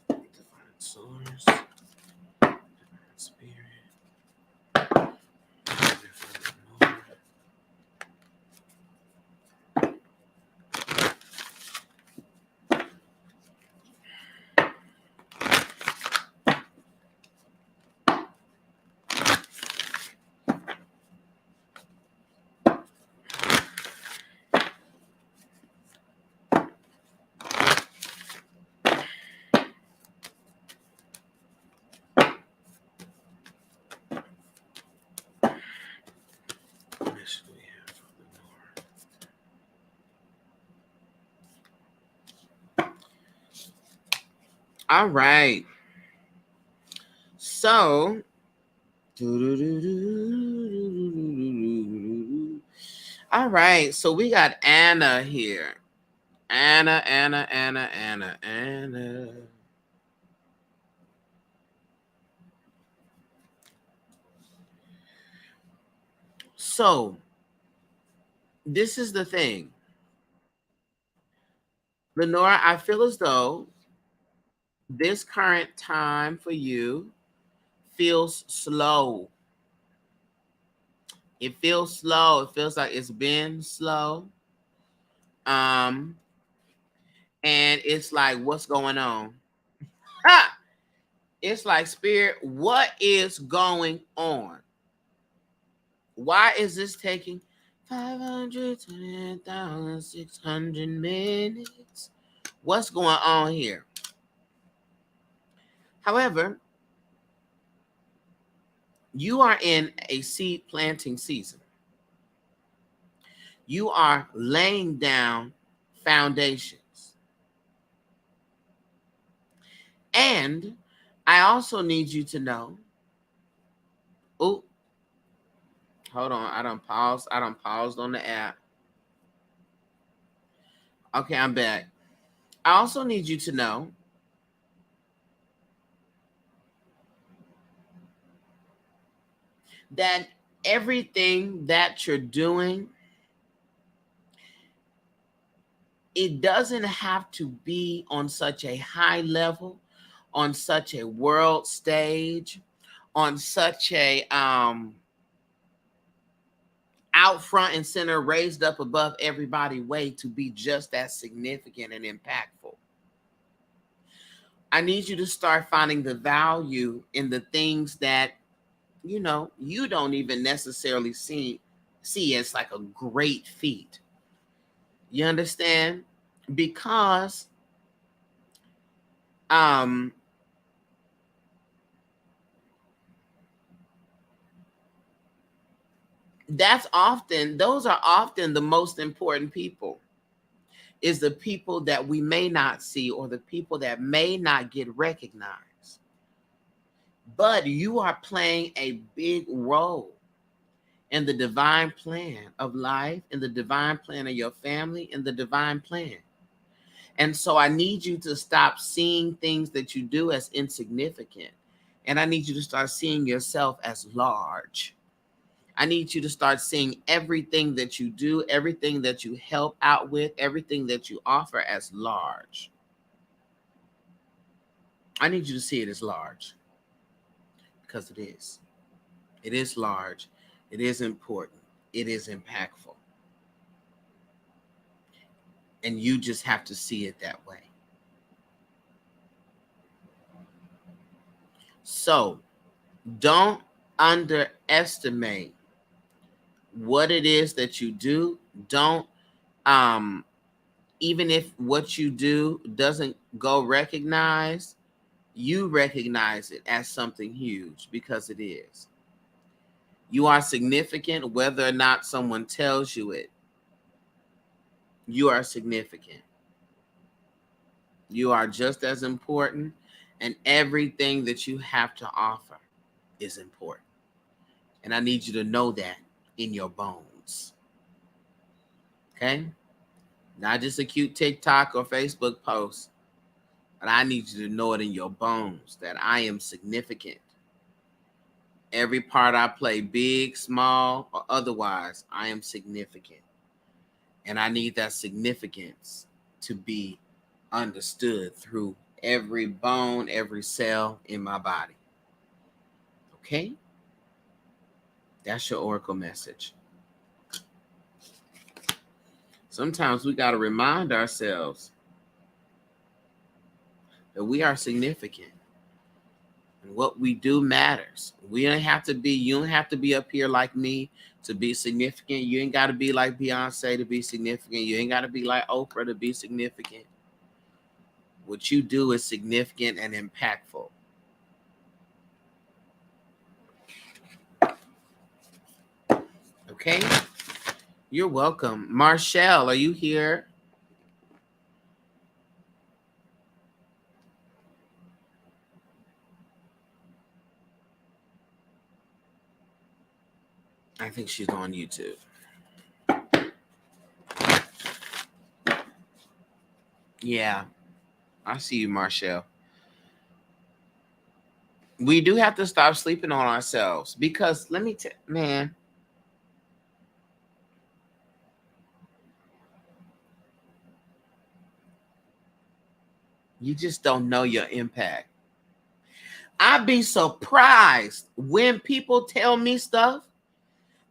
Divine source, divine spirit. All right. So, all right. So we got Anna here. Anna. So, this is the thing. Lenora, I feel as though this current time for you feels slow. It feels slow. It feels like it's been slow. Um, and it's like, what's going on? Ha! It's like, Spirit, what is going on? Why is this taking 520,600 minutes? What's going on here? However, you are in a seed planting season. You are laying down foundations. And I also need you to know. Oh, hold on. I don't paused on the app. Okay, I'm back. I also need you to know that everything that you're doing, it doesn't have to be on such a high level, on such a world stage, on such a out front and center, raised up above everybody way to be just that significant and impactful. I need you to start finding the value in the things that you don't even necessarily see as like a great feat. You understand? Because um those are often the most important people, is the people that we may not see or the people that may not get recognized. But you are playing a big role in the divine plan of life, in the divine plan of your family, in the divine plan. And so I need you to stop seeing things that you do as insignificant. And I need you to start seeing yourself as large. I need you to start seeing everything that you do, everything that you help out with, everything that you offer as large. I need you to see it as large, because it is. It is large. It is important. It is impactful. And you just have to see it that way. So don't underestimate what it is that you do. Don't, even if what you do doesn't go recognized, you recognize it as something huge, because it is. You are significant whether or not someone tells you it. You are significant. You are just as important, and everything that you have to offer is important. And I need you to know that in your bones. Okay? Not just a cute TikTok or Facebook post, but I need you to know it in your bones that I am significant. Every part I play, big, small, or otherwise, I am significant. And I need that significance to be understood through every bone, every cell in my body. Okay? That's your oracle message. Sometimes we got to remind ourselves that we are significant. And what we do matters. You don't have to be up here like me to be significant. You ain't got to be like Beyonce to be significant. You ain't got to be like Oprah to be significant. What you do is significant and impactful. Okay? You're welcome. Marshall, are you here? I think she's on YouTube. Yeah, I see you, Marshall. We do have to stop sleeping on ourselves, because let me tell man, you just don't know your impact. I'd be surprised when people tell me stuff.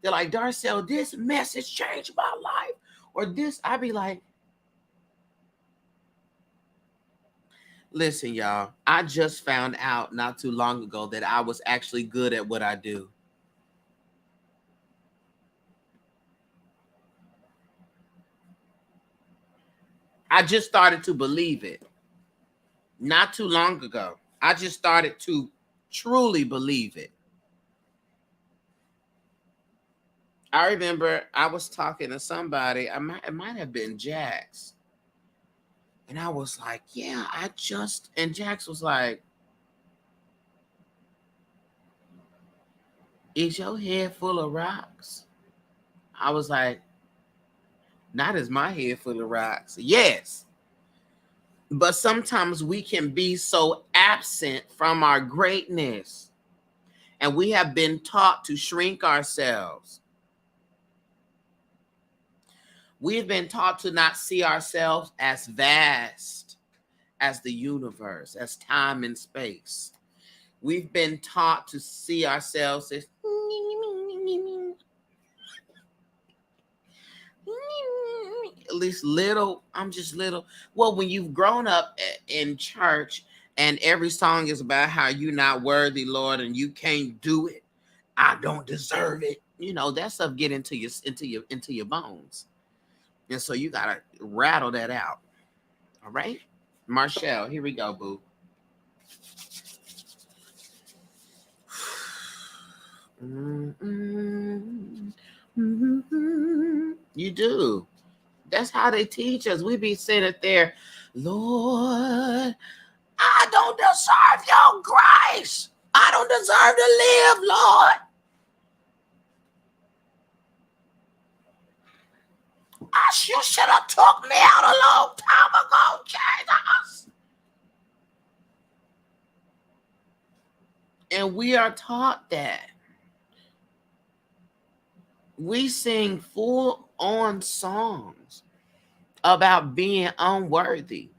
They're like, Darcel, this message changed my life. Or this, I'd be like, listen, y'all, I just found out not too long ago that I was actually good at what I do. I just started to believe it not too long ago. I just started to truly believe it. I remember I was talking to somebody, it might have been Jax. And I was like, yeah, and Jax was like, is your head full of rocks? I was like, not is my head full of rocks. Yes. But sometimes we can be so absent from our greatness, and we have been taught to shrink ourselves. We've been taught to not see ourselves as vast as the universe, as time and space. We've been taught to see ourselves as at least little. I'm just little. Well, when you've grown up in church and every song is about how you're not worthy, Lord, and you can't do it, I don't deserve it. You know, that stuff get into your bones. And so you gotta rattle that out. All right? Marshall, here we go, boo. You do. That's how they teach us. We be sitting there, Lord, I don't deserve your grace. I don't deserve to live, Lord. You should have took me out a long time ago, Jesus. And we are taught that. We sing full-on songs about being unworthy.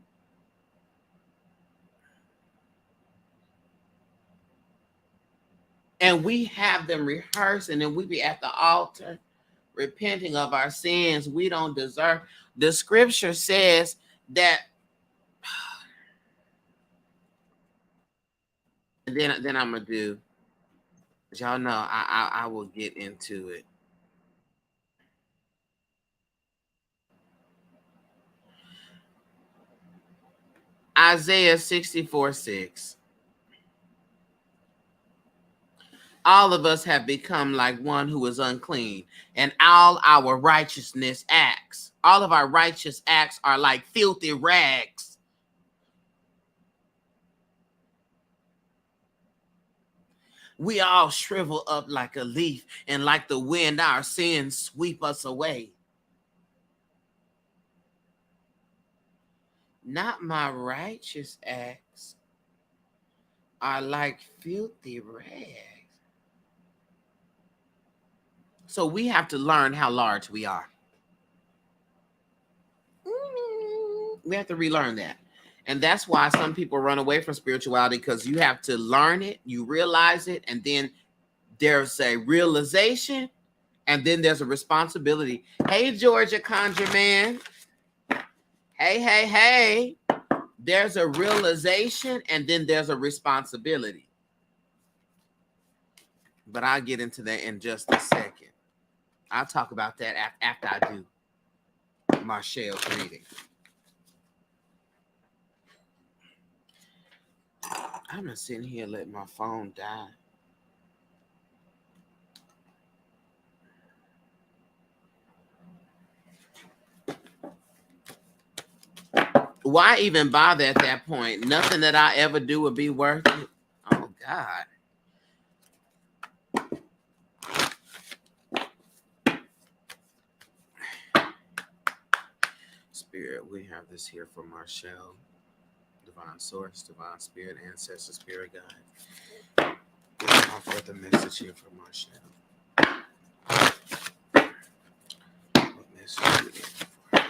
And we have them rehearse, and then we be at the altar repenting of our sins we don't deserve. The scripture says that, and then I'm gonna do. Y'all know I will get into it. Isaiah 64:6. All of us have become like one who is unclean, and all our righteousness acts, all of our righteous acts are like filthy rags. We all shrivel up like a leaf, and like the wind, our sins sweep us away. Not my righteous acts are like filthy rags. So we have to learn how large we are. We have to relearn that. And that's why some people run away from spirituality, because you have to learn it, you realize it, and then there's a realization, and then there's a responsibility. Hey, Georgia Conjure Man. Hey, hey, hey. There's a realization, and then there's a responsibility. But I'll get into that in just a second. I'll talk about that after I do Marshall's reading. I'm not sitting here letting my phone die. Why even bother at that point? Nothing that I ever do would be worth it. Oh, God. Spirit, we have this here for Marshall. Divine Source, Divine Spirit, Ancestor, Spirit Guide. We offer the message here for Marshall. What message do we have for her?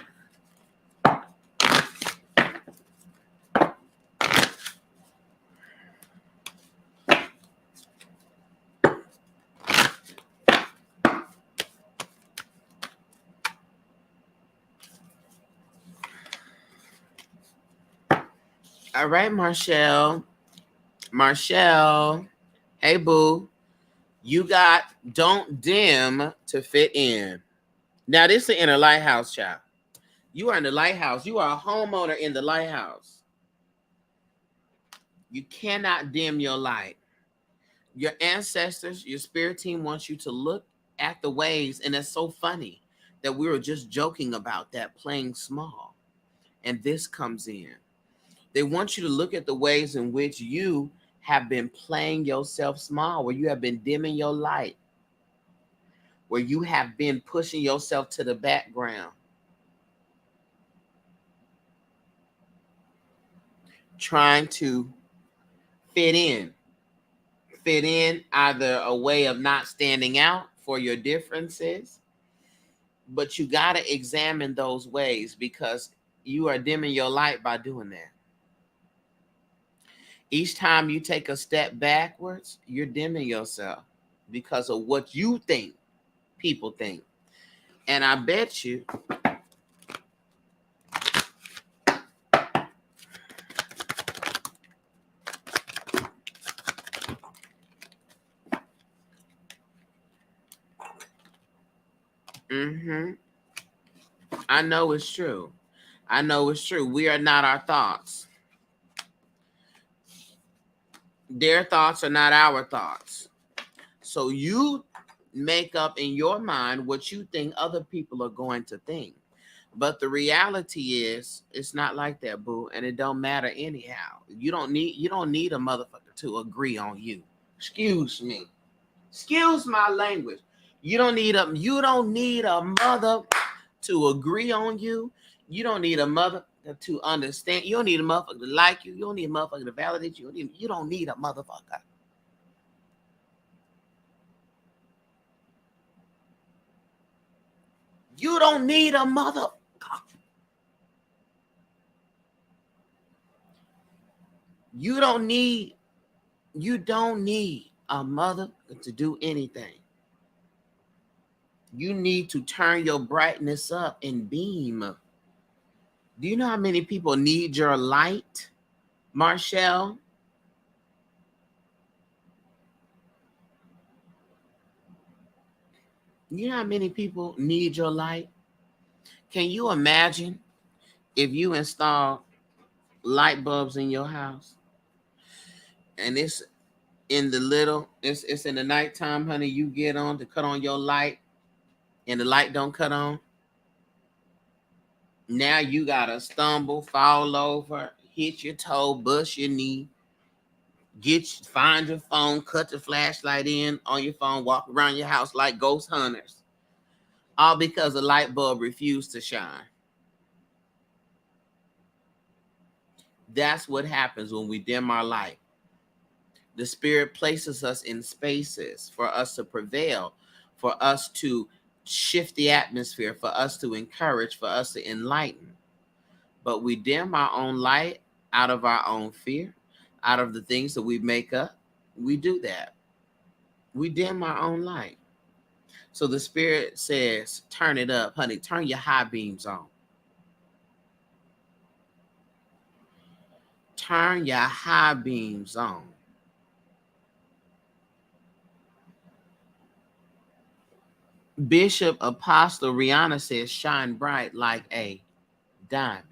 All right, Marshall. Marshall. Hey, boo. You got don't dim to fit in. Now, this is the inner lighthouse, child. You are in the lighthouse. You are a homeowner in the lighthouse. You cannot dim your light. Your ancestors, your spirit team wants you to look at the waves, and it's so funny that we were just joking about that, playing small. And this comes in. They want you to look at the ways in which you have been playing yourself small, where you have been dimming your light, where you have been pushing yourself to the background, trying to fit in. Fit in, either a way of not standing out for your differences, but you got to examine those ways, because you are dimming your light by doing that. Each time you take a step backwards, you're dimming yourself because of what you think people think. And I bet you I know it's true. I know it's true. We are not our thoughts. Their thoughts are not our thoughts. So you make up in your mind what you think other people are going to think. But the reality is, it's not like that, boo, and it don't matter anyhow. You don't need a motherfucker to agree on you. Excuse me. Excuse my language. You don't need a mother to agree on you. You don't need a mother to understand. You don't need a motherfucker to like you. You don't need a motherfucker to validate you. You don't need a motherfucker. You don't need a motherfucker. You don't need a mother to do anything. You need to turn your brightness up and beam. Do you know how many people need your light, Marshall? You know how many people need your light? Can you imagine if you install light bulbs in your house and it's in the little, it's in the nighttime, honey, you get on to cut on your light and the light don't cut on? Now you gotta stumble, fall over, hit your toe, bust your knee, find your phone, cut the flashlight in on your phone, walk around your house like ghost hunters, all because the light bulb refused to shine. That's what happens when we dim our light. The Spirit places us in spaces for us to prevail, for us to shift the atmosphere, for us to encourage, for us to enlighten. But we dim our own light out of our own fear, out of the things that we make up. We do that. We dim our own light. So the Spirit says, turn it up, honey. Turn your high beams on. Turn your high beams on. Bishop Apostle Rihanna says, shine bright like a diamond.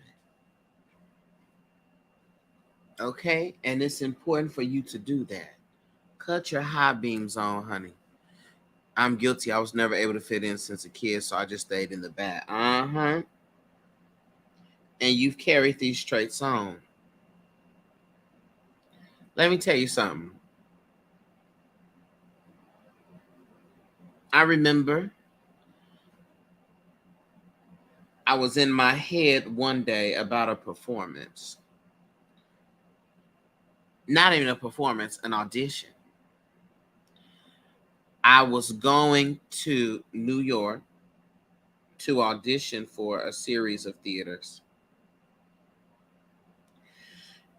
Okay? And it's important for you to do that. Cut your high beams on, honey. I'm guilty. I was never able to fit in since a kid, so I just stayed in the back. And you've carried these traits on. Let me tell you something. I remember I was in my head one day about a performance. Not even a performance, an audition. I was going to New York to audition for a series of theaters.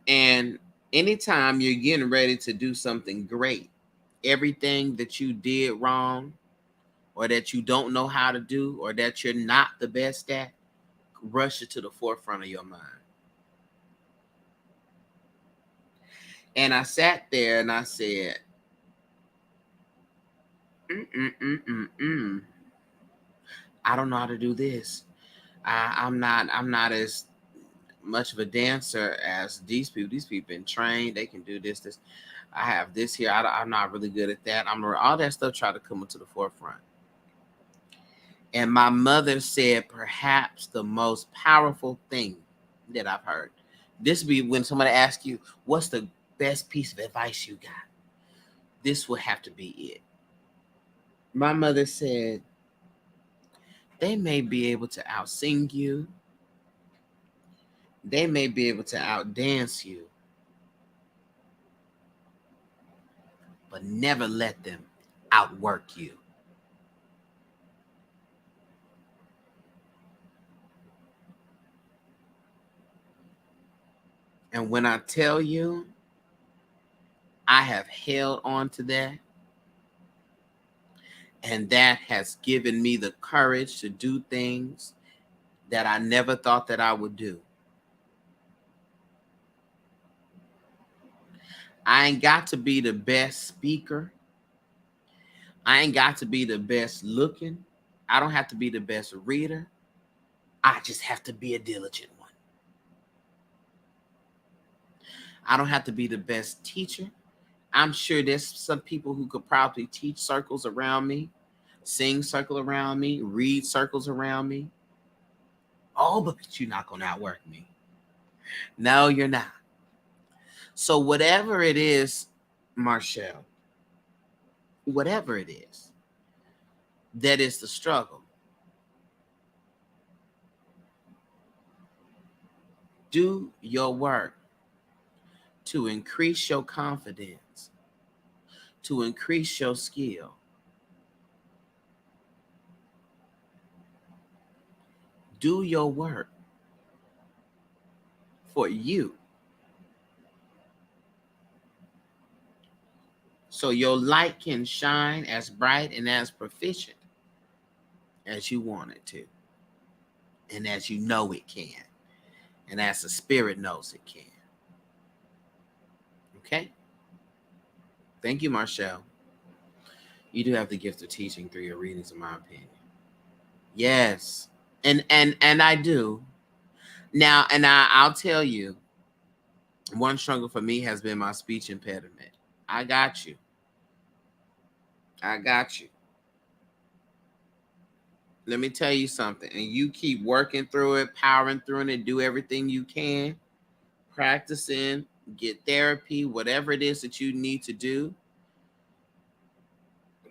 And anytime you're getting ready to do something great, everything that you did wrong or that you don't know how to do or that you're not the best at rushes to the forefront of your mind. And I sat there and I said, I don't know how to do this. I'm not as much of a dancer as these people. These people been trained. They can do this. I have this here. I'm not really good at that. All that stuff try to come into the forefront. And my mother said perhaps the most powerful thing that I've heard. This be when somebody asks you, what's the best piece of advice you got? This would have to be it. My mother said, they may be able to outsing you. They may be able to outdance you. But never let them outwork you. And when I tell you, I have held on to that. And that has given me the courage to do things that I never thought that I would do. I ain't got to be the best speaker. I ain't got to be the best looking. I don't have to be the best reader. I just have to be a diligent one. I don't have to be the best teacher. I'm sure there's some people who could probably teach circles around me, sing circle around me, read circles around me. Oh, but you're not going to outwork me. No, you're not. So whatever it is, Marshall, whatever it is, that is the struggle. Do your work to increase your confidence, to increase your skill. Do your work for you. so your light can shine as bright and as proficient as you want it to, and as you know it can, and as the spirit knows it can. Okay? Thank you, Marshall. You do have the gift of teaching through your readings, in my opinion. Yes. And I do. Now, and I'll tell you, one struggle for me has been my speech impediment. I got you. I got you. Let me tell you something. And you keep working through it, powering through it, and do everything you can, practicing, get therapy, whatever it is that you need to do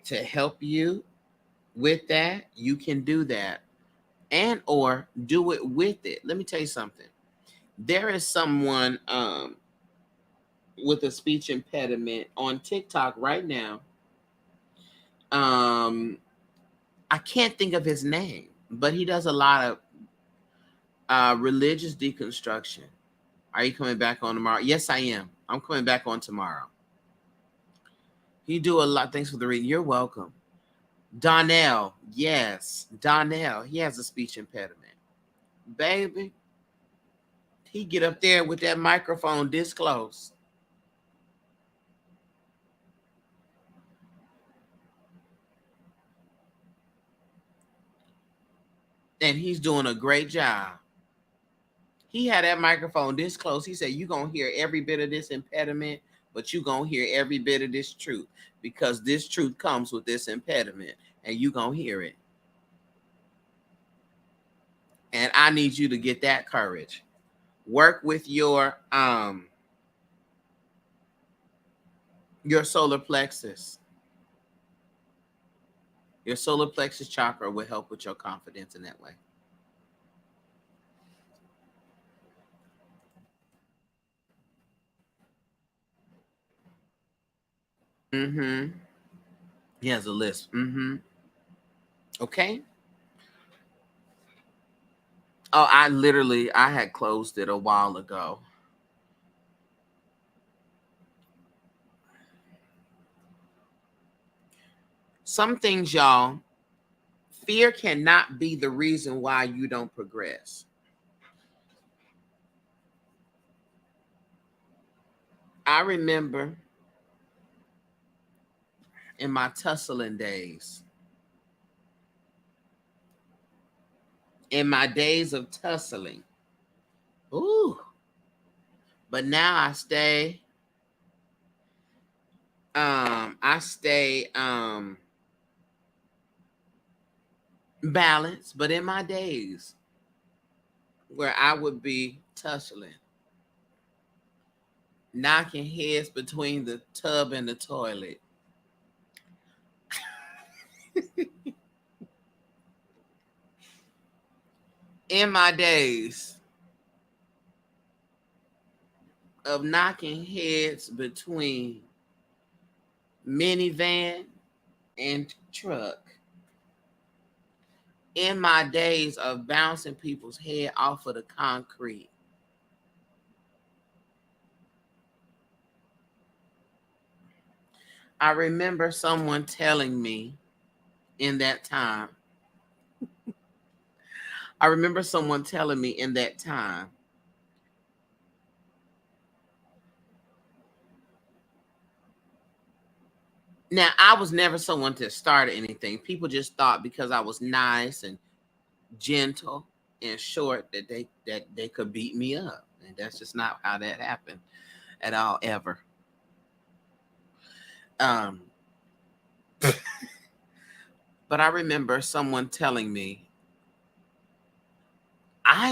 to help you with that. You can do that, and or do it with it. Let me tell you something. There is someone with a speech impediment on TikTok right now. I can't think of his name, but he does a lot of religious deconstruction. Are you coming back on tomorrow? Yes, I am. I'm coming back on tomorrow. He do a lot. Thanks for the reading. You're welcome. Donnell. Yes, Donnell. He has a speech impediment. Baby, he get up there with that microphone this close. And he's doing a great job. He had that microphone this close. He said, you're going to hear every bit of this impediment, but you're going to hear every bit of this truth, because this truth comes with this impediment, and you're going to hear it. And I need you to get that courage. Work with your solar plexus. Your solar plexus chakra will help with your confidence in that way. Mm-hmm. He has a list. Mm-hmm. Okay. Oh, I had closed it a while ago. Some things, y'all, fear cannot be the reason why you don't progress. I remember in my tussling days, in my days of tussling, ooh, but now I stay balanced. But in my days where I would be tussling, knocking heads between the tub and the toilet, in my days of knocking heads between minivan and truck, in my days of bouncing people's head off of the concrete, I remember someone telling me in that time, now I was never someone to start anything. People just thought because I was nice and gentle and short that they could beat me up. And that's just not how that happened at all, ever. Um, but I remember someone telling me,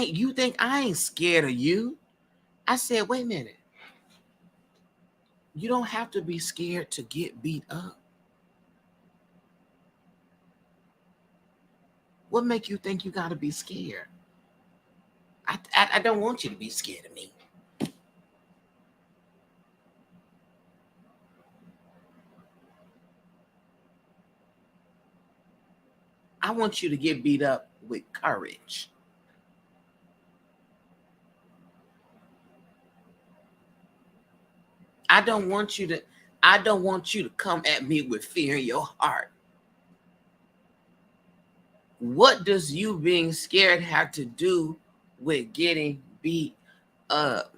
you think I ain't scared of you? I said, wait a minute. You don't have to be scared to get beat up. What make you think you got to be scared? I don't want you to be scared of me. I want you to get beat up with courage. I don't want you to, I don't want you to come at me with fear in your heart. What does you being scared have to do with getting beat up?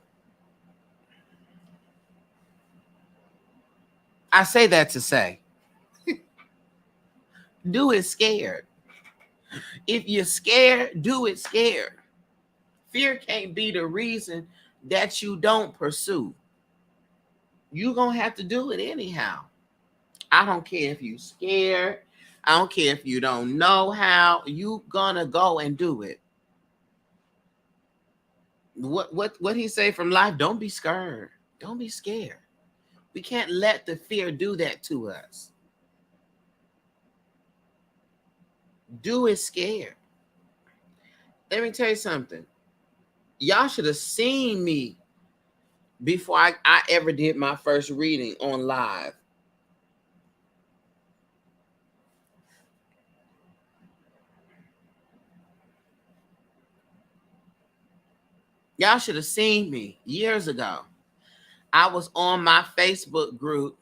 I say that to say, do it scared. If you're scared, do it scared. Fear can't be the reason that you don't pursue. You're going to have to do it anyhow. I don't care if you're scared. I don't care if you don't know how. You going to go and do it. What he say from life? Don't be scared. Don't be scared. We can't let the fear do that to us. Do it scared. Let me tell you something. Y'all should have seen me before I ever did my first reading on live. Y'all should have seen me years ago. I was on my Facebook group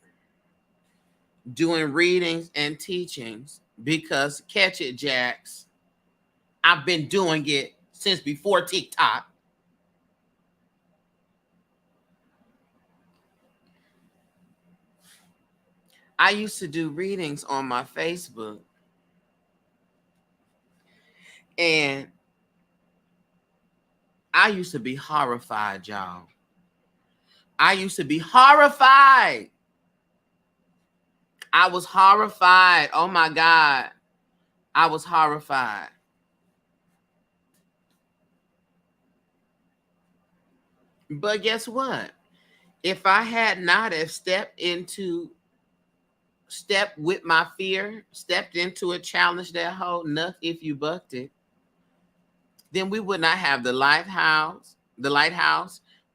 doing readings and teachings because Catch It Jacks, I've been doing it since before TikTok. I used to do readings on my Facebook, and I used to be horrified, y'all. I used to be horrified. I was horrified. Oh my God. I was horrified. But guess what? If I had not have stepped with my fear, stepped into a challenge that whole enough if you bucked it, then we would not have the lighthouse.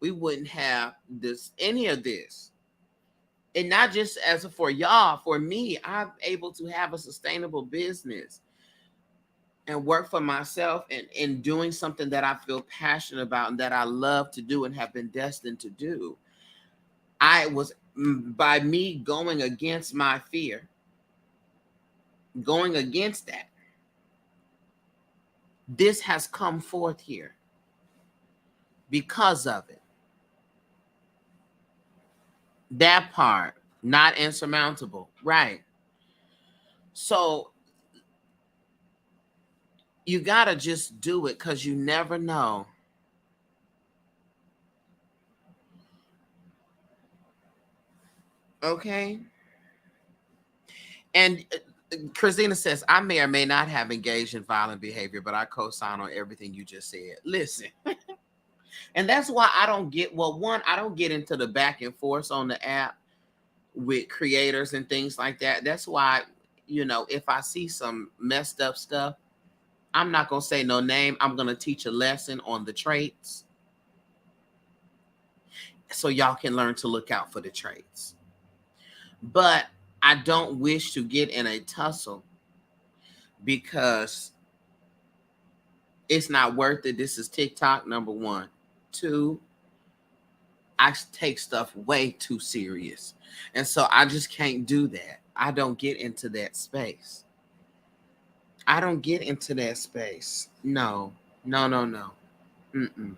We wouldn't have any of this. And not just as for y'all, for me, I'm able to have a sustainable business and work for myself and doing something that I feel passionate about and that I love to do and have been destined to do. I was, by me going against my fear, going against that, this has come forth here because of it. That part, not insurmountable, right? So you got to just do it because you never know. Okay? And Christina says, I may or may not have engaged in violent behavior, but I co-sign on everything you just said. Listen. And that's why I don't get, I don't get into the back and forth on the app with creators and things like that. That's why, if I see some messed up stuff, I'm not going to say no name. I'm going to teach a lesson on the traits so y'all can learn to look out for the traits. But I don't wish to get in a tussle because it's not worth it. This is TikTok, number one. Two, I take stuff way too serious. And so I just can't do that. I don't get into that space. I don't get into that space. No. Mm-mm.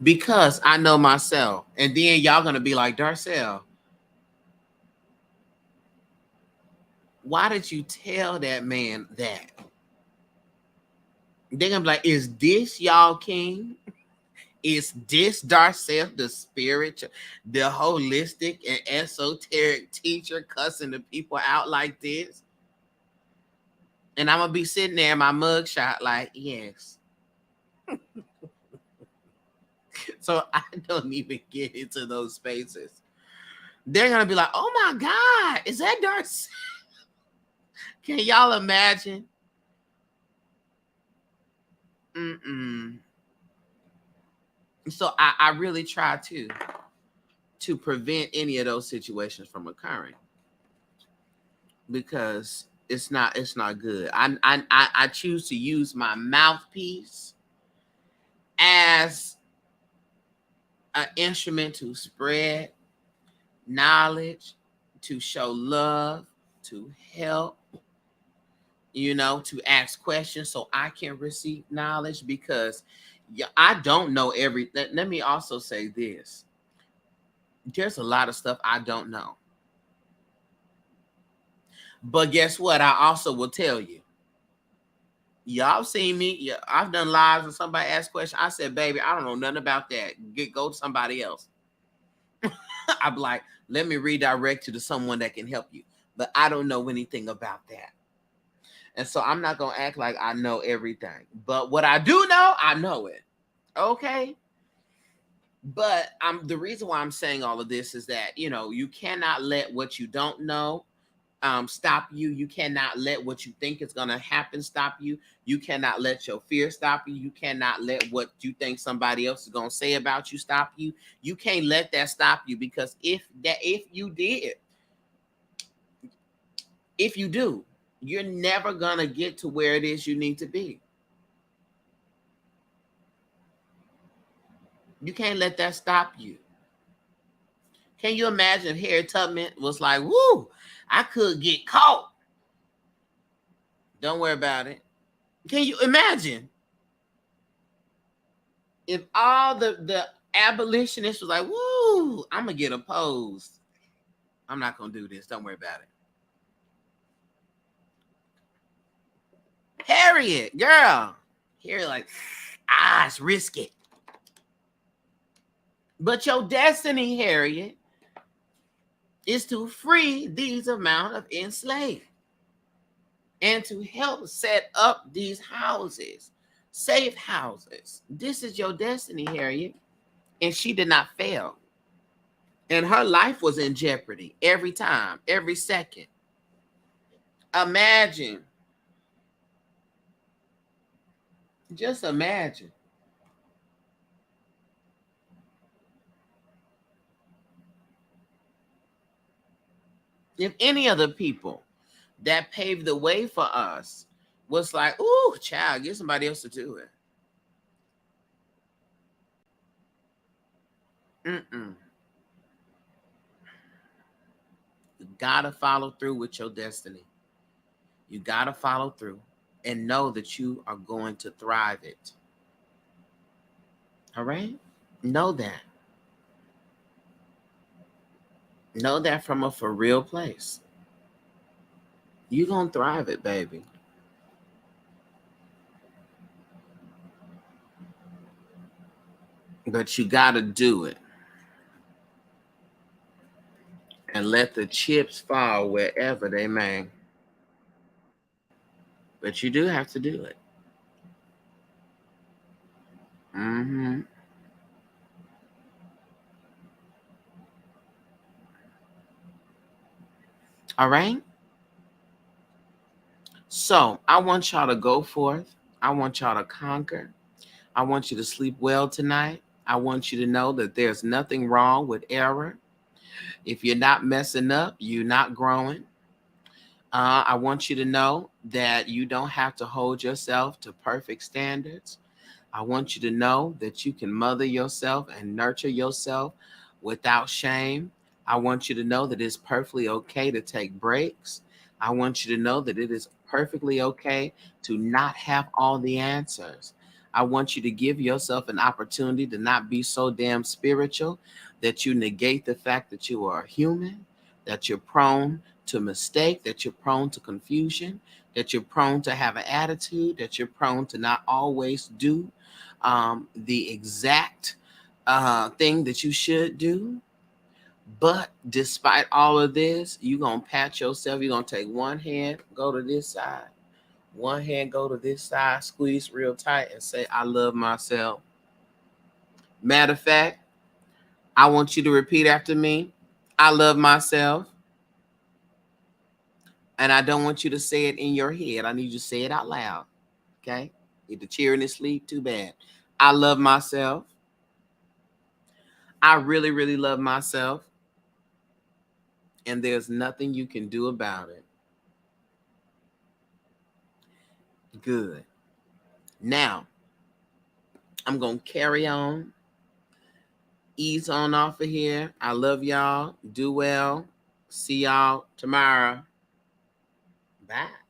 Because I know myself. And then y'all going to be like, Darcel, why did you tell that man that? They're going to be like, is this y'all king? Is this Darcel, the spiritual, the holistic and esoteric teacher, cussing the people out like this? And I'm going to be sitting there in my mugshot like, yes. So I don't even get into those spaces. They're going to be like, oh my God, is that Darcel? Can y'all imagine? Mm-mm. So I really try to prevent any of those situations from occurring because it's not good. I choose to use my mouthpiece as an instrument to spread knowledge, to show love, to help, to ask questions so I can receive knowledge, because I don't know let me also say this. There's a lot of stuff I don't know. But guess what? I also will tell you. Y'all seen me. Yeah, I've done lives and somebody asked questions. I said, baby, I don't know nothing about that. Go to somebody else. I'm like, let me redirect you to someone that can help you. But I don't know anything about that. And so I'm not going to act like I know everything. But what I do know, I know it. Okay? But the reason why I'm saying all of this is that, you cannot let what you don't know stop you. You cannot let what you think is going to happen stop you. You cannot let your fear stop you. You cannot let what you think somebody else is going to say about you stop you. You can't let that stop you, because if you do, you're never going to get to where it is you need to be. You can't let that stop you. Can you imagine if Harriet Tubman was like, woo, I could get caught? Don't worry about it. Can you imagine if all the abolitionists was like, woo, I'm going to get opposed. I'm not going to do this. Don't worry about it. Harriet, girl. Harriet like, it's risky. But your destiny, Harriet, is to free these amount of enslaved and to help set up these houses, safe houses. This is your destiny, Harriet. And she did not fail. And her life was in jeopardy every time, every second. Imagine. Just imagine. If any of the people that paved the way for us was like, ooh, child, get somebody else to do it. You gotta follow through with your destiny. You gotta follow through and know that you are going to thrive it. All right? Know that. Know that from a for real place. You're gonna thrive it, baby. But you gotta do it. And let the chips fall wherever they may. But you do have to do it. Mm-hmm. All right? So I want y'all to go forth. I want y'all to conquer. I want you to sleep well tonight. I want you to know that there's nothing wrong with error. If you're not messing up, you're not growing. I want you to know that you don't have to hold yourself to perfect standards. I want you to know that you can mother yourself and nurture yourself without shame. I want you to know that it's perfectly okay to take breaks. I want you to know that it is perfectly okay to not have all the answers. I want you to give yourself an opportunity to not be so damn spiritual that you negate the fact that you are human, that you're prone to mistake, that you're prone to confusion, that you're prone to have an attitude, that you're prone to not always do the exact thing that you should do. But despite all of this, you're going to pat yourself. You're going to take one hand, go to this side, one hand, go to this side, squeeze real tight and say, I love myself. Matter of fact, I want you to repeat after me. I love myself. And I don't want you to say it in your head. I need you to say it out loud. Okay? If the cheering is sleep, too bad. I love myself. I really, really love myself. And there's nothing you can do about it. Good. Now, I'm going to carry on ease on off of here. I love y'all. Do well. See y'all tomorrow. Bye.